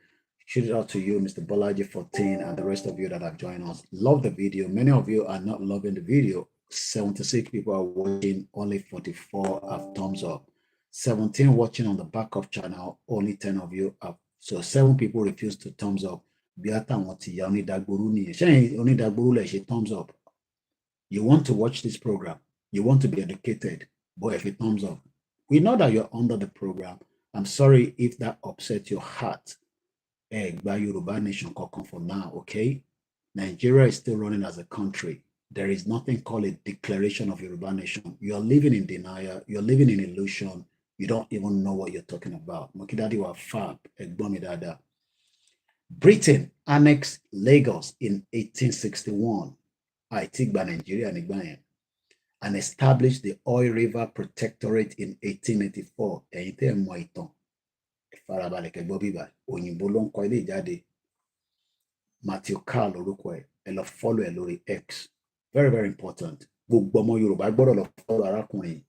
Shout out to you, Mr. Bolaji 14, and the rest of you that have joined us. Love the video. Many of you are not loving the video. 76 people are watching, only 44 have thumbs up. 17 watching on the backup channel, only 10 of you have. So 7 people refuse to thumbs up. Thumbs up. You want to watch this program, you want to be educated, but if you thumbs up, we know that you're under the program. I'm sorry if that upset your heart. By Yoruba Nation for now, okay? Nigeria is still running as a country. There is nothing called a declaration of Yoruba Nation. You're living in denial. You're living in illusion. You don't even know what you're talking about. Mokidadi wa fab, Egbomidada. Britain annexed Lagos in 1861. I think by Nigeria and established the Oil River Protectorate in 1884. Matthew Carl orúkọ ẹ̀, ẹ lọ follow ẹ lórí X. Very, very important. Gbogbo ọmọ Yorùbá gbọ́dọ̀ lọ follow arákùnrin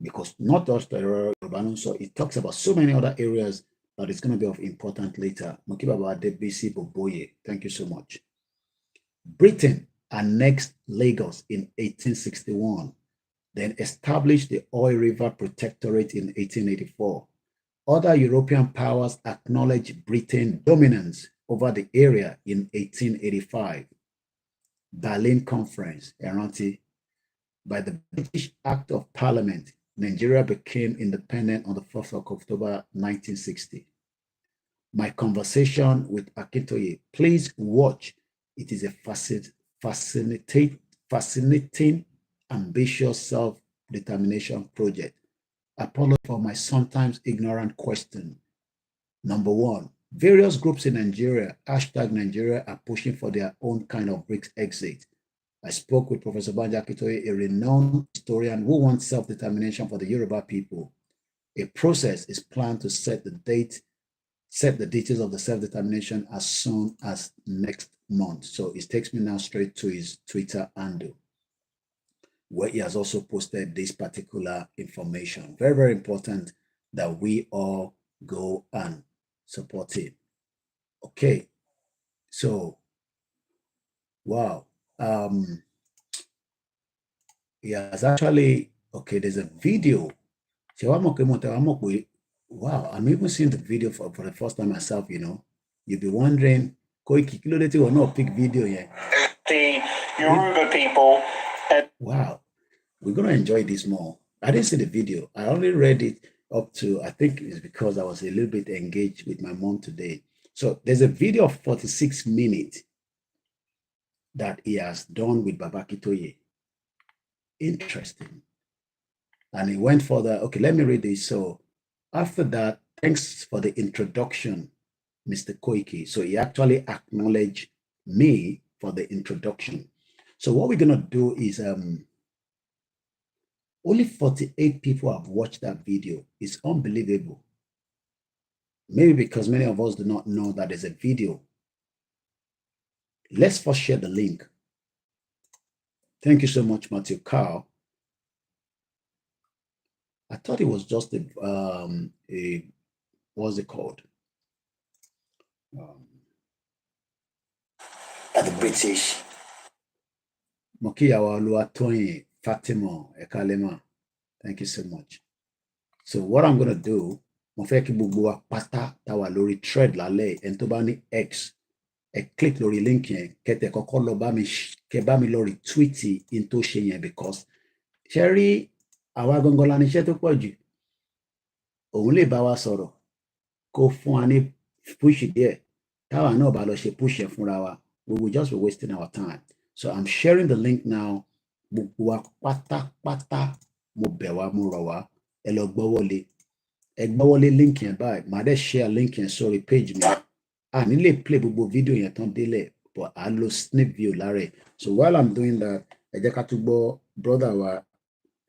because not just the Yoruba, so it talks about so many other areas that is going to be of importance later. Mo kí bàbá Adébísí Bòbóyè, thank you so much. Britain annexed Lagos in 1861, then established the Oil River Protectorate in 1884. Other European powers acknowledged Britain's dominance over the area in 1885. Berlin Conference, Eranti. By the British Act of Parliament, Nigeria became independent on the 1st of October 1960. My conversation with Akintoye, please watch. It is a fascinating, ambitious self-determination project. Apology for my sometimes ignorant question. Number one, various groups in Nigeria, #Nigeria, are pushing for their own kind of BRICS exit. I spoke with Professor Banji Akintoye, a renowned historian who wants self-determination for the Yoruba people. A process is planned to set the details of the self-determination as soon as next month. So it takes me now straight to his Twitter handle, where he has also posted this particular information. Very, very important that we all go and support him. Okay, so wow. He has actually, okay, there's a video. Wow, I'm even seeing the video for the first time myself, you know. You'll be wondering, Koiki, or not pick video yet. The Yoruba people. Wow, we're going to enjoy this more. I didn't see the video. I only read it up to, I think it's because I was a little bit engaged with my mom today. So there's a video of 46 minutes that he has done with Baba Akintoye. Interesting. And he went further. Okay, let me read this. So after that, thanks for the introduction, Mr. Koiki. So he actually acknowledged me for the introduction. So what we're going to do is only 48 people have watched that video. It's unbelievable. Maybe because many of us do not know that there's a video. Let's first share the link. Thank you so much, Matthew Carl. I thought it was just a what's it called? The British. Mokiyawa Oluwatoyin Fatima Ekalema. Thank you so much. So what I'm going to do, mo fẹ́ kí gbogbo wa pátá tá wà lórí thread lálẹ́ ẹni tó bá ní X, click lórí link yẹn, kẹ́tẹ̀ kọ́kọ́ lọ bá mi lọ retweet in tó ṣe yẹn, because ṣẹ́rí àwa gangan la níṣẹ́ tó pọ̀ jù. Òun lè bá wa sọ̀rọ̀ kó fún wa ní push díẹ̀, táwa náà bá lọ ṣe push ẹ̀ fúnra wa. We will just be wasting our time. So I'm sharing the link now. Gbogbo wa pátápátá mo bẹ̀ wá, mo rọ̀ wá, ẹ lọ gbọ́wọ́lé link yẹn báyìí. Màá dẹ̀ share link yẹn sórí page mi. A ní lè play gbogbo video yẹn tán délẹ̀, but I lo snip view lára ẹ̀. So while I'm doing that, ẹ jẹ́ ká tún gbọ́ brother wa,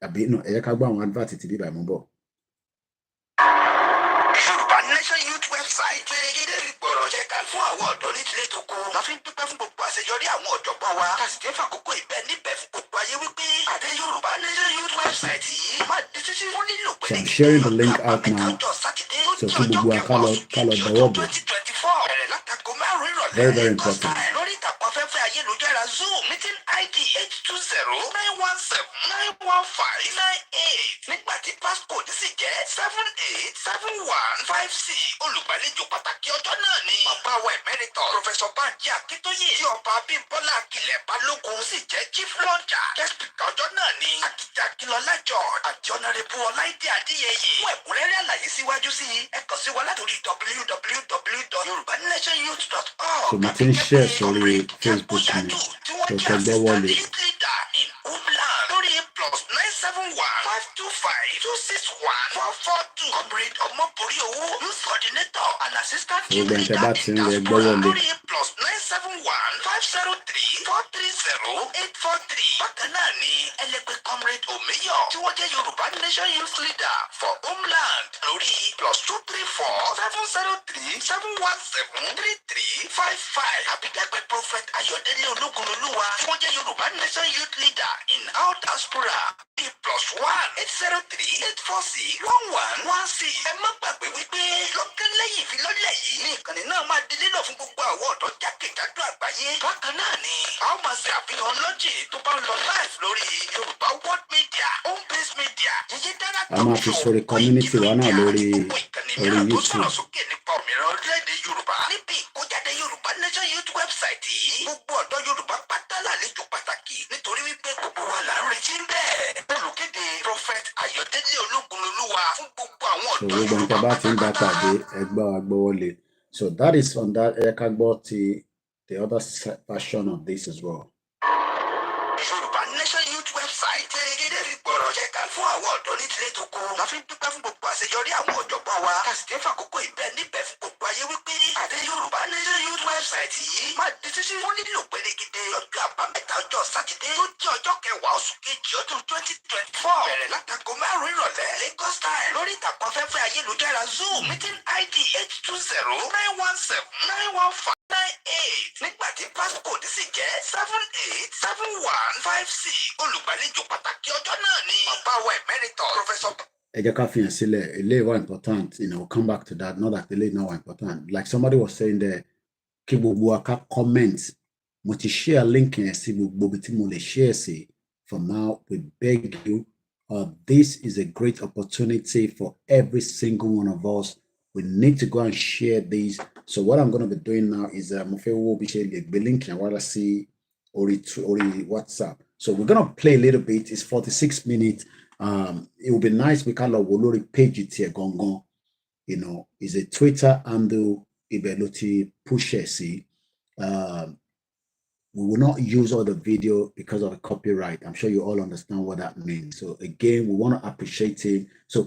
àbí no, ẹ jẹ́ ká gbọ́ àwọn advert ti bí báyìí mo bọ̀. Yorùbá Nation Youth website pérégedé ìgbọ̀rọ̀ jẹ́ ká fún àwọn ọ̀dọ́ ní tilé tó kú. La fi ń dúpẹ́ fún gbogbo àṣeyọrí àwọn ọ̀jọ̀gbọ́n wa. Ká sì dé fàkókò ìbẹ́ níbẹ̀ fún gbogbo ayé wípé àdé Yorùbá Nation Youth website yìí máa di títí fún lílo So I'm sharing the link out now. So kí gbogbo wa ká lọ bọ̀wọ̀ bọ̀. Very, very important. Lórí ìtàkùn afẹ́fẹ́ ayélujára Zoom meeting ID 820-917-915-98. Nígbà tí passcode sì jẹ́ 787156. Olùgbàlejò pàtàkì ọjọ́ náà ni bàbá wa emeritus Professor Banji Akintoye tí ọba Abímbọ́lá Akilẹ̀ Balógun sì jẹ́ chief launcher. Guest speaker ọjọ́ náà ni Akija Akilọlá George àti Honorable Ọláìdé Adéyẹyè. Fún ẹ̀kúnrẹ́rẹ́ àlàyé síwájú sí ẹ kàn sí wa látòrí www.yorubanationyouth.org. So mo ti ń share sórí Facebook mi. So kẹ́ gbọ́wọ́lé. Lórí +971-525-261-442. Comrade Ọmọbórí Owó, Youth Coordinator and Assistant Chief Leader in Diaspora. Lórí +971-503-430-843. Bákan náà ni ẹlẹ́gbẹ́ Comrade Omeyo tí wọ́n jẹ́ Yorùbá Nation Youth Leader for Homeland. Lórí +234-703-717-3355. Àbídàgbẹ́ Prophet Ayọ̀délé Ológunolúwa tí wọ́n jẹ́ Yorùbá Nation Youth Leader in our diaspora. +1-803-846-1116. Ẹ má gbàgbé wípé lọ́kàn lẹ́yìn ìfilọ́lẹ̀ yìí ní ìkànnì náà máa di lílọ̀ fún gbogbo àwọn ọ̀dọ́ jákèjádò àgbáyé. Bákan náà ni a ó máa ṣe àfihàn lọ́jì tó bá ń lọ live lórí Yorùbá World Media, Home Base Media, Yèyé Dára A máa fi sórí community wa náà lórí YouTube. sọ̀rọ̀ sókè nípa òmìnira orílẹ̀-èdè Yorùbá. Níbi ìkójáde Yorùbá Nation Youth website yìí, gbogbo ọ̀dọ́ Yorùbá pátá lálejò we're going to about in that day. So that is on that the other version of this as well. Yoruba Nation Youth website gẹ́gẹ́ rí gbọ́rọ̀ jẹ́ ká fún àwọn ọ̀dọ́ ní tilé tó kó. La fi ń dúpẹ́ fún gbogbo àṣeyọrí àwọn ọ̀jọ̀gbọ́n wa. Kàsìkè fàkókò ìbẹ́ níbẹ̀ fún gbogbo ayé wípé àti Yoruba Nation Youth website yìí máa di ṣíṣí fún nílò pérégide ọjọ́ àbámẹ́ta ọjọ́ sátidé tó jẹ́ ọjọ́ kẹwàá oṣù kejì ọdún 2024. Bẹ̀rẹ̀ látago 5 ìrọ̀lẹ́ Lagos time lórí ìtàkùn afẹ́fẹ́ ayélujára Zoom meeting ID 820-917-915-98. Nígbà tí passport sì jẹ́ 787156. Olùgbàlejò pàtàkì ọjọ́ náà ni Bàbá wa Emeritus Professor. Ẹ jẹ́ ká fi hàn sílẹ̀, eléyìí wà important, we'll come back to that, not that eléyìí not important. Like somebody was saying there, kí gbogbo wa ká comment, mo ti share link yẹn sí gbogbo bí tí mo lè share sí. For now, we beg you, this is a great opportunity for every single one of us. We need to go and share these. So what I'm going to be doing now is mo fẹ́ wo bí ṣe lè gbé link yẹn wá sí orí WhatsApp. So we're going to play a little bit. It's 46 minutes. It would be nice we can log lórí page it here gongon. Is a Twitter handle Ibeloti Pushesi. We will not use all the video because of the copyright. I'm sure you all understand what that means. So again, we want to appreciate him. So I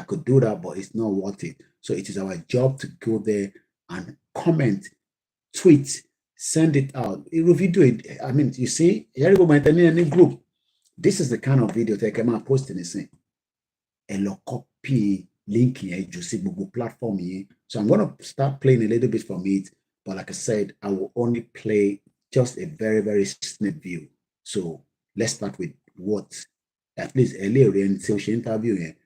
could do that, but it's not worth it. So it is our job to go there and comment, tweet, send it out. If you do it, I mean, you see, any group. This is the kind of video that I can post in the same. And copy link here, you see Google platform here. So I'm going to start playing a little bit from it. But like I said, I will only play just a very, very snip view. So let's start with what at least earlier in social interview here.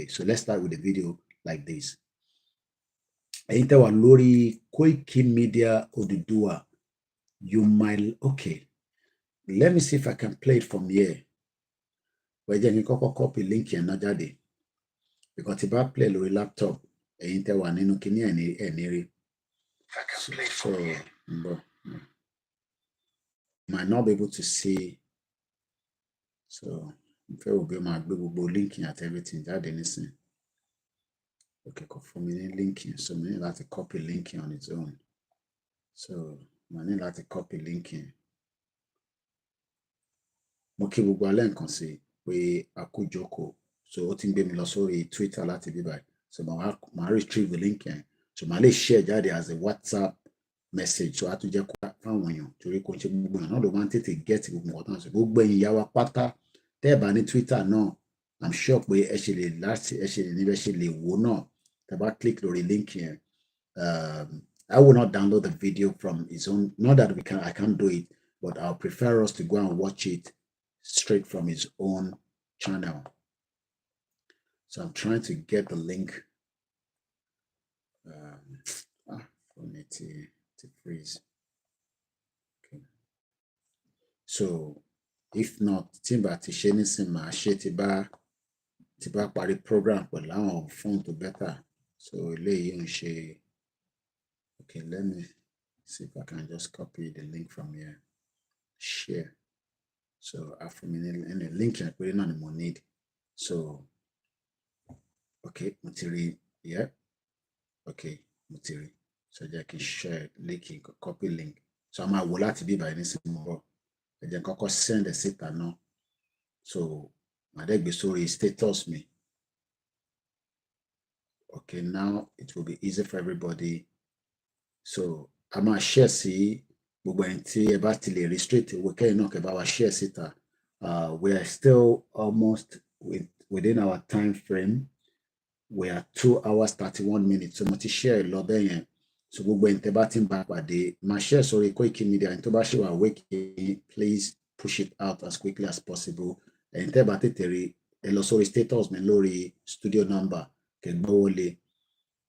So let's start with the video like this. Lori Koikimedia Odudua. You might okay. Let me see if I can play it from here. Where you can copy link here na jade. Because if I play Lori laptop, might not be able to see. So if I will be my Google linking at everything that anything. Okay, for me linking. So we need like to copy linking on its own. So I need like to copy linking. Okay, we go link and see we akujoko. So what thing be me sorry Twitter láti be by. So my retrieve the link here. So my share that as a WhatsApp message. So I to just found you to reconsider not the wanted to get it more than so go yawa pata there by Twitter no. I'm sure we actually will not about click the link here. I will not download the video from his own. Not that I can't do it, but I'll prefer us to go and watch it straight from his own channel. So I'm trying to get the link. For me to freeze. Okay. So if not, Timba Tishenisi ma Shetiba Tiba Party program but now phone to better. So lay on she. Okay, let me see if I can just copy the link from here. Share. So after me and the link I put in on the need. So okay, material, yeah. Okay, material. So I can share link, copy link. So I'm will to be by this more. I can send the set now. So my deck be sorry status me. Okay, now it will be easy for everybody. So I'm a share see we're going to about restrict we can knock about our share sitter. We are still almost within our time frame. We are 2 hours 31 minutes. So much share a lot there. So we're going to batting back by the my share sorry Koikimedia and Tobashi are waking. Please push it out as quickly as possible. And Tebateri sorry status Melori studio number can go only.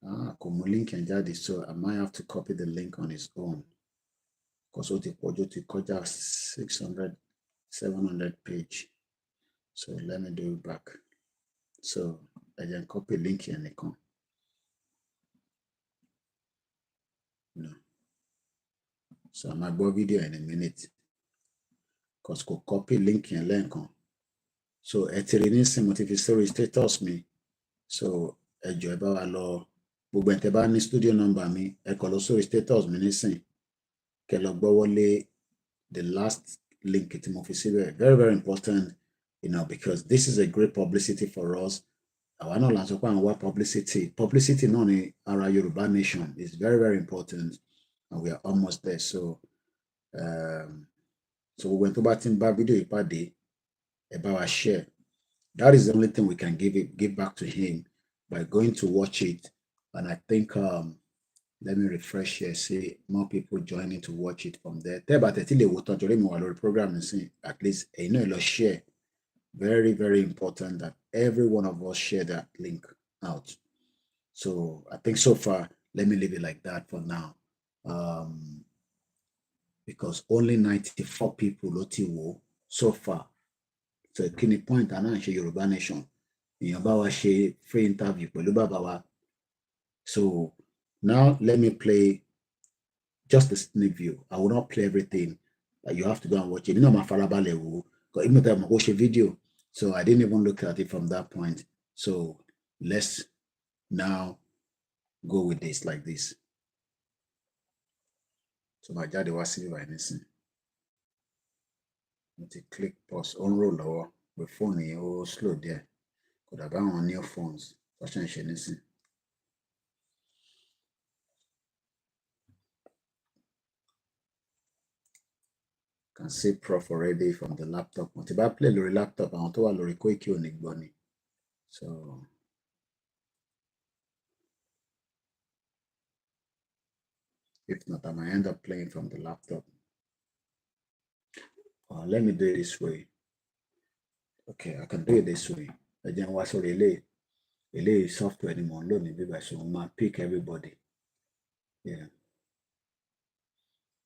Link and jadi, so I might have to copy the link on its own. Because what it could 600, 700 page. So let me do it back. So I can copy link here and come. No. So I might go video in a minute. Because go copy link and link on. So ẹ ti rí nísìnyí mo ti fi sórí status mi. So ẹ jọ̀ọ́ ẹ bá wa lọ gbogbo ẹ̀ tẹ́ bá ní studio number mi ẹ kọ lọ sórí status mi nísìnyí kẹ́ lọ gbọ́wọ́lé the last link tí mo fi síbẹ̀. Very very important, you know, because this is a great publicity for us. Àwa náà là ń sọ pé àwọn wá publicity náà ní ara Yorùbá nation is very very important and we are almost there. So gbogbo ẹni tó bá ti ń bá fídíò yìí pàdé ẹ bá wa share. That is the only thing we can give back to him by going to watch it. And I think let me refresh here, see more people joining to watch it from there. Tẹ́ bá tẹ́tí lè wò tán torí mi wà lórí program nísìn, at least ẹ̀yin náà lọ share. Very very important that every one of us share that link out. So I think so far let me leave it like that for now, because only 94 people ló ti wò so far. So kí ni point àná ṣe Yorùbá nation èèyàn bá wa ṣe free interview pẹ̀lú bàbá wa. So now let me play just a sneak view. I will not play everything. You have to go and watch it. You know my farabalẹ̀ wò because even though I watch a video, so I didn't even look at it from that point. So let's now go with this like this. So my jáde wá sí by nísìn. Mo ti click pause on roll lọ́wọ́ with phone yẹn ó slow there. Could have been on new phones. Fashion ṣe nísìn. Can see Prof already from the laptop. Mo ti bá play lórí laptop àwọn tó wà lórí Koiki ò ní gbọ́ ni. So if not, I might end up playing from the laptop. Let me do it this way. Okay, I can do it this way. Again, what's relay software anymore? So I pick everybody. Yeah.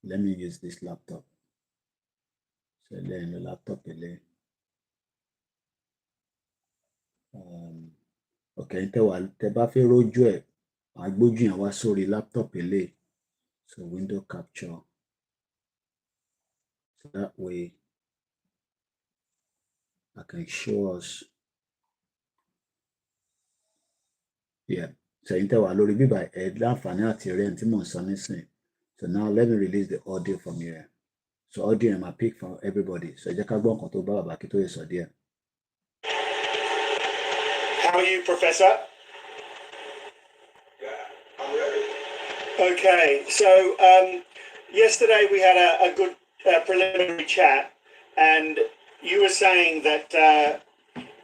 Let me use this laptop. So then the laptop okay, tẹ́ bá fẹ́ rójú ẹ̀ agbójú yẹn wá sórí laptop so window capture, so that way I can show us. Yeah, so tẹ́ wà lórí bíbá ẹ̀ láǹfààní àti rẹ̀ tí mò ń sọ nísìn. So now let me release the audio from here. So audio I pick from everybody. So jẹ́ ká gbọ́ nǹkan tó bá bàbá kí tó yẹ sọ díẹ̀. How are you, Professor? Yeah, I'm ready. Okay, so yesterday we had a good preliminary chat, and you were saying that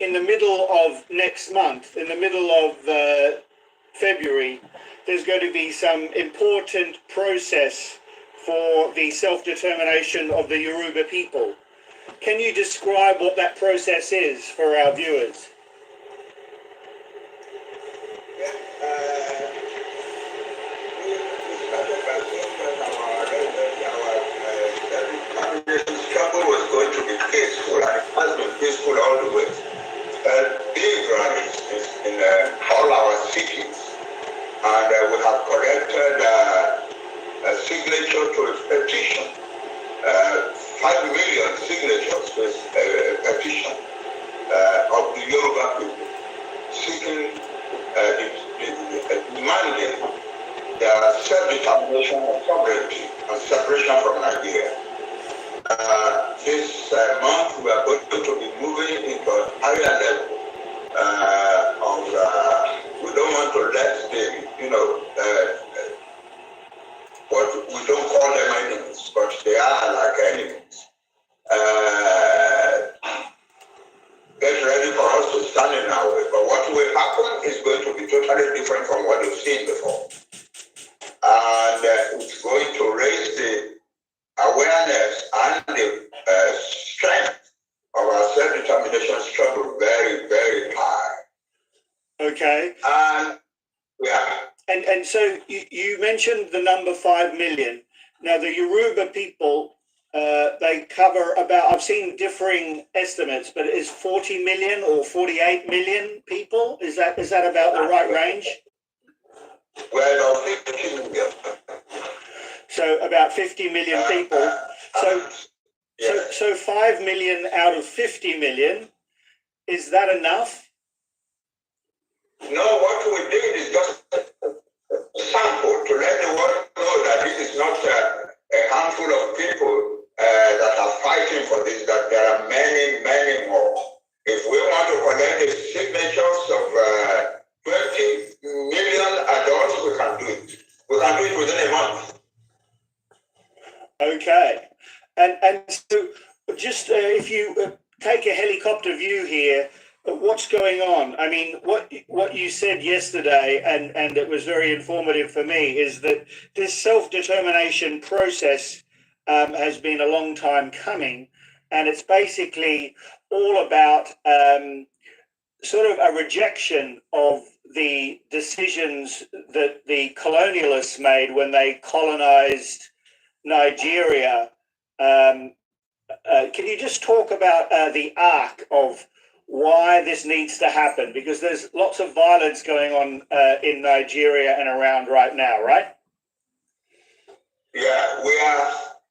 in the middle of next month, in the middle of February, there's going to be some important process for the self-determination of the Yoruba people. Can you describe what that process is for our viewers? Struggle was going to be peaceful, and it has been peaceful all the way. Big rallies in all our cities, and we have collected a signature to a petition, 5 million signatures to a petition of the Yoruba people seeking demanding their self-determination and sovereignty and separation from Nigeria. This month we are going to be moving into a higher level we don't want to let what we don't call them enemies, but they are like enemies. Get ready for us to stand in our way. But what will happen is going to be totally different from what you've seen before. And it's going to raise the awareness and the strength of our self-determination struggle very, very high. Okay. And yeah. And so you mentioned the number 5 million. Now the Yoruba people, they cover about, I've seen differing estimates, but is 40 million or 48 million people? Is that about the right range? Well, 50 million. So about 50 million people. So 5 million out of 50 million Is that enough? No, what we did is just a sample to let the world know that this is not a handful of people that are fighting for this, that there are many, many more. If we want to collect the signatures of 20 million adults, we can do it. We can do it within a month. Okay. And so just if you take a helicopter view here, what's going on? I mean, what you said yesterday, and it was very informative for me, is that this self-determination process has been a long time coming, and it's basically all about sort of a rejection of the decisions that the colonialists made when they colonized Nigeria. Can you just talk about the arc of why this needs to happen? Because there's lots of violence going on in Nigeria and around right now, right? Yeah, we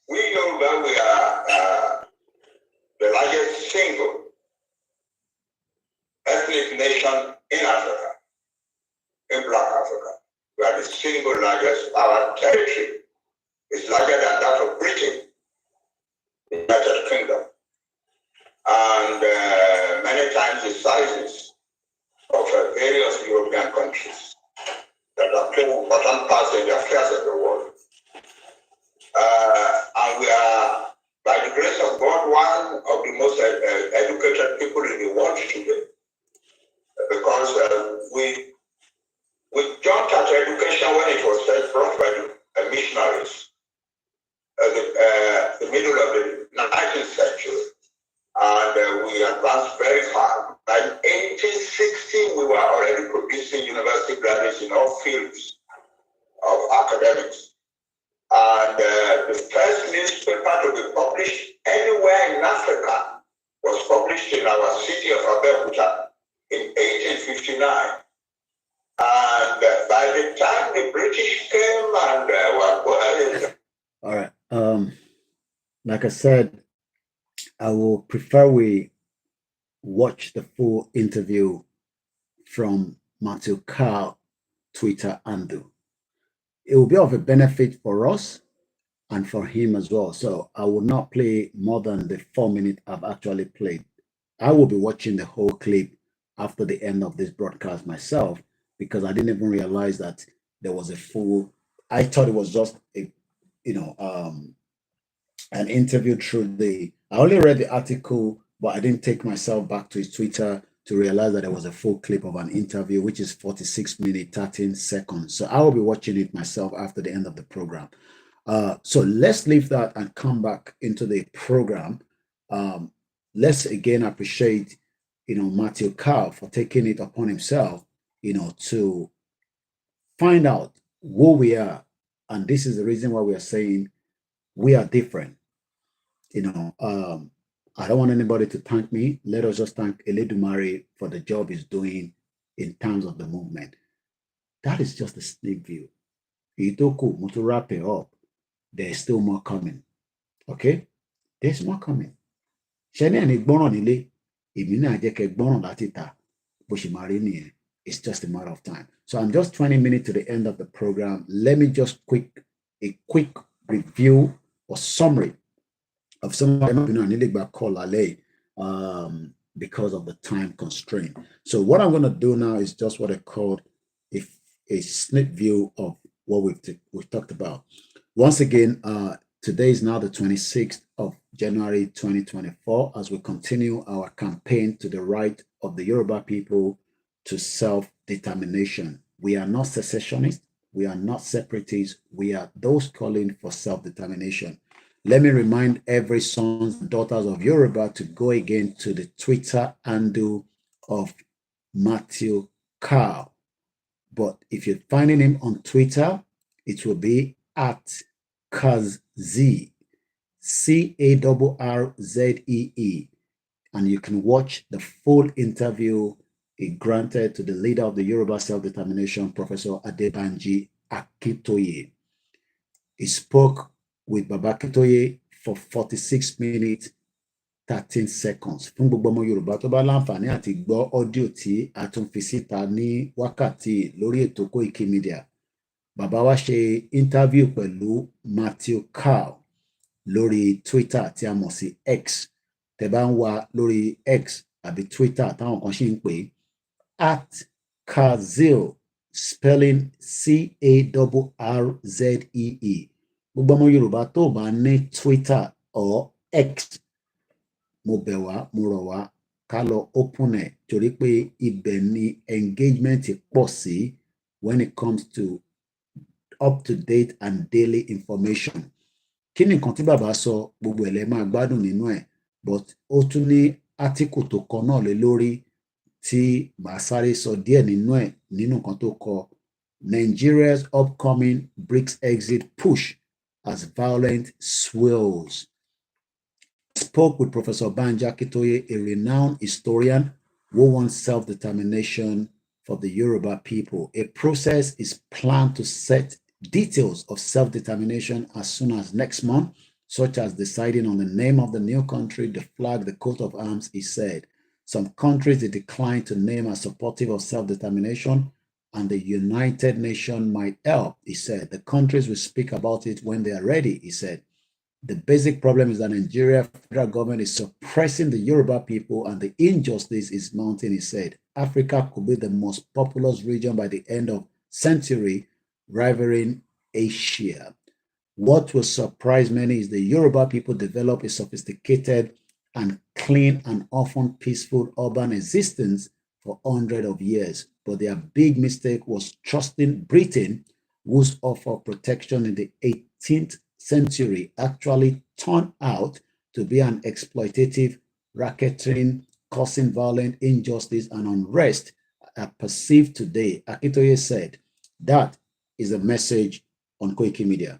Yoruba, we are the largest single ethnic nation in Africa, in Black Africa. We are the single largest. Our territory is larger than that of Britain, the United Kingdom, and many times the sizes of various European countries that are playing important parts in the affairs of the world. And we are, by the grace of God, one of the most educated people in the world today, because we jumped at education when it was first brought by the missionaries, the middle of the 19th century, and we advanced very far. By 1860, we were already producing university graduates in all fields of academics. And the first newspaper to be published anywhere in Africa was published in our city of Abeokuta in 1859. And by the time the British came and were all right. Like I said, I will prefer we watch the full interview from Matthew Carl Twitter handle. It will be of a benefit for us and for him as well. So I will not play more than the 4 minutes I've actually played. I will be watching the whole clip after the end of this broadcast myself, because I didn't even realize that there was a full, I thought it was just a, an interview through I only read the article, but I didn't take myself back to his Twitter to realize that there was a full clip of an interview, which is 46 minutes, 13 seconds. So I will be watching it myself after the end of the program. So let's leave that and come back into the program. Let's again appreciate, Matthew Carl for taking it upon himself, to find out who we are. And this is the reason why we are saying we are different. I don't want anybody to thank me. Let us just thank Eledumare for the job he's doing in terms of the movement. That is just a sneak view. Itoku, to wrap it up, there's still more coming. Okay? There's more coming. It's just a matter of time. So I'm just 20 minutes to the end of the program. Let me just a quick review or summary of some because of the time constraint. So what I'm going to do now is just what I called a sneak view of what we've talked about. Once again, today is now the 26th of January 2024, as we continue our campaign to the right of the Yoruba people to self-determination. We are not secessionists. We are not separatists. We are those calling for self-determination. Let me remind every sons and daughters of Yoruba to go again to the Twitter handle of Matthew Carl. But if you're finding him on Twitter, it will be at Kazee, Carrzee. And you can watch the full interview he granted to the leader of the Yoruba self-determination, Professor Adebanji Akintoye. He spoke with Baba Akintoye for 46 minutes 13 seconds. Fún gbogbo ọmọ Yorùbá tó bá láǹfààní àti gbọ́ ọ́díò tí a tún fi síta ní wákàtí lórí ètò Koikimedia. Bàbá wa ṣe interview pẹ̀lú Matthew Carl lórí Twitter tí a mọ̀ sí X. Tẹ́ bá ń wá lórí X àbí Twitter táwọn kan ṣì ń pè @Kazil spelling Carrzee. Gbogbo ọmọ Yorùbá tó bá ní Twitter or X, mo bẹ̀ wá, mo rọ̀ wá ká lọ open ẹ̀ torí pé ibẹ̀ ni engagement pọ̀ sí when it comes to up-to-date and daily information. Kí ni nǹkan tí bàbá sọ, gbogbo ẹ̀ lẹ máa gbádùn nínú ẹ̀, but ó tún ní article tó kọ náà lé lórí tí màá sáré sọ díẹ̀ nínú ẹ̀ nínú nǹkan tó kọ. Nigeria's upcoming BRICS exit push as violence swells. Spoke with Professor Banji Akintoye, a renowned historian who wants self-determination for the Yoruba people. A process is planned to set details of self-determination as soon as next month, such as deciding on the name of the new country, the flag, the coat of arms, he said. Some countries they declined to name as supportive of self-determination, and the United Nations might help, he said. The countries will speak about it when they are ready, he said. The basic problem is that Nigeria federal government is suppressing the Yoruba people and the injustice is mounting, he said. Africa could be the most populous region by the end of century, rivaling Asia. What will surprise many is the Yoruba people develop a sophisticated and clean and often peaceful urban existence for hundreds of years. But their big mistake was trusting Britain, whose offer of protection in the 18th century actually turned out to be an exploitative racketeering, causing violent injustice and unrest are perceived today. Akintoye said that is a message on Koikimedia.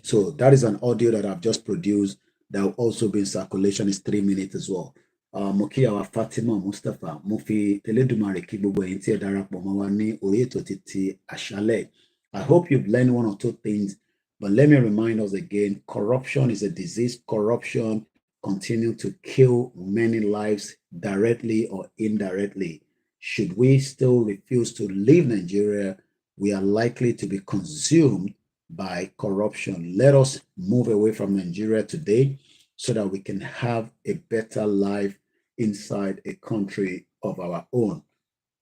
So that is an audio that I've just produced that will also be in circulation. It's 3 minutes as well. Mokiyawa Fatima Mustafa Mufi Teledumare Kibubo Inti Darapọ̀ mọ́ wa ní orí ètò títí àṣálẹ́. I hope you've learned one or two things, but let me remind us again, corruption is a disease. Corruption continues to kill many lives directly or indirectly. Should we still refuse to leave Nigeria, we are likely to be consumed by corruption. Let us move away from Nigeria today so that we can have a better life inside a country of our own.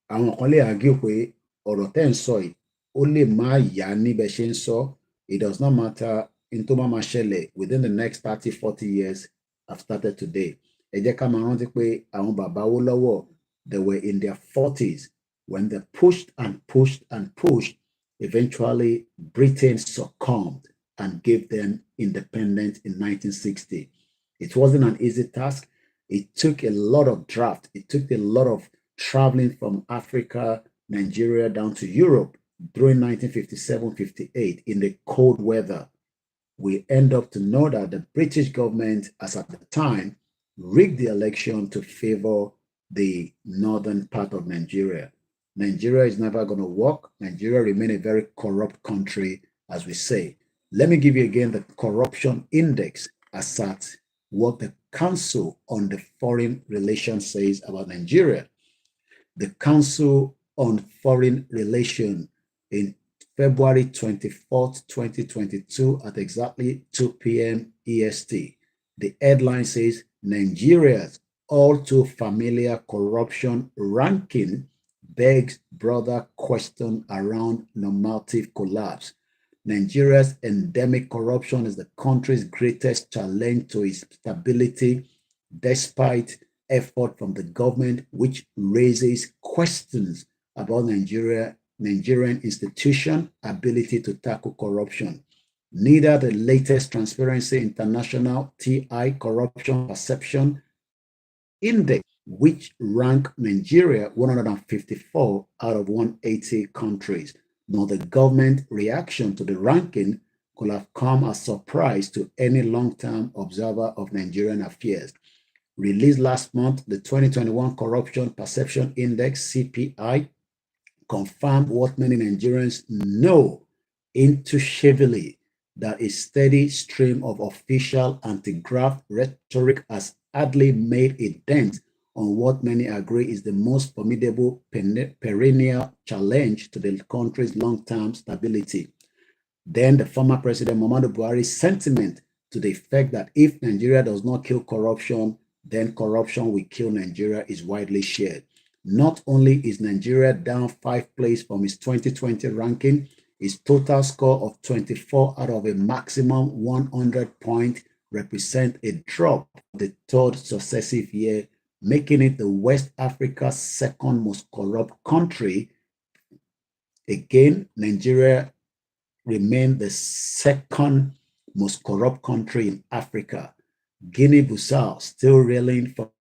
Àwọn kan lè argue pé ọ̀rọ̀ tẹ́ ń sọ yìí ó lè má yá níbẹ̀ ṣe ń sọ. It does not matter in tó máa ṣẹlẹ̀ within the next 30, 40 years I've started today. Ẹ jẹ́ ká máa rántí pé àwọn bàbá wo lọ́wọ́, they were in their 40s when they pushed and pushed and pushed. Eventually, Britain succumbed and gave them independence in 1960. It wasn't an easy task. It took a lot of draft. It took a lot of traveling from Africa, Nigeria, down to Europe during 1957-58 in the cold weather. We end up to know that the British government, as at the time, rigged the election to favor the northern part of Nigeria. Nigeria is never going to work. Nigeria remains a very corrupt country, as we say. Let me give you again the corruption index as at what the Council on the Foreign Relations says about Nigeria. The Council on Foreign Relations in February 24th, 2022 at exactly 2 p.m. EST. The headline says, Nigeria's all too familiar corruption ranking begs broader question around normative collapse. Nigeria's endemic corruption is the country's greatest challenge to its stability, despite effort from the government, which raises questions about Nigerian institution ability to tackle corruption. Neither the latest Transparency International TI Corruption Perception Index, which ranked Nigeria 154 out of 180 countries, nor the government reaction to the ranking could have come as a surprise to any long-term observer of Nigerian affairs. Released last month, the 2021 Corruption Perception Index, CPI, confirmed what many Nigerians know intuitively, that a steady stream of official anti-graft rhetoric has hardly made a dent on what many agree is the most formidable perennial challenge to the country's long-term stability. Then the former President Muhammadu Buhari's sentiment to the effect that if Nigeria does not kill corruption, then corruption will kill Nigeria is widely shared. Not only is Nigeria down 5 places from its 2020 ranking, its total score of 24 out of a maximum 100 points represent a drop the third successive year, making it the West Africa's second most corrupt country. Again, Nigeria remained the second most corrupt country in Africa. Guinea-Bissau, still reeling from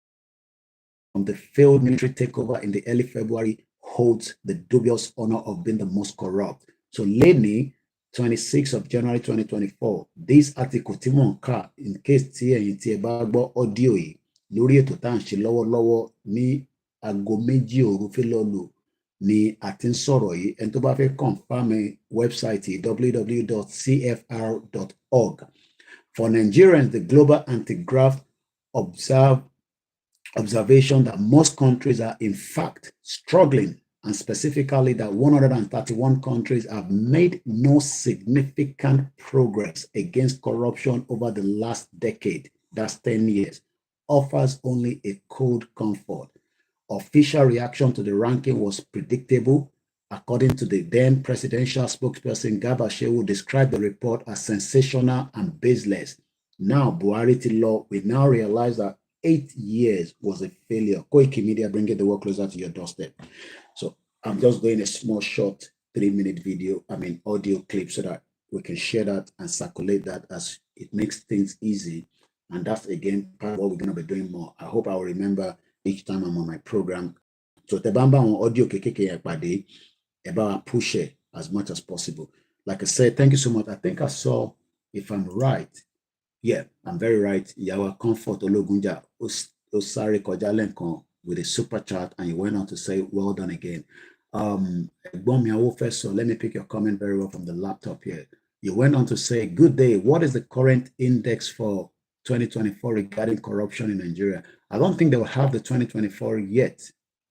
the failed military takeover in the early February, holds the dubious honor of being the most corrupt. So lately, 26th of January 2024, this article Timonka, in case tí bá gbọ́ audio yìí lórí ètò tá à ń ṣe lọ́wọ́lọ́wọ́ ní aago méjì òru fẹ́lọ́lù ni a ti ń sọ̀rọ̀ yìí. Ẹni tó bá fẹ́ confirm website www.cfr.org. For Nigerians, the global anti-graft observation that most countries are in fact struggling, and specifically that 131 countries have made no significant progress against corruption over the last decade, that's 10 years, offers only a cold comfort. Official reaction to the ranking was predictable. According to the then presidential spokesperson Garba Shehu, described the report as sensational and baseless. Now, Buhari to law, we now realize that 8 years was a failure. Koikimedia, bringing the work closer to your doorstep. So I'm just doing a small, short 3-minute audio clip so that we can share that and circulate that as it makes things easy. And that's, again, part of what we're going to be doing more. I hope I'll remember each time I'm on my program. So Tebamba on audio kekeke about push it as much as possible. Like I said, thank you so much. I think I saw, if I'm right, yeah, I'm very right. Yawa Comfort Ologunja Osari Kojalenko with a super chat, and you went on to say, well done again. First, so let me pick your comment very well from the laptop here. You went on to say, good day. What is the current index for 2024 regarding corruption in Nigeria? I don't think they will have the 2024 yet.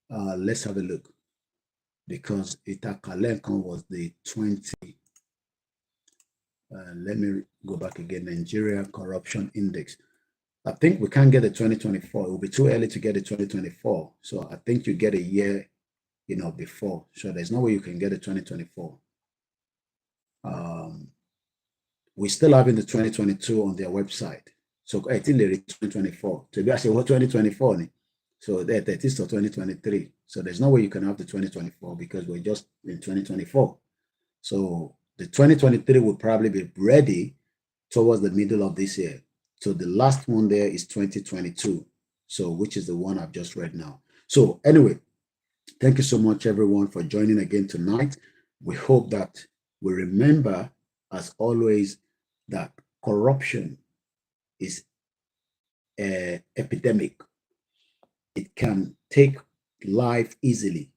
Let's have a look, because Itakalenko was the 20. Let me go back again. Nigeria Corruption Index. I think we can't get the 2024. It will be too early to get the 2024. So I think you get a year, before. So there's no way you can get the 2024. We're still having the 2022 on their website. So I think they're 2024. To be actually what 2024. So that is to 2023. So there's no way you can have the 2024 because we're just in 2024. So the 2023 will probably be ready towards the middle of this year. So the last one there is 2022. So which is the one I've just read now. So anyway, thank you so much, everyone, for joining again tonight. We hope that we remember, as always, that corruption is an epidemic. It can take life easily.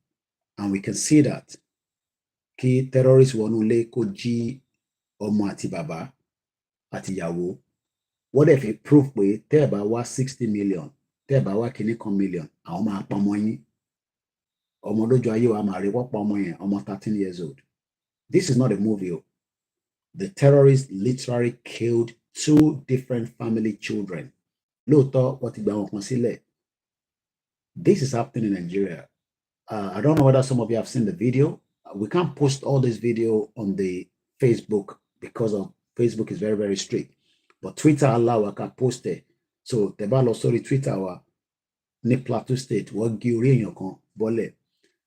And we can see that. Kí terrorists wọnúlé kó jí ọmọ àti bàbá àti ìyàwó. What if it prove pé tẹ́ ẹ̀ bá wá 60 million, tẹ́ ẹ̀ bá wá kíní kan million, àwọn máa pa ọmọ yín. Ọmọ lójú ayé wa máa rí wọ́n pa ọmọ yẹn, ọmọ 13 years old. This is not a movie. The terrorists literally killed 2 different family children. Lóòótọ́ wọ́n ti gbà wọn kan sílẹ̀. This is happening in Nigeria. I don't know whether some of you have seen the video. We can't post all this video on the Facebook because of Facebook is very, very strict. But Twitter allow I can post it. So the ball sorry Twitter wa ni Plateau State what bole.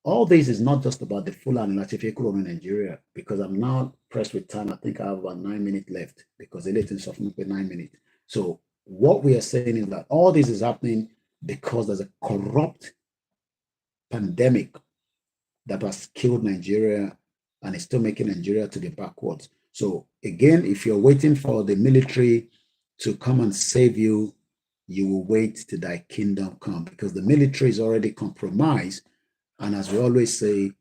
All this is not just about the full and Latifekuro in Nigeria, because I'm now pressed with time. I think I have about 9 minutes left because the latest of 9 minutes. So what we are saying is that all this is happening because there's a corrupt pandemic that has killed Nigeria and is still making Nigeria to be backwards. So again, if you're waiting for the military to come and save you, you will wait till thy kingdom come, because the military is already compromised. And as we always say,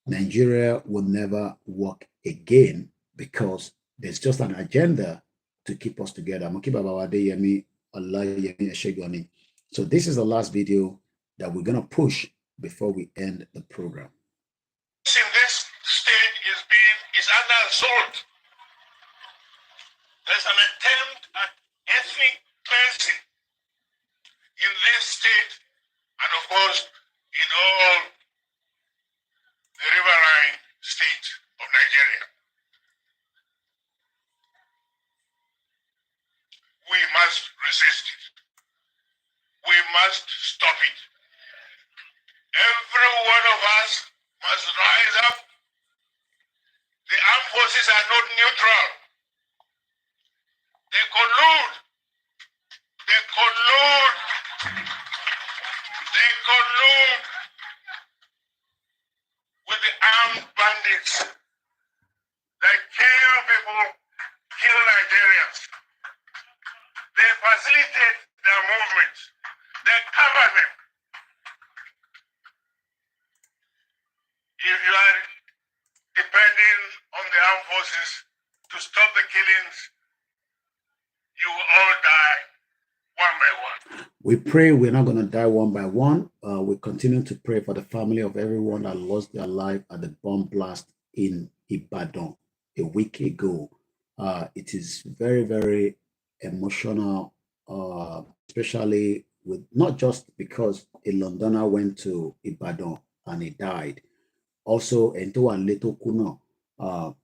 Nigeria will never work again because there's just an agenda to keep us together. Mokiba Bawadeyemi So this is the last video that we're going to push before we end the program. In this state is under assault. There's an attempt at ethnic cleansing in this state and of course in all the riverine state of Nigeria. We must resist it. We must stop it. Every one of us must rise up. The armed forces are not neutral. They collude. They collude. They collude with the armed bandits that kill people, kill Nigerians. They facilitate their movements. They cover them. If you are depending on the armed forces to stop the killings, you will all die one by one. We pray we're not going to die one by one. We continue to pray for the family of everyone that lost their life at the bomb blast in Ibadan a week ago. It is very, very emotional, especially with not just because a Londoner went to Ibadan and he died. Also, into a little Kuno,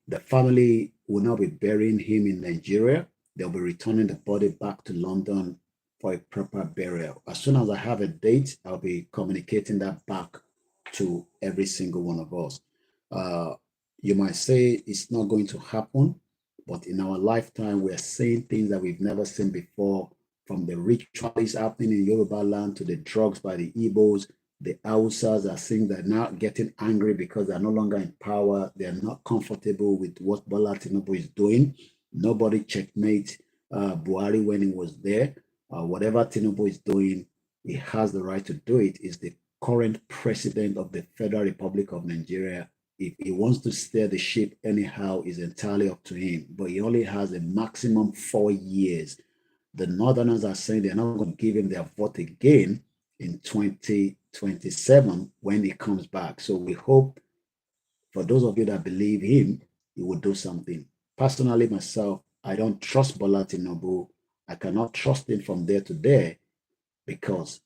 the family will now be burying him in Nigeria. They'll be returning the body back to London for a proper burial. As soon as I have a date, I'll be communicating that back to every single one of us. You might say it's not going to happen, but in our lifetime, we're seeing things that we've never seen before, from the rituals happening in Yoruba land to the drugs by the Igbos. The Hausas are saying they're now getting angry because they're no longer in power. They're not comfortable with what Bola Tinubu is doing. Nobody checkmate Buhari when he was there. Whatever Tinubu is doing, he has the right to do it. He's the current president of the Federal Republic of Nigeria. If he wants to steer the ship anyhow, it's entirely up to him. But he only has a maximum 4 years. The Northerners are saying they're not going to give him their vote again in 2027 when he comes back. So we hope, for those of you that believe him, he will do something. Personally, myself, I don't trust Bola Tinubu. I cannot trust him from there to there because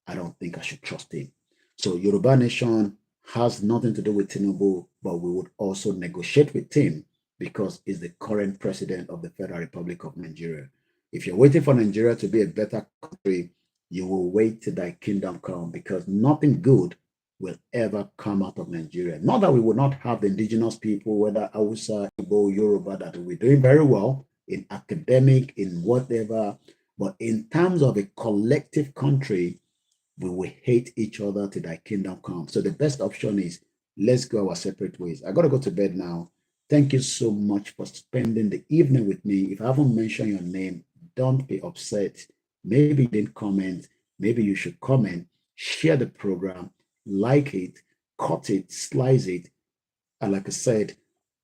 I don't think I should trust him. So Yoruba Nation has nothing to do with Tinubu, but we would also negotiate with him because he's the current president of the Federal Republic of Nigeria. If you're waiting for Nigeria to be a better country, you will wait till thy kingdom come, because nothing good will ever come out of Nigeria. Not that we will not have the indigenous people, whether Hausa, Igbo, Yoruba, that will be doing very well in academic, in whatever, but in terms of a collective country, we will hate each other till thy kingdom come. So the best option is, let's go our separate ways. I got to go to bed now. Thank you so much for spending the evening with me. If I haven't mentioned your name, don't be upset. Maybe you didn't comment. Maybe you should comment, share the program, like it, cut it, slice it. And like I said,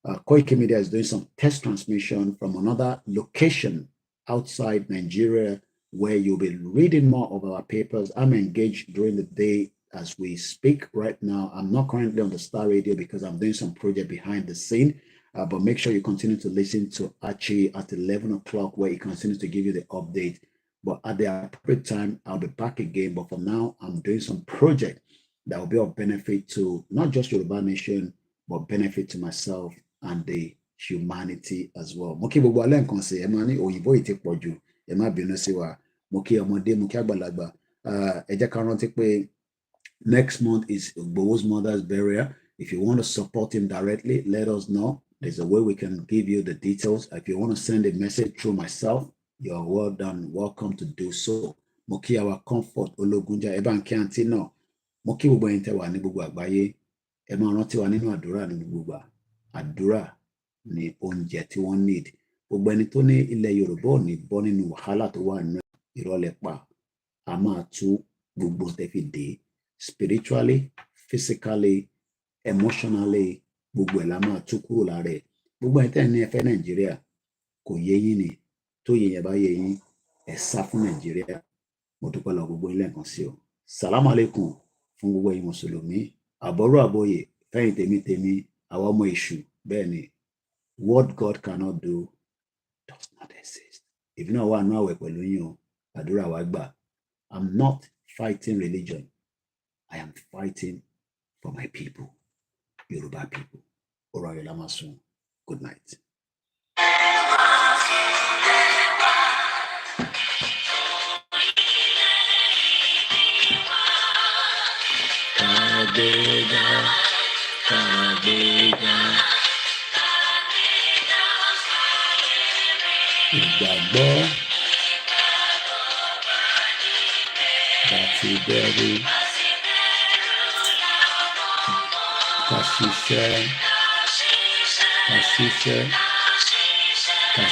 Koikimedia is doing some test transmission from another location outside Nigeria, where you'll be reading more of our papers. I'm engaged during the day as we speak right now. I'm not currently on the Star Radio because I'm doing some project behind the scene, but make sure you continue to listen to Archie at 11 o'clock, where he continues to give you the update. But at the appropriate time, I'll be back again. But for now, I'm doing some project that will be of benefit to not just Yoruba Nation, but benefit to myself and the humanity as well. Moki gbogbo ale nkan se, ema ni òyìnbó ite pọ̀jù, ẹ má bínú sí wa. Moki ọmọdé, moki àgbàlagbà. Ẹ jẹ́ ká rántí pé next month is Igbo's mother's burial. If you want to support him directly, let us know. There's a way we can give you the details. If you want to send a message through myself, you're well done. Welcome to do so. Moki our comfort Ologunja Ebanki Auntie no. Moki gbogbo ẹ̀yin tẹ́ wà ní gbogbo àgbáyé. Ẹ máa rántí wa nínú àdúrà ní gbogbo ìgbà. Àdúrà ni oúnjẹ tí wọ́n need. Gbogbo ẹni tó ní ilẹ̀ Yorùbá ò ní bọ́ nínú wàhálà tó wà nínú ìrọ̀lẹ́ pa. A máa tú gbogbo tẹ́ fi dé. Spiritually, physically, emotionally, gbogbo ẹ̀ la máa tú kúrò lára ẹ̀. Gbogbo ẹni tẹ́ ní ẹ fẹ́ Nàìjíríà kò yé yín ni. Tó yé yẹn bá yé yín, ẹ sá fún Nàìjíríà. Mo dúpẹ́ lọ gbogbo ilé nǹkan sí o. Salaam alaikum fún gbogbo ẹ̀yin Mùsùlùmí. Àbọ̀rọ̀ àbọ̀yè fẹ́yìn tèmi àwọn ọmọ èṣù bẹ́ẹ̀ ni. What God cannot do does not exist. Èmi náà wà nínú àwẹ̀ pẹ̀lú yín o. Àdúrà wa gbà. I'm not fighting religion. I am fighting for my people, Yoruba people. Ọ̀rọ̀ ayọ̀ la máa sùn. Good night. Ìgbàgbọ́ láti bẹ̀rù ká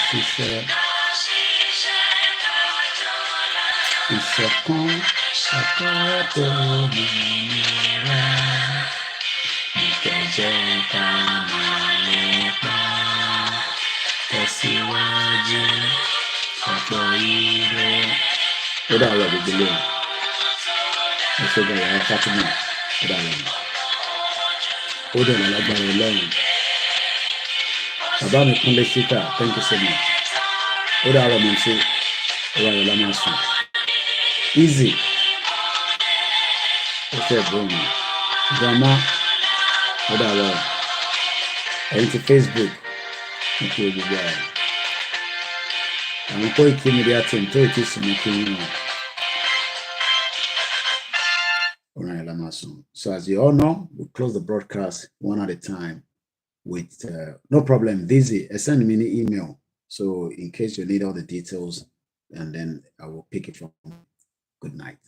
ṣiṣẹ́ ìṣọ̀kan àkọ́tọ̀ òmìnira ìkẹjẹ ká máa lépa tẹ̀síwájú ọ̀pọ̀ ire. Ó dàrọ̀ gbogbo lóyún. Ẹ ṣe bẹ̀rẹ̀ ẹ Fátímà. Ó dàrọ̀. Ó dẹ̀ lálágbára Ọlọ́run. Bàbá mi Kúnlé Ṣítà, thank you so much. Ó dàrọ̀ mọ̀ sí ọ̀rọ̀ ayọ̀ la máa sùn. Easy. Ó ṣe ẹ̀gbọ́n mi. Grandma. Ó dàrọ̀. Ẹ̀yin ti Facebook. Ní kí o gbogbo ààrẹ. Àwọn Koikimedia team tó ìtì sí ní kí wọ́n. Ọ̀rọ̀ ayọ̀ la máa sùn. So as you all know, we close the broadcast one at a time with no problem. Dizzy, send me an email. So in case you need all the details, and then I will pick it from. Good night.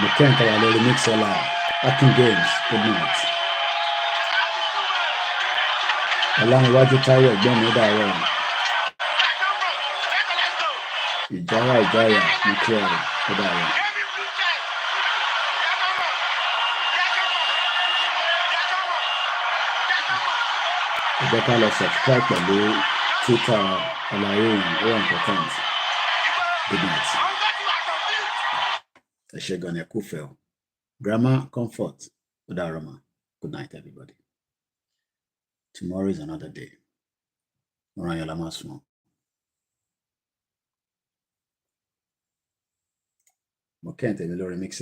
The Kent Awalere mix all out. Acting games. Good night. Along Roger Tayo, John Odawa. Ìjáyà, Montreal, Odawa. Ẹ jẹ́ ká lọ subscribe pẹ̀lú Twitter Ọláyọ̀mí, ó wà important. Good night. Ẹ ṣé gan-an ẹ kú fẹ́ o. Grandma Comfort, Odaroma. Good night, everybody. Tomorrow is another day. Ọ̀rọ̀ ayọ̀ la máa sùn. Mo kẹ́hìn tẹ̀lé lórí mix.